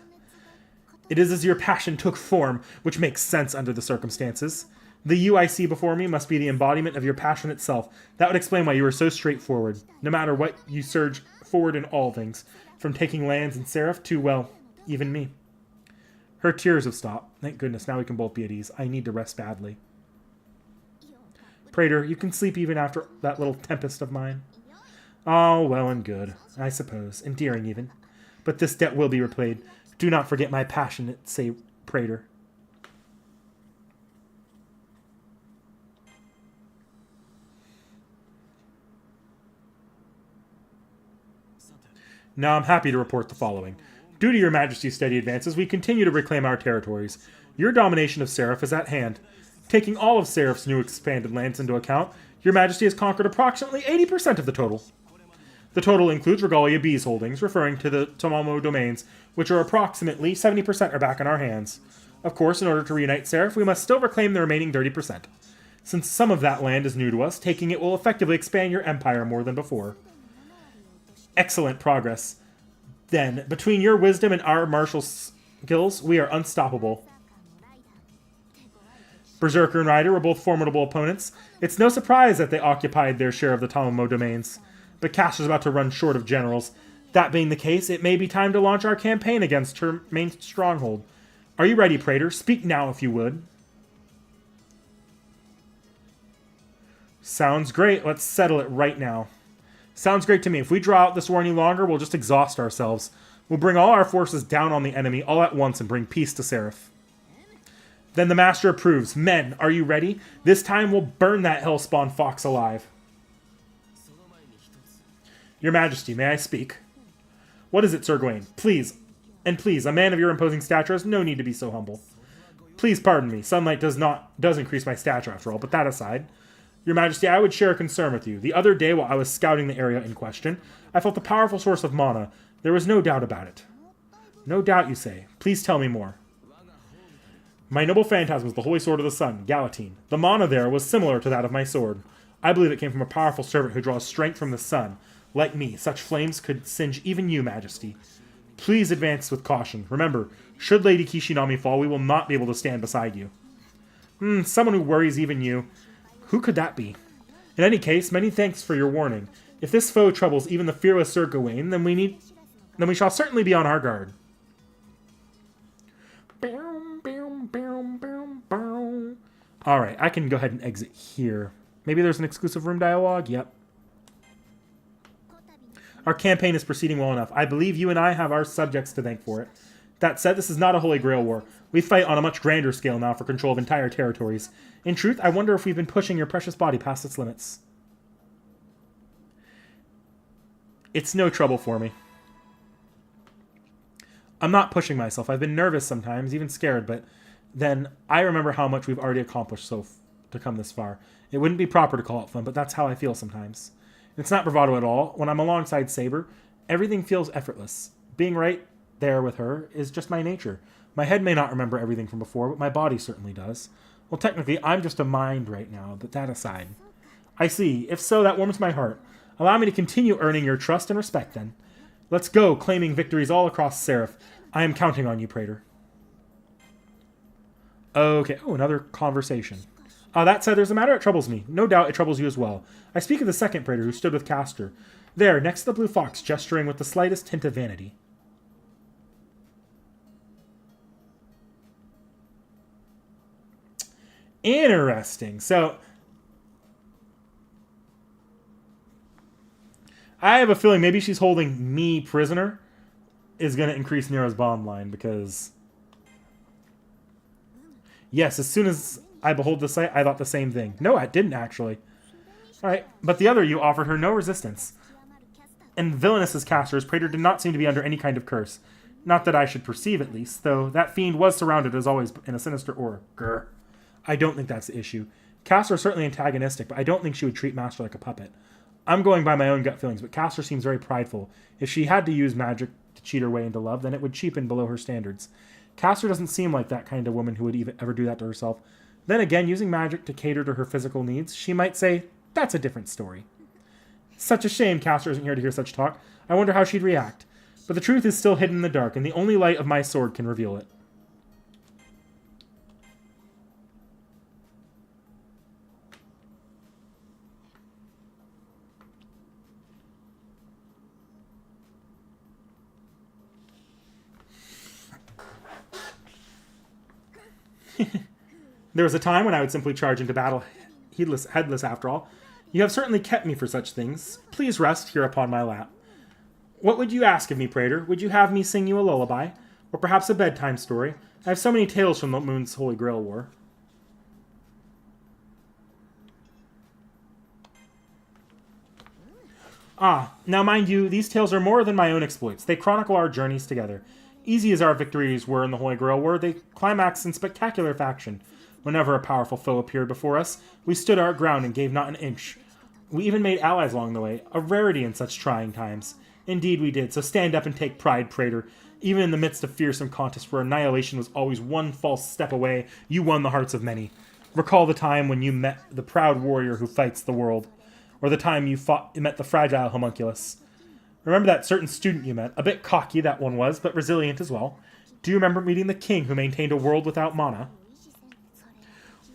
It is as your passion took form, which makes sense under the circumstances. The you I see before me must be the embodiment of your passion itself. That would explain why you are so straightforward. No matter what, you surge forward in all things. From taking lands and Seraph to, well, even me. Her tears have stopped. Thank goodness, now we can both be at ease. I need to rest badly. Praetor, you can sleep even after that little tempest of mine. Oh, well and good, I suppose. Endearing even. But this debt will be repaid. Do not forget my passionate, say, Praetor. Now I'm happy to report the following. Due to your Majesty's steady advances, we continue to reclaim our territories. Your domination of Seraph is at hand. Taking all of Seraph's new expanded lands into account, your Majesty has conquered approximately 80% of the total. The total includes Regalia B's holdings, referring to the Tomomo domains, which are approximately 70% are back in our hands. Of course, in order to reunite Seraph, we must still reclaim the remaining 30%. Since some of that land is new to us, taking it will effectively expand your empire more than before. Excellent progress. Then, between your wisdom and our martial skills, we are unstoppable. Berserker and Rider were both formidable opponents. It's no surprise that they occupied their share of the Tomomo domains. But Caster's about to run short of generals. That being the case, it may be time to launch our campaign against her main stronghold. Are you ready, Praetor? Speak now, if you would. Sounds great. Let's settle it right now. Sounds great to me. If we draw out this war any longer, we'll just exhaust ourselves. We'll bring all our forces down on the enemy all at once and bring peace to Seraph. Then the Master approves. Men, are you ready? This time we'll burn that hellspawn fox alive. Your Majesty, may I speak? What is it, Sir Gawain? Please, and please, a man of your imposing stature has no need to be so humble. Please pardon me. Sunlight does increase my stature after all, but that aside, Your Majesty, I would share a concern with you. The other day, while I was scouting the area in question, I felt a powerful source of mana. There was no doubt about it. No doubt, you say. Please tell me more. My noble phantasm was the holy sword of the sun, Galatine. The mana there was similar to that of my sword. I believe it came from a powerful servant who draws strength from the sun. Like me, such flames could singe even you, Majesty. Please advance with caution. Remember, should Lady Kishinami fall, we will not be able to stand beside you. Someone who worries even you. Who could that be? In any case, many thanks for your warning. If this foe troubles even the fearless Sir Gawain, then we shall certainly be on our guard. Alright, I can go ahead and exit here. Maybe there's an exclusive room dialogue? Yep. Our campaign is proceeding well enough. I believe you and I have our subjects to thank for it. That said, this is not a Holy Grail war. We fight on a much grander scale now for control of entire territories. In truth, I wonder if we've been pushing your precious body past its limits. It's no trouble for me. I'm not pushing myself. I've been nervous sometimes, even scared, but then I remember how much we've already accomplished to come this far. It wouldn't be proper to call it fun, but that's how I feel sometimes. It's not bravado at all. When I'm alongside Saber, everything feels effortless. Being right there with her is just my nature. My head may not remember everything from before, but my body certainly does. Well, technically, I'm just a mind right now, but that aside. I see. If so, that warms my heart. Allow me to continue earning your trust and respect, then. Let's go, claiming victories all across Seraph. I am counting on you, Praetor. Okay. Oh, another conversation. That said, there's a matter that troubles me. No doubt it troubles you as well. I speak of the second Praetor who stood with Castor. There, next to the blue fox, gesturing with the slightest hint of vanity. Interesting. So, I have a feeling maybe she's holding me prisoner is going to increase Nero's bond line because... Yes, as soon as I behold the sight, I thought the same thing. No, I didn't actually. Alright, but the other you offered her no resistance. And villainous as Castor's, Praetor did not seem to be under any kind of curse. Not that I should perceive, at least, though that fiend was surrounded, as always, in a sinister aura. Grr. I don't think that's the issue. Castor is certainly antagonistic, but I don't think she would treat Master like a puppet. I'm going by my own gut feelings, but Castor seems very prideful. If she had to use magic to cheat her way into love, then it would cheapen below her standards. Castor doesn't seem like that kind of woman who would ever do that to herself. Then again, using magic to cater to her physical needs, she might say, that's a different story. Such a shame Castor isn't here to hear such talk. I wonder how she'd react. But the truth is still hidden in the dark, and the only light of my sword can reveal it. There was a time when I would simply charge into battle headless after all. You have certainly kept me for such things. Please rest here upon my lap. What would you ask of me, Praetor? Would you have me sing you a lullaby? Or perhaps a bedtime story? I have so many tales from the Moon's Holy Grail War. Now mind you, these tales are more than my own exploits. They chronicle our journeys together. Easy as our victories were in the Holy Grail War, they climaxed in spectacular faction. Whenever a powerful foe appeared before us, we stood our ground and gave not an inch. We even made allies along the way, a rarity in such trying times. Indeed we did, so stand up and take pride, Praetor. Even in the midst of fearsome contests where annihilation was always one false step away, you won the hearts of many. Recall the time when you met the proud warrior who fights the world, or the time you met the fragile homunculus. Remember that certain student you met, a bit cocky that one was, but resilient as well. Do you remember meeting the king who maintained a world without mana?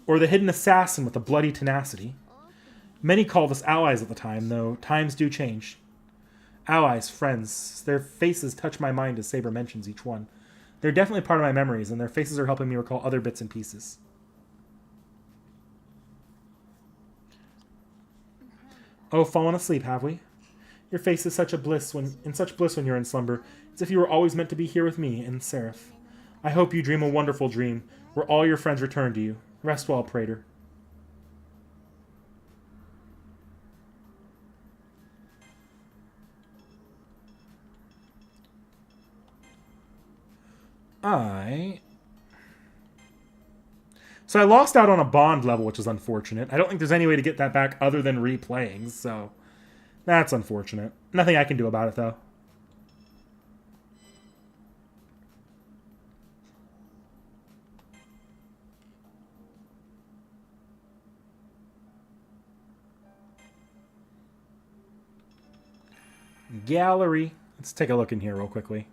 Or the hidden assassin with a bloody tenacity? Many called us allies at the time, though times do change. Allies, friends, their faces touch my mind as Saber mentions each one. They're definitely part of my memories, and their faces are helping me recall other bits and pieces. Oh, fallen asleep, have we? Your face is such bliss when you're in slumber. It's as if you were always meant to be here with me in Seraph. I hope you dream a wonderful dream, where all your friends return to you. Rest well, Praetor. So I lost out on a bond level, which is unfortunate. I don't think there's any way to get that back other than replaying, so that's unfortunate. Nothing I can do about it, though. Gallery. Let's take a look in here real quickly.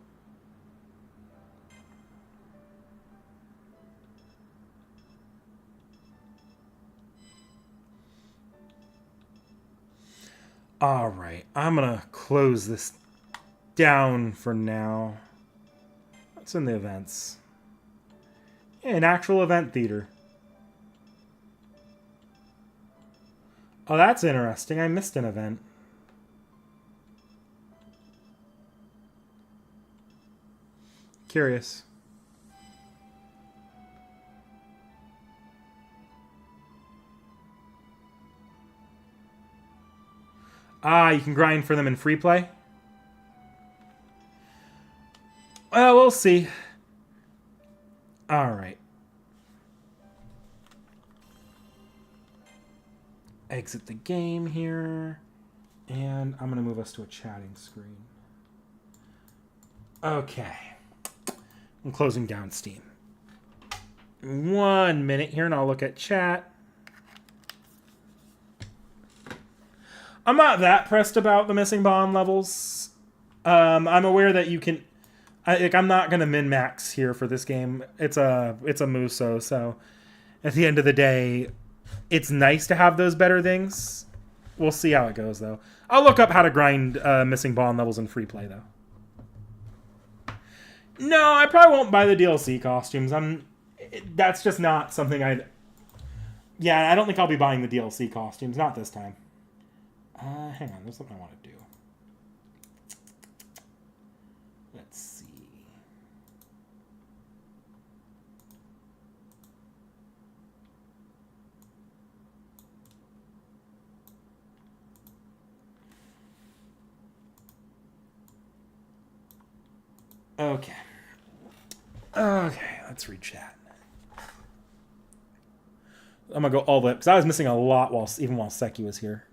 Alright, I'm gonna close this down for now. What's in the events? Yeah, an actual event theater. Oh, that's interesting. I missed an event. Curious. Ah, you can grind for them in free play? Well, we'll see. Alright. Exit the game here. And I'm going to move us to a chatting screen. Okay. I'm closing down Steam. 1 minute here and I'll look at chat. I'm not that pressed about the missing bond levels. I'm aware that you can... I'm not going to min-max here for this game. It's a Muso, so at the end of the day, it's nice to have those better things. We'll see how it goes, though. I'll look up how to grind missing bond levels in free play, though. No, I probably won't buy the DLC costumes. That's just not something I'd... Yeah, I don't think I'll be buying the DLC costumes. Not this time. Hang on, there's something I want to do. Let's see. Okay. Okay, let's read chat. I'm going to go all the way up, because I was missing a lot even while Seki was here.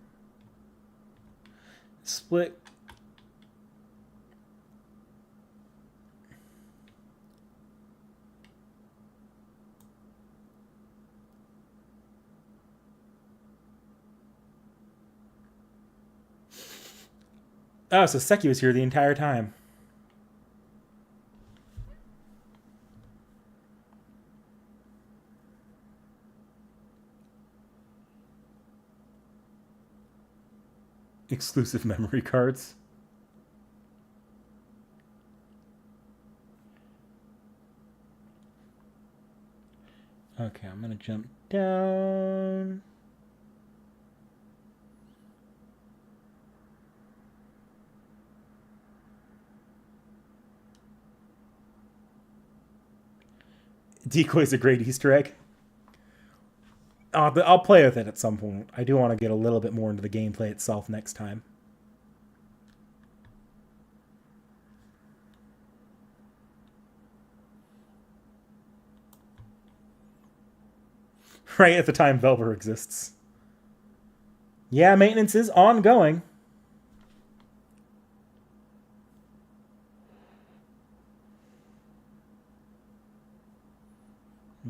Split. Oh, so Seki was here the entire time. Exclusive memory cards. Okay, I'm gonna jump down. Decoy's a great Easter egg. I'll play with it at some point. I do want to get a little bit more into the gameplay itself next time. Right at the time Velver exists. Yeah, maintenance is ongoing.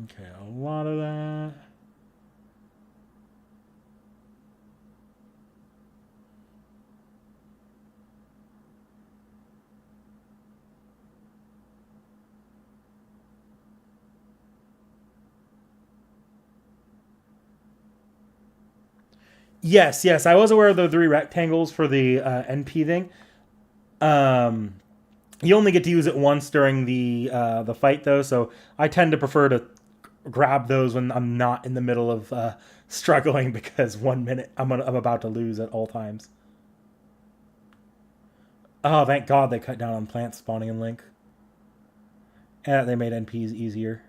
Okay, a lot of that. Yes, I was aware of the 3 rectangles for the NP thing. You only get to use it once during the fight, though, so I tend to prefer to grab those when I'm not in the middle of struggling, because 1 minute I'm about to lose at all times. Oh, thank God they cut down on plant spawning in Link. And they made NPs easier.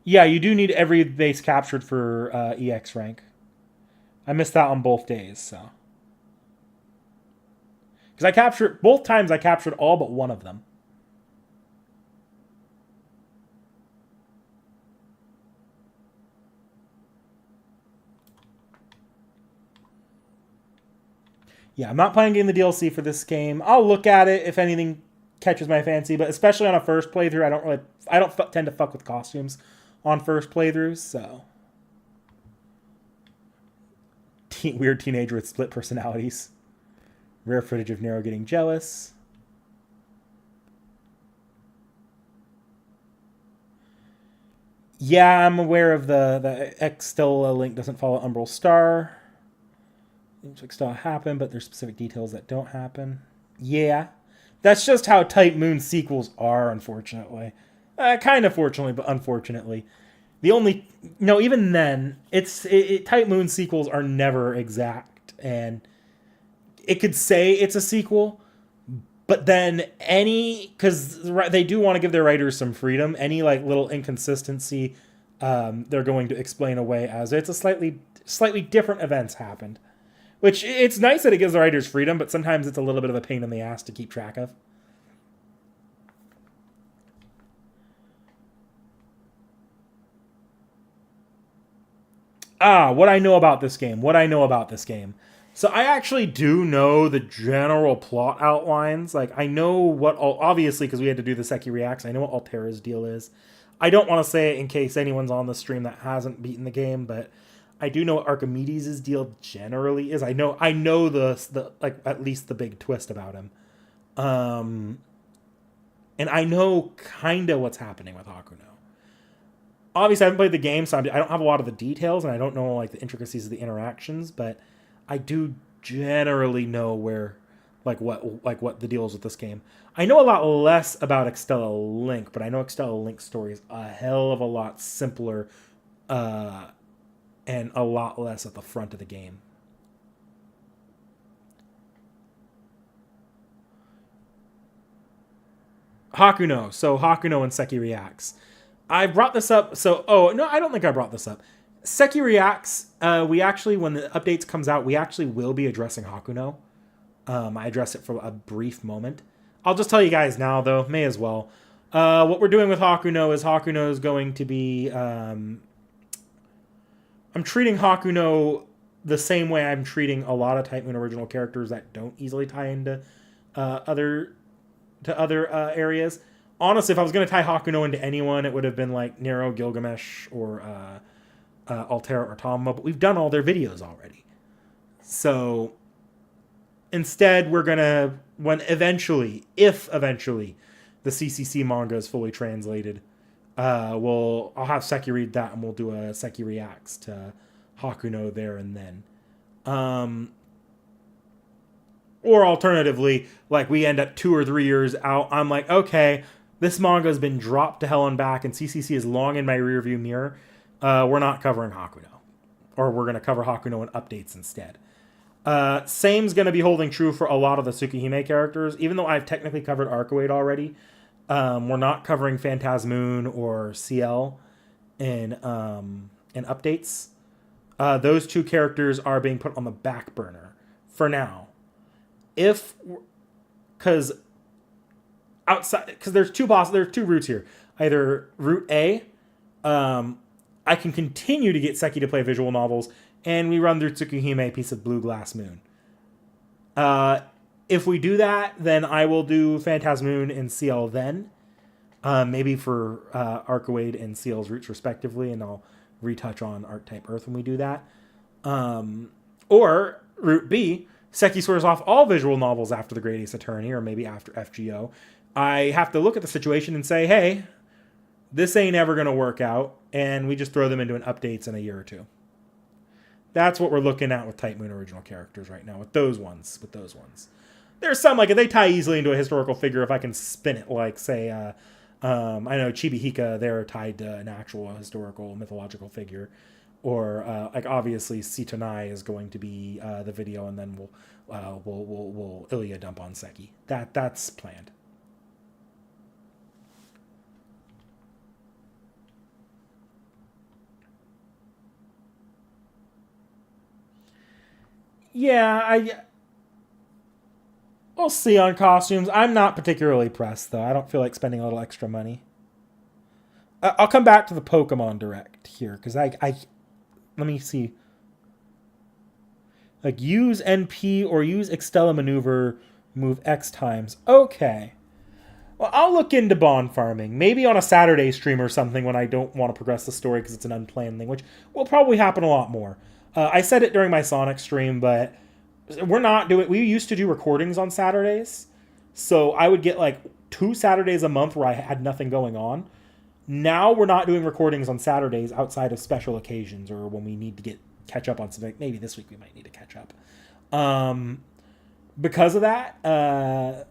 Yeah, you do need every base captured for EX rank. I missed that on both days, so... Because I captured, both times I captured all but one of them. Yeah, I'm not planning getting the DLC for this game. I'll look at it if anything catches my fancy, but especially on a first playthrough, I don't tend to fuck with costumes on first playthroughs, so. Weird teenager with split personalities. Rare footage of Nero getting jealous. Yeah, I'm aware of the Extella link doesn't follow Umbral Star. Seems like stuff happen, but there's specific details that don't happen. Yeah. That's just how Type Moon sequels are, unfortunately. Kind of fortunately, but unfortunately. The only... No, even then, Type Moon sequels are never exact, and it could say it's a sequel, but then because they do want to give their writers some freedom, any like little inconsistency, they're going to explain away as it's a slightly different events happened. Which, it's nice that it gives the writers freedom, but sometimes it's a little bit of a pain in the ass to keep track of. What I know about this game. So I actually do know the general plot outlines. Like, I know what, obviously, because we had to do the Seki Reacts, I know what Altera's deal is. I don't want to say it in case anyone's on the stream that hasn't beaten the game, but I do know what Archimedes' deal generally is. I know the like at least the big twist about him. And I know kind of what's happening with Hakuno. Obviously, I haven't played the game, so I don't have a lot of the details, and I don't know like the intricacies of the interactions, but I do generally know where what the deal is with this game. I know a lot less about Extella Link, but I know Extella Link's story is a hell of a lot simpler and a lot less at the front of the game. Hakuno. So Hakuno and Seki Reacts. I brought this up. So, no, I don't think I brought this up. Seki Reacts, we actually, when the updates comes out, we actually will be addressing Hakuno. I addressed it for a brief moment. I'll just tell you guys now, though. May as well. What we're doing with Hakuno is going to be... I'm treating Hakuno the same way I'm treating a lot of Type Moon original characters that don't easily tie into other areas. Honestly, if I was going to tie Hakuno into anyone, it would have been like Nero, Gilgamesh, or Altera or Tama, but we've done all their videos already. So instead, we're going to, if eventually the CCC manga is fully translated, I'll have Seki read that and we'll do a Seki Reacts to Hakuno there and then. Or alternatively, like we end up 2 or 3 years out, I'm like, okay, this manga has been dropped to hell and back and CCC is long in my rearview mirror. We're not covering Hakuno. Or we're going to cover Hakuno in updates instead. Same's going to be holding true for a lot of the Tsukihime characters. Even though I've technically covered Arcuate already, we're not covering Phantasmoon or CL in updates. Those 2 characters are being put on the back burner for now. Because there's 2 routes here. Either route A, I can continue to get Seki to play visual novels, and we run through Tsukihime, Piece of Blue Glass Moon. If we do that, then I will do Phantasmoon and CL then. Maybe for Arcuate and CL's roots respectively, and I'll retouch on Archetype Earth when we do that. Or route B, Seki swears off all visual novels after the Great Ace Attorney, or maybe after FGO. I have to look at the situation and say, hey, this ain't ever going to work out, and we just throw them into an updates in a year or 2. That's what we're looking at with Type Moon original characters right now, with those ones. There's some, like, if they tie easily into a historical figure, if I can spin it, like, say, I know Chibihika, they're tied to an actual historical, mythological figure. Or, like, obviously, Sitonai is going to be the video, and then we'll Ilya dump on Seki. That's planned. Yeah, We'll see on costumes. I'm not particularly pressed, though. I don't feel like spending a little extra money. I'll come back to the Pokemon Direct here, because I let me see. Like, use NP or use Extella maneuver, move X times. Okay. Well, I'll look into bond farming. Maybe on a Saturday stream or something when I don't want to progress the story because it's an unplanned thing, which will probably happen a lot more. I said it during my Sonic stream, but we're not doing... We used to do recordings on Saturdays, so I would get like 2 Saturdays a month where I had nothing going on. Now we're not doing recordings on Saturdays outside of special occasions or when we need to catch up on something. Maybe this week we might need to catch up. Because of that,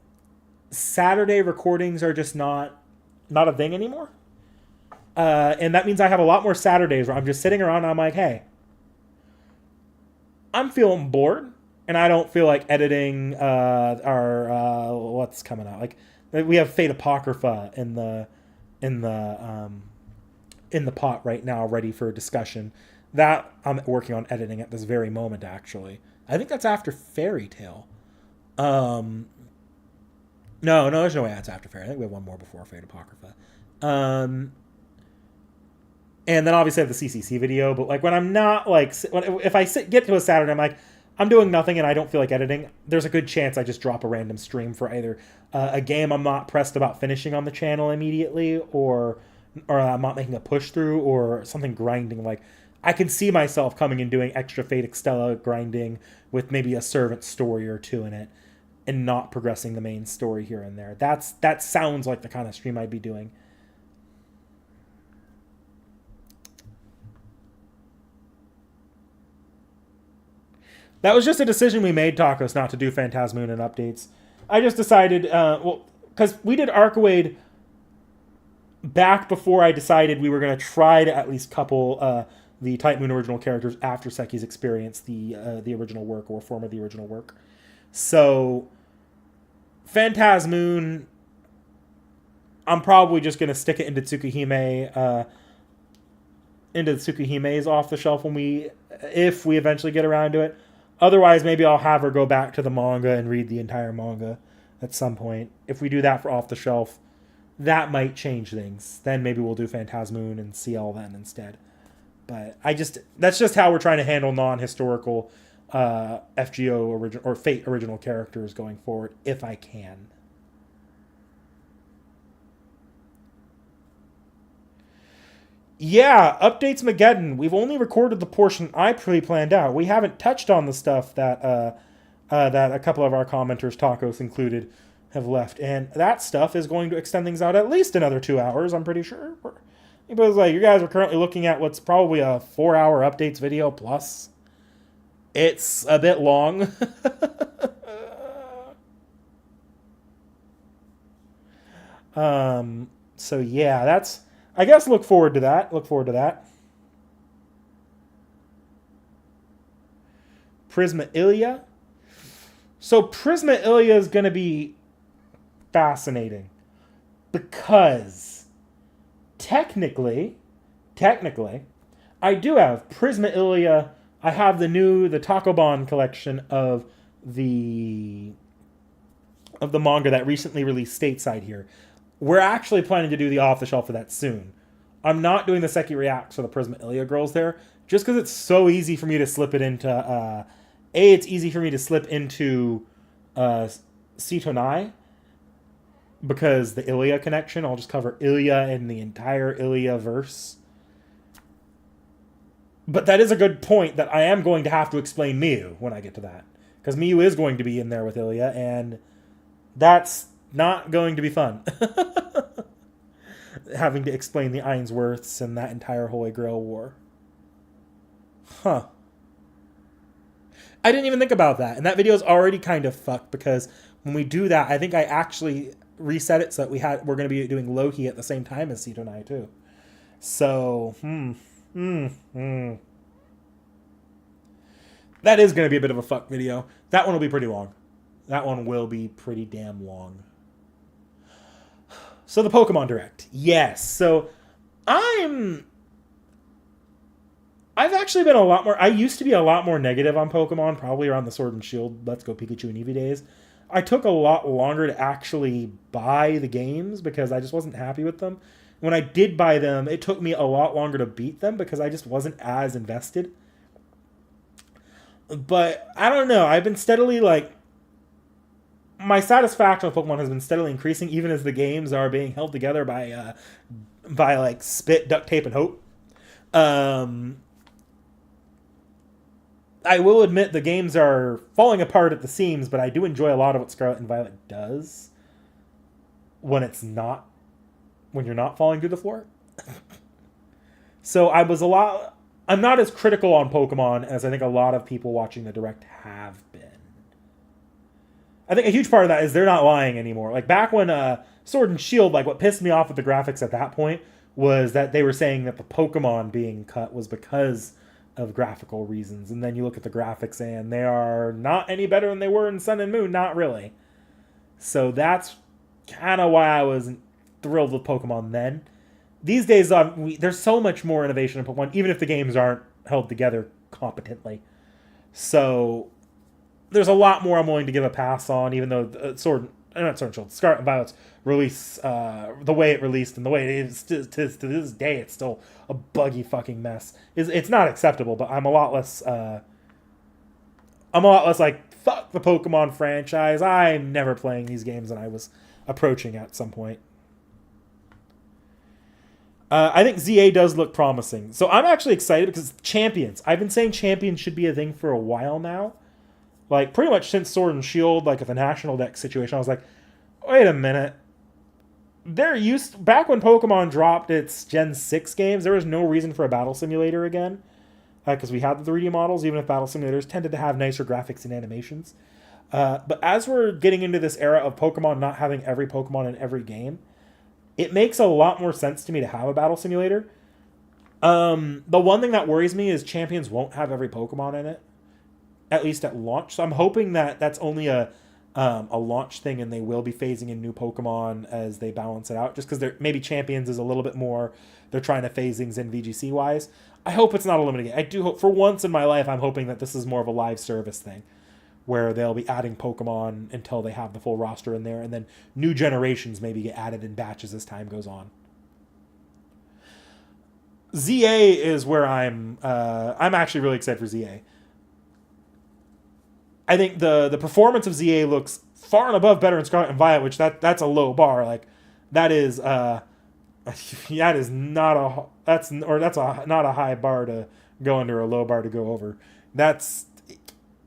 Saturday recordings are just not a thing anymore. And that means I have a lot more Saturdays where I'm just sitting around and I'm like, hey, I'm feeling bored and I don't feel like editing our what's coming out. Like, we have Fate Apocrypha in the pot right now, ready for discussion. That I'm working on editing at this very moment, actually. I think that's after Fairy Tale. No, there's no way that's after Fairy. I think we have one more before Fate Apocrypha. And then obviously I have the CCC video, but like when I'm not like, if I get to a Saturday, I'm like, I'm doing nothing and I don't feel like editing, there's a good chance I just drop a random stream for either a game I'm not pressed about finishing on the channel immediately, or I'm not making a push through, or something grinding. Like, I can see myself coming and doing extra Fate Extella grinding with maybe a servant story or 2 in it, and not progressing the main story here and there. That sounds like the kind of stream I'd be doing. That was just a decision we made, Tacos, not to do Phantasmoon and updates. I just decided, because we did Arcade back before I decided we were going to try to at least couple the Type Moon original characters after Seki's experience, the original work, or form of the original work. So, Phantasmoon, I'm probably just going to stick it into Tsukuhime, into Tsukuhime's off the shelf if we eventually get around to it. Otherwise, maybe I'll have her go back to the manga and read the entire manga at some point. If we do that for off the shelf, that might change things. Then maybe we'll do Phantasmoon and CL then instead. But that's just how we're trying to handle non-historical FGO original or Fate original characters going forward, if I can. Yeah, updates Mageddon. We've only recorded the portion I pre-planned out. We haven't touched on the stuff that that a couple of our commenters, Tacos included, have left. And that stuff is going to extend things out at least another 2 hours, I'm pretty sure. Because like, you guys are currently looking at what's probably a 4-hour updates video plus. It's a bit long. So yeah, that's... I guess look forward to that. Prisma Ilia. So Prisma Ilia is going to be fascinating. Because technically, I do have Prisma Ilia. I have the Takobon collection of the manga that recently released stateside here. We're actually planning to do the off-the-shelf for that soon. I'm not doing the Seki Reacts for the Prisma Ilia girls there, just because it's so easy for me to slip it into... it's easy for me to slip into T.H.E, because the Ilia connection, I'll just cover Ilia and the entire Ilia verse. But that is a good point that I am going to have to explain Miyu when I get to that. Because Miyu is going to be in there with Ilia, and that's not going to be fun. Having to explain the Ainsworths and that entire Holy Grail war. Huh. I didn't even think about that. And that video is already kind of fucked, because when we do that, I think I actually reset it so that we're going to be doing Loki at the same time as T.H.E too. So, that is going to be a bit of a fuck video. That one will be pretty long. That one will be pretty damn long. So the Pokemon Direct. Yes. So I've actually been I used to be a lot more negative on Pokemon, probably around the Sword and Shield, Let's Go Pikachu and Eevee days. I took a lot longer to actually buy the games because I just wasn't happy with them. When I did buy them, it took me a lot longer to beat them because I just wasn't as invested. But I don't know. I've been steadily like my satisfaction with Pokemon has been steadily increasing, even as the games are being held together by like spit, duct tape, and hope. I will admit the games are falling apart at the seams, but I do enjoy a lot of what Scarlet and Violet does when you're not falling through the floor. So I'm not as critical on Pokemon as I think a lot of people watching the Direct have been. I think a huge part of that is they're not lying anymore. Like back when Sword and Shield, like what pissed me off with the graphics at that point was that they were saying that the Pokemon being cut was because of graphical reasons. And then you look at the graphics and they are not any better than they were in Sun and Moon. Not really. So that's kind of why I was thrilled with Pokemon then. These days, there's so much more innovation in Pokemon, even if the games aren't held together competently. So there's a lot more I'm willing to give a pass on, even though Scarlet and Violet's release, the way it released and the way it is to this day, it's still a buggy fucking mess. It's not acceptable, but I'm a lot less like, fuck the Pokemon franchise. I'm never playing these games than I was approaching at some point. I think ZA does look promising. So I'm actually excited because Champions. I've been saying Champions should be a thing for a while now. Like, pretty much since Sword and Shield, like, at the National Dex situation, I was like, wait a minute. Back when Pokemon dropped its Gen 6 games, there was no reason for a battle simulator again. Because we had the 3D models, even if battle simulators tended to have nicer graphics and animations. But as we're getting into this era of Pokemon not having every Pokemon in every game, it makes a lot more sense to me to have a battle simulator. The one thing that worries me is Champions won't have every Pokemon in it, at least at launch. So I'm hoping that that's only a launch thing, and they will be phasing in new Pokemon as they balance it out. Just because maybe Champions is a little bit more. They're trying to phase things in VGC wise. I hope it's not a limited game. I do hope, for once in my life, I'm hoping that this is more of a live service thing, where they'll be adding Pokemon until they have the full roster in there, and then new generations maybe get added in batches as time goes on. ZA is where I'm actually really excited for ZA. I think the performance of ZA looks far and above better in Scarlet and Violet, which that's a low bar. Like that is not a high bar to go under, a low bar to go over.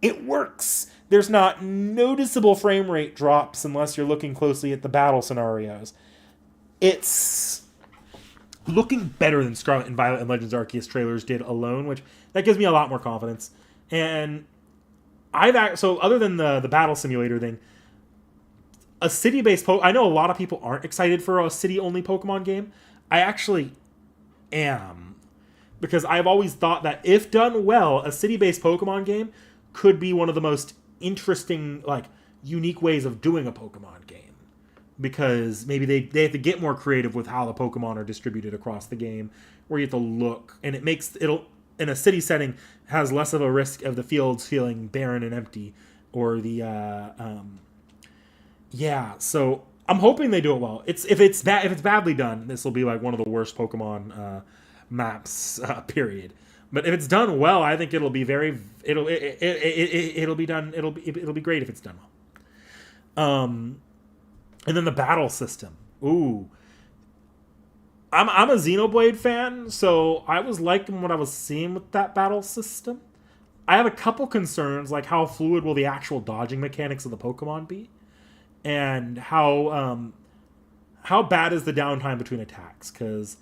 It works. There's not noticeable frame rate drops unless you're looking closely at the battle scenarios. It's looking better than Scarlet and Violet and Legends Arceus trailers did alone, which that gives me a lot more confidence. And so other than the battle simulator thing, a city-based I know a lot of people aren't excited for a city-only Pokemon game. I actually am, because I've always thought that if done well, a city-based Pokemon game could be one of the most interesting, like, unique ways of doing a Pokemon game. Because maybe they have to get more creative with how the Pokemon are distributed across the game, where you have to look, and it'll in a city setting has less of a risk of the fields feeling barren and empty, or the So I'm hoping they do it well. If it's badly done, this will be like one of the worst Pokemon maps. Period. But if it's done well, I think it'll be very. It'll be done. It'll be great if it's done well. And then the battle system. Ooh. I'm a Xenoblade fan, so I was liking what I was seeing with that battle system. I have a couple concerns, like how fluid will the actual dodging mechanics of the Pokemon be, and how bad is the downtime between attacks? Because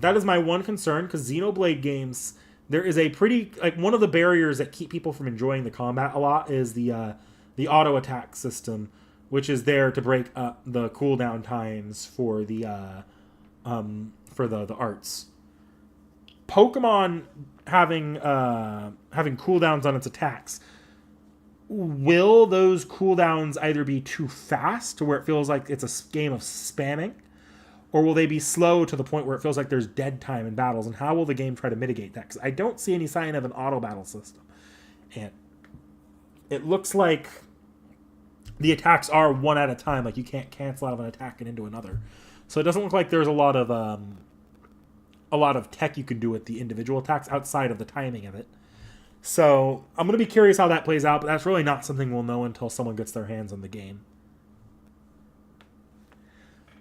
that is my one concern. Because Xenoblade games, there is a pretty one of the barriers that keep people from enjoying the combat a lot is the auto attack system, which is there to break up the cooldown times for the arts. Pokemon having cooldowns on its attacks, will those cooldowns either be too fast to where it feels like it's a game of spamming, or will they be slow to the point where it feels like there's dead time in battles? And how will the game try to mitigate that? Because I don't see any sign of an auto battle system, and it looks like the attacks are one at a time. Like, you can't cancel out of an attack and into another. So it doesn't look like there's a lot of tech you can do with the individual attacks outside of the timing of it. So I'm going to be curious how that plays out, but that's really not something we'll know until someone gets their hands on the game.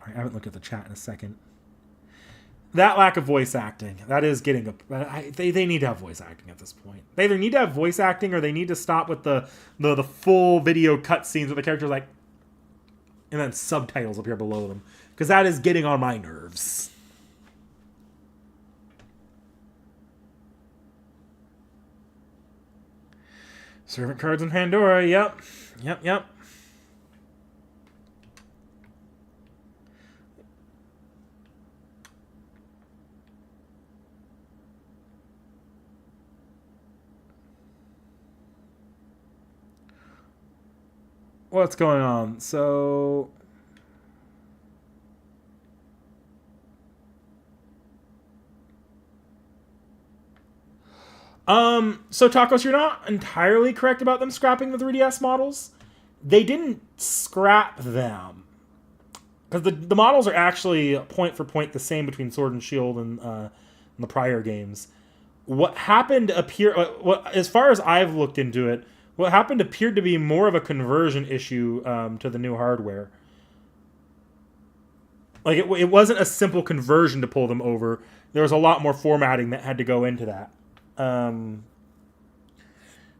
All right, I haven't looked at the chat in a second. That lack of voice acting, that is getting they need to have voice acting at this point. They either need to have voice acting or they need to stop with the full video cutscenes with the characters like, and then subtitles appear below them, because that is getting on my nerves. Servant cards in Pandora, yep. What's going on? So Tacos, you're not entirely correct about them scrapping the 3DS models. They didn't scrap them, because the models are actually point for point the same between Sword and Shield and the prior games. What happened as far as I've looked into it, what happened appeared to be more of a conversion issue to the new hardware. Like, it wasn't a simple conversion to pull them over. There was a lot more formatting that had to go into that.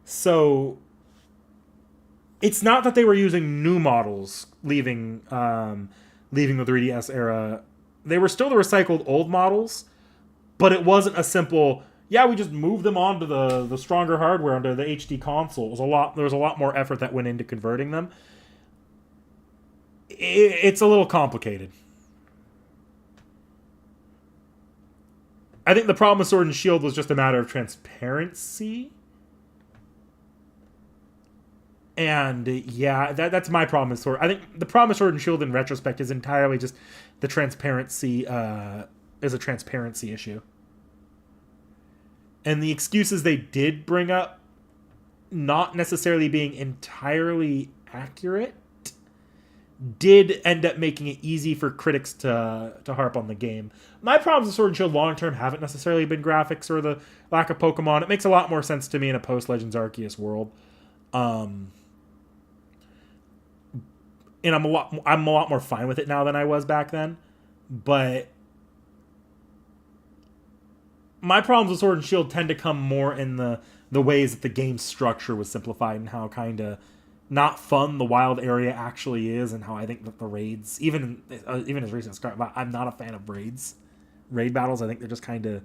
So it's not that they were using new models leaving the 3DS era. They were still the recycled old models, but it wasn't a simple, yeah, we just moved them onto the stronger hardware, onto the HD console. There was a lot more effort that went into converting them. It's a little complicated. I think the problem with Sword and Shield was just a matter of transparency. And yeah, that's my problem with Sword. I think the problem with Sword and Shield in retrospect is entirely just the transparency is a transparency issue. And the excuses they did bring up not necessarily being entirely accurate did end up making it easy for critics to harp on the game. My problems with Sword and Shield long term haven't necessarily been graphics or the lack of Pokemon. It makes a lot more sense to me in a post-Legends Arceus world. And I'm a lot more fine with it now than I was back then. But my problems with Sword and Shield tend to come more in the ways that the game structure was simplified and how kind of not fun the wild area actually is, and how I think that the raids, even as recent as Scarlet, I'm not a fan of raid battles. I think they're just kind of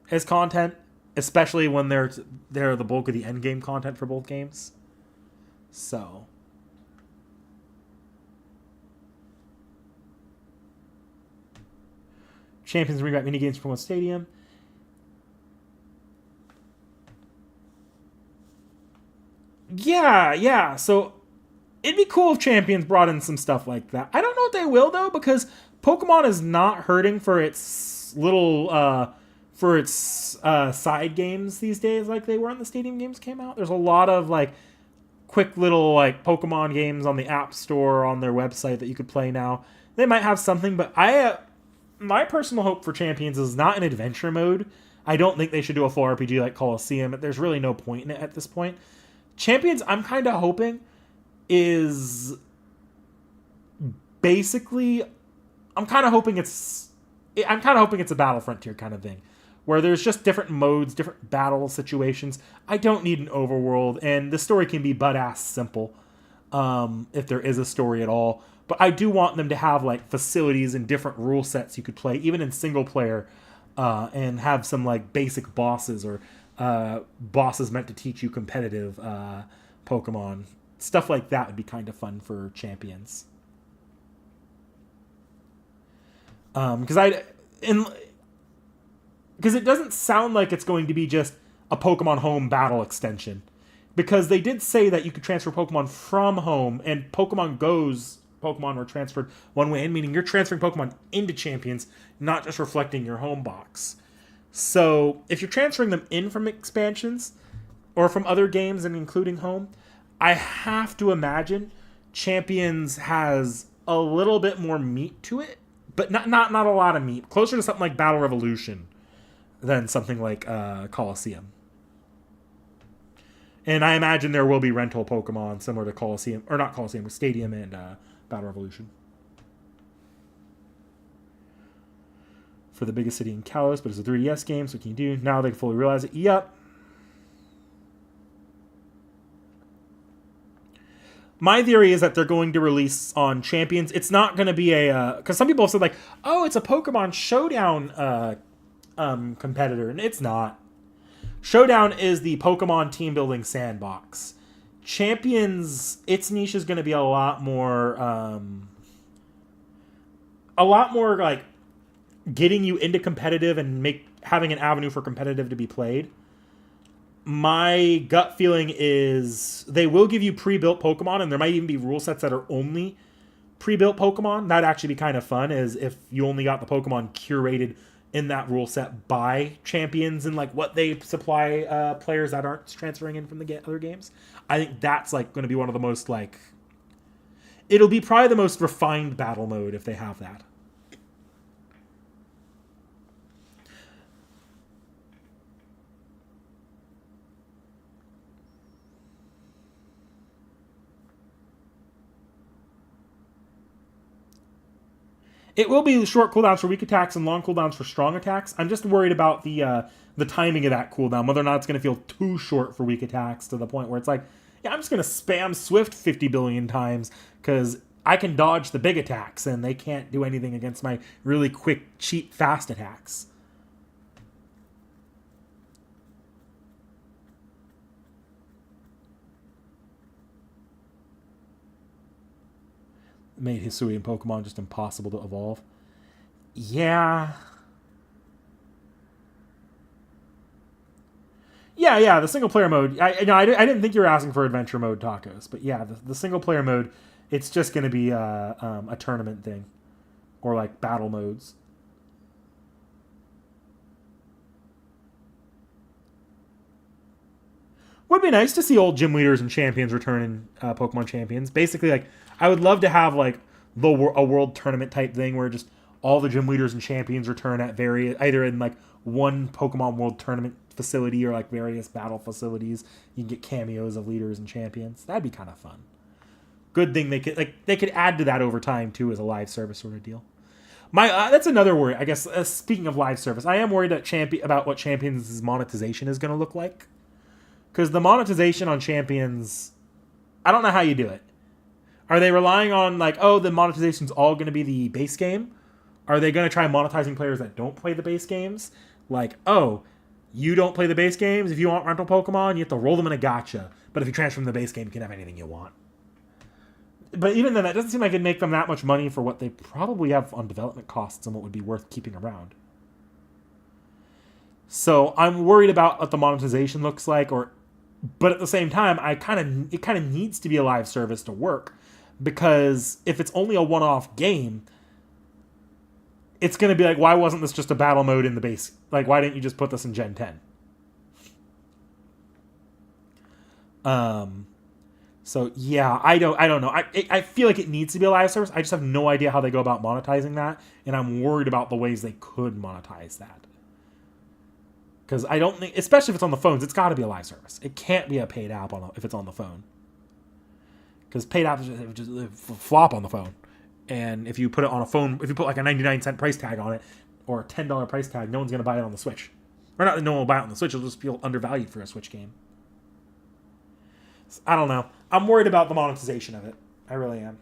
as content, especially when they're the bulk of the end game content for both games. So Champions bring back minigames from one stadium. Yeah. So it'd be cool if Champions brought in some stuff like that. I don't know if they will, though, because Pokemon is not hurting for its side games these days like they were when the Stadium games came out. There's a lot of like quick little like Pokemon games on the App Store on their website that you could play now. They might have something, but my personal hope for Champions is not an adventure mode. I don't think they should do a full RPG like Colosseum. There's really no point in it at this point. Champions, I'm kind of hoping, is basically, I'm kind of hoping it's a Battle Frontier kind of thing, where there's just different modes, different battle situations. I don't need an overworld, and the story can be butt-ass simple, if there is a story at all. But I do want them to have like facilities and different rule sets you could play, even in single player, and have some like basic bosses or bosses meant to teach you competitive Pokemon. Stuff like that would be kind of fun for Champions. Because it doesn't sound like it's going to be just a Pokemon Home battle extension. Because they did say that you could transfer Pokemon from home, and Pokemon Go's Pokemon were transferred one way, meaning you're transferring Pokemon into Champions, not just reflecting your home box. So if you're transferring them in from expansions, or from other games and including home, I have to imagine Champions has a little bit more meat to it, but not a lot of meat. Closer to something like Battle Revolution than something like Coliseum. And I imagine there will be rental Pokemon similar to Coliseum, or not Coliseum, but Stadium and Battle Revolution. For the biggest city in Kalos, but it's a 3DS game, so what can you do? Now they can fully realize it. Yep. My theory is that they're going to release on Champions. It's not going to be a... Because some people have said, like, oh, it's a Pokemon Showdown competitor, and it's not. Showdown is the Pokemon team-building sandbox. Champions, its niche is going to be a lot more, like, getting you into competitive and having an avenue for competitive to be played. My gut feeling is they will give you pre-built Pokemon, and there might even be rule sets that are only pre-built Pokemon. That'd actually be kind of fun, is if you only got the Pokemon curated in that rule set by Champions and like what they supply players that aren't transferring in from the other games. I think that's like going to be one of the most like... It'll be probably the most refined battle mode if they have that. It will be short cooldowns for weak attacks and long cooldowns for strong attacks. I'm just worried about the timing of that cooldown, whether or not it's going to feel too short for weak attacks to the point where it's like, yeah, I'm just going to spam Swift 50 billion times because I can dodge the big attacks and they can't do anything against my really quick, cheap, fast attacks. Made Hisuian Pokemon just impossible to evolve. Yeah. Yeah, the single player mode. I didn't think you were asking for adventure mode, Tacos, but yeah, the single player mode, it's just going to be a tournament thing, or like battle modes. Would be nice to see old gym leaders and champions return in Pokemon Champions. Basically, like, I would love to have like a world tournament type thing where just all the gym leaders and champions return at either in like one Pokemon World Tournament facility or like various battle facilities. You can get cameos of leaders and champions. That'd be kind of fun. Good thing they could add to that over time too as a live service sort of deal. That's another worry, I guess. Speaking of live service, I am worried about what Champions' monetization is going to look like. Because the monetization on Champions, I don't know how you do it. Are they relying on, like, oh, the monetization's all going to be the base game? Are they going to try monetizing players that don't play the base games? Like, oh, you don't play the base games? If you want rental Pokemon, you have to roll them in a gacha. But if you transfer them to the base game, you can have anything you want. But even then, that doesn't seem like it'd make them that much money for what they probably have on development costs and what would be worth keeping around. So I'm worried about what the monetization looks like, but at the same time, it kind of needs to be a live service to work, because if it's only a one-off game, it's going to be like, why wasn't this just a battle mode in the base? Like, why didn't you just put this in Gen 10? So yeah, I don't know. I feel like it needs to be a live service. I just have no idea how they go about monetizing that, and I'm worried about the ways they could monetize that. Because I don't think, especially if it's on the phones, it's got to be a live service. It can't be a paid app if it's on the phone. Because paid apps just flop on the phone. And if you put it on a phone, if you put like a 99-cent price tag on it, or a $10 price tag, no one's going to buy it on the Switch. Or not that no one will buy it on the Switch, it'll just feel undervalued for a Switch game. So, I don't know. I'm worried about the monetization of it. I really am.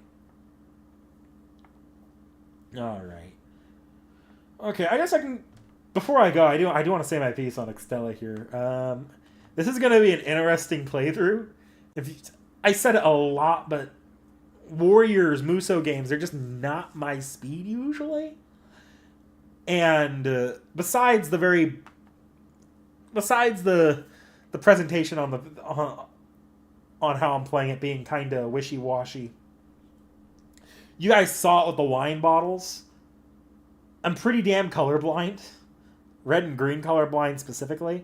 Alright. Okay, I guess I can... Before I go, I do want to say my piece on Extella here. This is going to be an interesting playthrough. I said it a lot, but Warriors, Muso games, they're just not my speed usually. And besides the presentation on how I'm playing it being kind of wishy-washy, you guys saw it with the wine bottles. I'm pretty damn colorblind. Red and green colorblind specifically.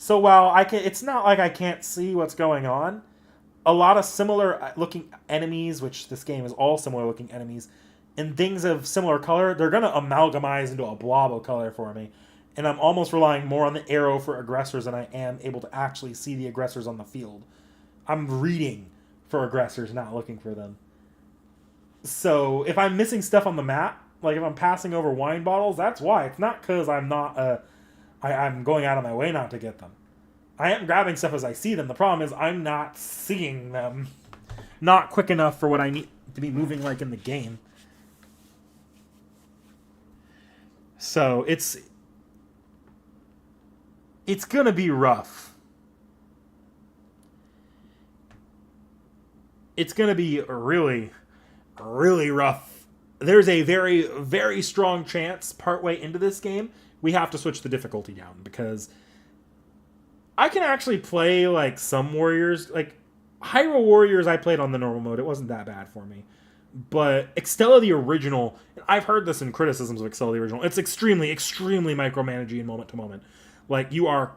So while it's not like I can't see what's going on. A lot of similar looking enemies, which this game is all similar looking enemies, and things of similar color, they're going to amalgamize into a blob of color for me. And I'm almost relying more on the arrow for aggressors than I am able to actually see the aggressors on the field. I'm reading for aggressors, not looking for them. So if I'm missing stuff on the map, like if I'm passing over wine bottles, that's why. It's not because I'm I'm going out of my way not to get them. I am grabbing stuff as I see them. The problem is I'm not seeing them. Not quick enough for what I need to be moving like in the game. So it's going to be rough. It's going to be really, really rough. There's a very, very strong chance partway into this game we have to switch the difficulty down because I can actually play like some warriors, like Hyrule Warriors I played on the normal mode. It wasn't that bad for me. But Extella the original, I've heard this in criticisms of Extella the original, it's extremely, extremely micromanaging and moment to moment. Like you are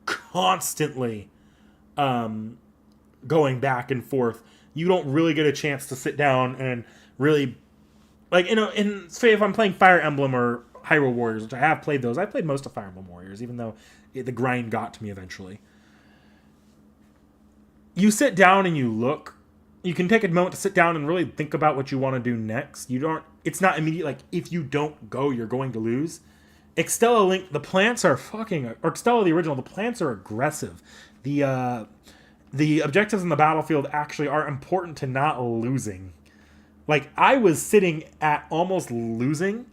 constantly going back and forth. You don't really get a chance to sit down and really, like, you know, say if I'm playing Fire Emblem or Hyrule Warriors, which I have played those. I played most of Fire Emblem Warriors, even though the grind got to me eventually. You sit down and you look. You can take a moment to sit down and really think about what you want to do next. It's not immediate, like, if you don't go, you're going to lose. Extella Link, the plants are fucking, or Extella the original, the plants are aggressive. The objectives in the battlefield actually are important to not losing. Like, I was sitting at almost losing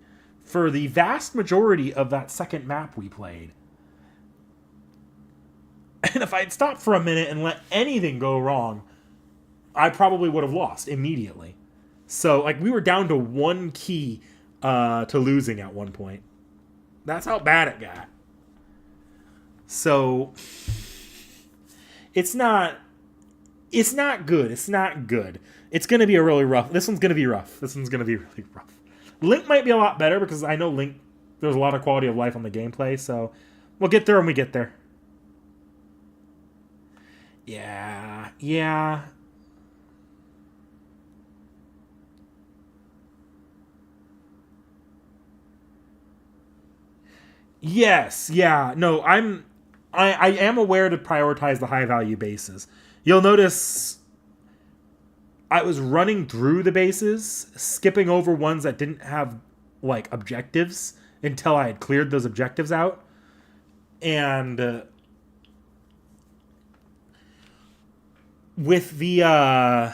for the vast majority of that second map we played. And if I'd stopped for a minute and let anything go wrong, I probably would have lost immediately. So, like, we were down to one key to losing at one point. That's how bad it got. So, it's not good. It's not good. It's going to be a really rough. This one's going to be rough. This one's going to be really rough. Link might be a lot better because I know Link, there's a lot of quality of life on the gameplay, so we'll get there when we get there. Yeah. Yes, yeah. No, I am aware to prioritize the high value bases. You'll notice I was running through the bases, skipping over ones that didn't have like objectives until I had cleared those objectives out. And with the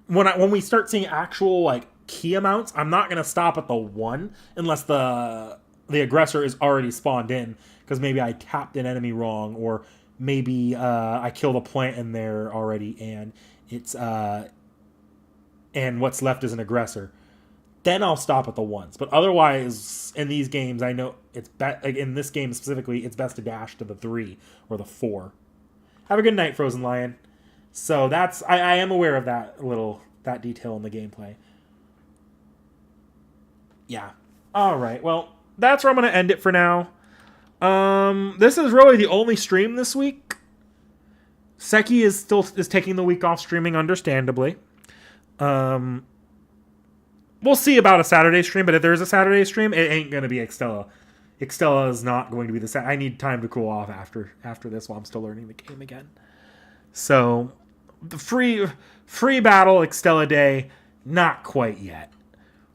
when we start seeing actual like key amounts, I'm not gonna stop at the 1 unless the aggressor is already spawned in, because maybe I tapped an enemy wrong, or maybe I killed a plant in there already and it's and what's left is an aggressor. Then I'll stop at the 1s. But otherwise, in these games, I know it's like in this game specifically, it's best to dash to the 3 or the 4. Have a good night, Frozen Lion. So that's I am aware of that detail in the gameplay. Yeah. All right. Well, that's where I'm going to end it for now. This is really the only stream this week. Seki is taking the week off streaming, understandably. We'll see about a Saturday stream, but if there is a Saturday stream, it ain't going to be Extella. Extella is not going to be the I need time to cool off after this while I'm still learning the game again. So, the free battle Extella Day, not quite yet.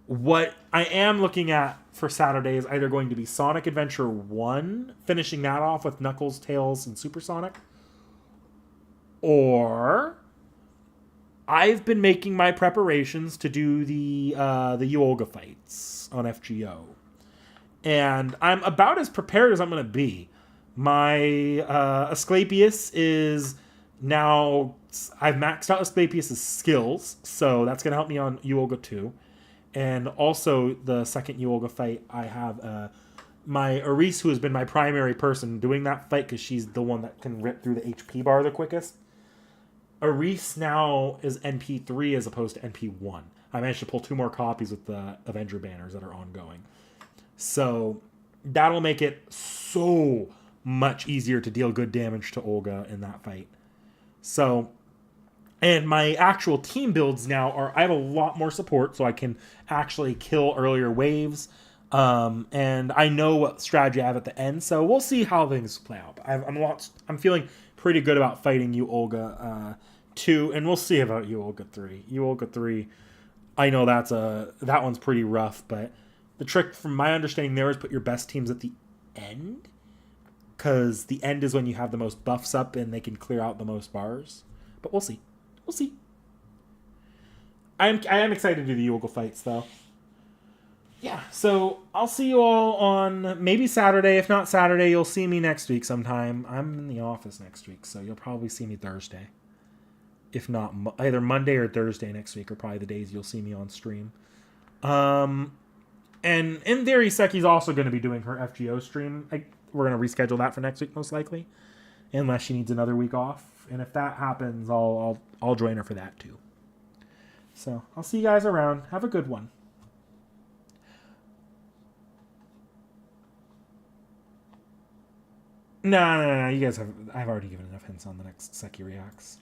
What I am looking at for Saturday is either going to be Sonic Adventure 1, finishing that off with Knuckles, Tails, and Supersonic, or I've been making my preparations to do the Yuolga fights on FGO. And I'm about as prepared as I'm going to be. My Asclepius is now... I've maxed out Asclepius' skills, so that's going to help me on Yuolga 2. And also, the second Yuolga fight, I have my Aris, who has been my primary person doing that fight, because she's the one that can rip through the HP bar the quickest. Aris now is NP3 as opposed to NP1. I managed to pull 2 more copies with the Avenger banners that are ongoing. So that'll make it so much easier to deal good damage to Olga in that fight. So, and my actual team builds now are, I have a lot more support, so I can actually kill earlier waves. And I know what strategy I have at the end, so we'll see how things play out. I'm feeling pretty good about fighting you, Olga 2, and we'll see about you, Olga 3. You, Olga 3, I know that one's pretty rough, but the trick from my understanding there is put your best teams at the end, because the end is when you have the most buffs up and they can clear out the most bars. But we'll see. We'll see. I am excited to do the Olga fights, though. Yeah, so I'll see you all on maybe Saturday. If not Saturday, you'll see me next week sometime. I'm in the office next week, so you'll probably see me Thursday. If not, either Monday or Thursday next week are probably the days you'll see me on stream. And in theory, Seki's also going to be doing her FGO stream. We're going to reschedule that for next week, most likely, unless she needs another week off. And if that happens, I'll join her for that too. So I'll see you guys around. Have a good one. No. You guys have. I've already given enough hints on the next Seki Reacts.